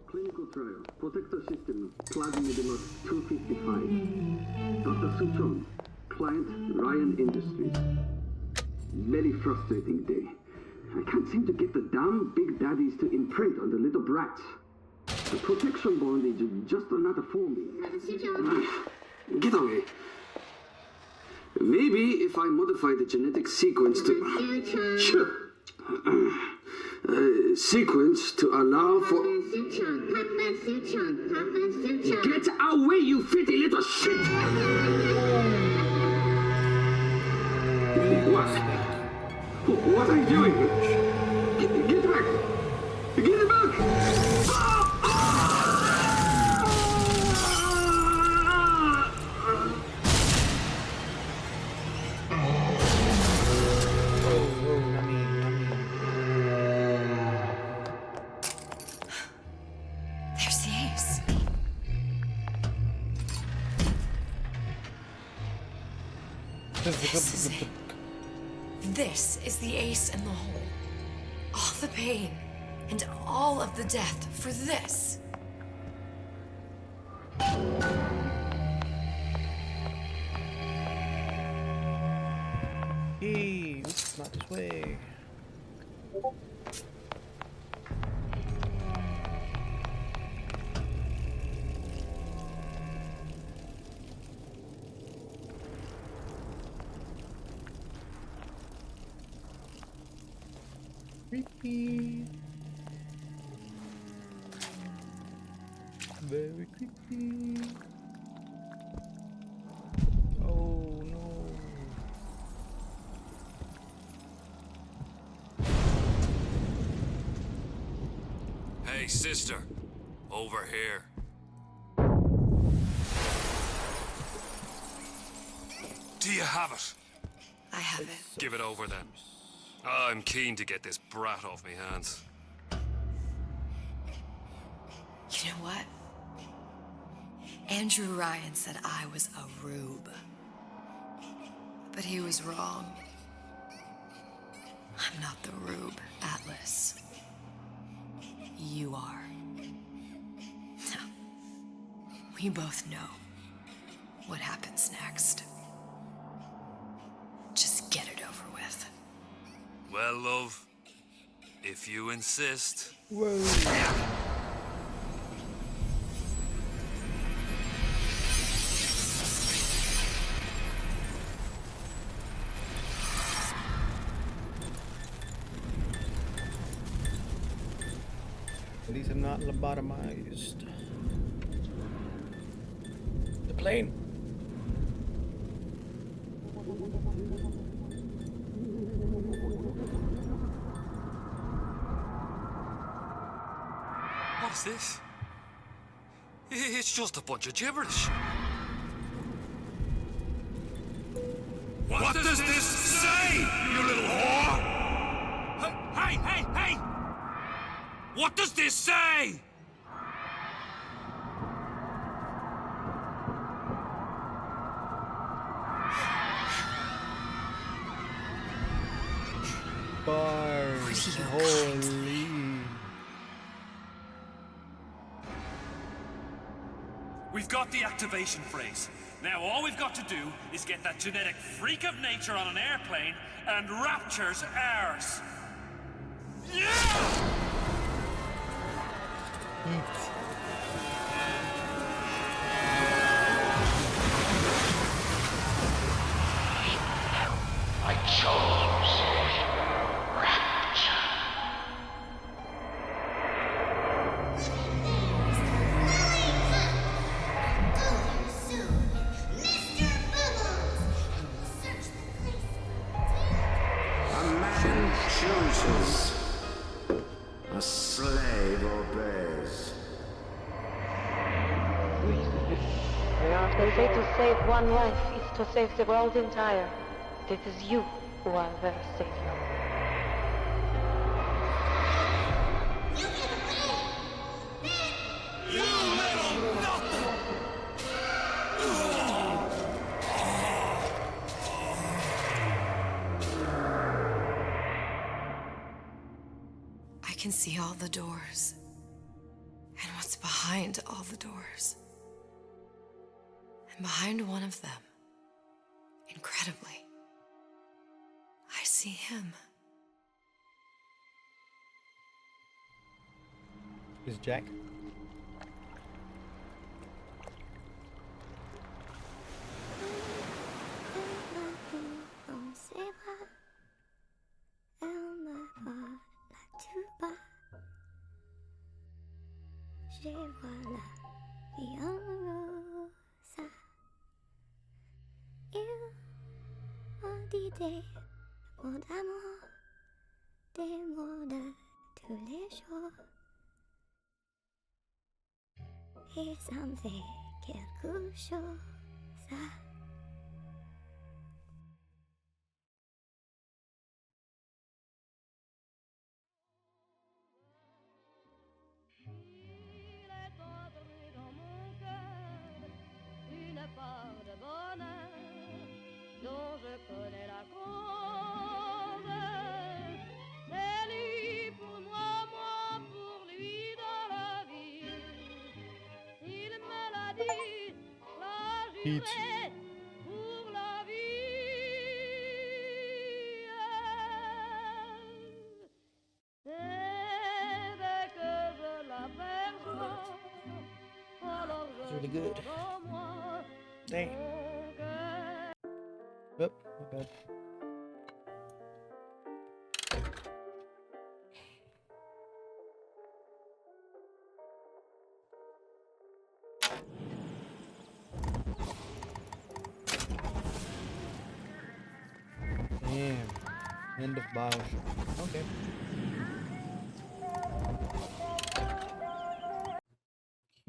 Clinical trial. Protector system. Plasmidemos 255. Dr. Suchong. Client Ryan Industries. Very frustrating day. I can't seem to get the damn big daddies to imprint on the little brats. The protection bond is just not for me. Get away. Maybe if I modify the genetic sequence to... Sure. Sequence to allow for... Get away, you filthy little shit! What are you doing? Get back! Get back! There's the ace. This is it. This is the ace in the hole. All the pain and all of the death for this. Hey, oops, not this way. Creepy. Very creepy. Oh no. sister. Over here. Do you have it? I have it. Give it over then. I'm keen to get this brat off me hands. You know what? Andrew Ryan said I was a rube. But he was wrong. I'm not the rube, Atlas. You are. We both know what happens next. Just get it over with. Well, love, if you insist. Whoa. At least I'm not lobotomized. The plane. What's this? It's just a bunch of gibberish. What does this say, you little whore? Hey, hey, hey! What does this say? Bars. Holy. We've got the activation phrase. Now all we've got to do is get that genetic freak of nature on an airplane, and Rapture's ours. Yeah! I chose Rapture. A man chooses. A slave obeys. They say to save one life is to save the world entire. It is you who are their savior. I can see all the doors. And what's behind all the doors. And behind one of them, incredibly, I see him. Is Jack? Voilà, bien rosa. Il m'a dit des mots d'amour, des mots de tous les jours. Et ça me fait quelque chose. Part de bonheur dont je connais la cause. C'est lui pour moi, moi pour lui dans la vie. Il me l'a dit, la juré pour la vie. Et dès que je l'aperçois, alors It's really good. Dang. Oop, my bad. Damn. End of Bioshock. Okay.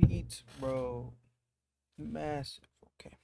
Heat, bro. Massive. Okay.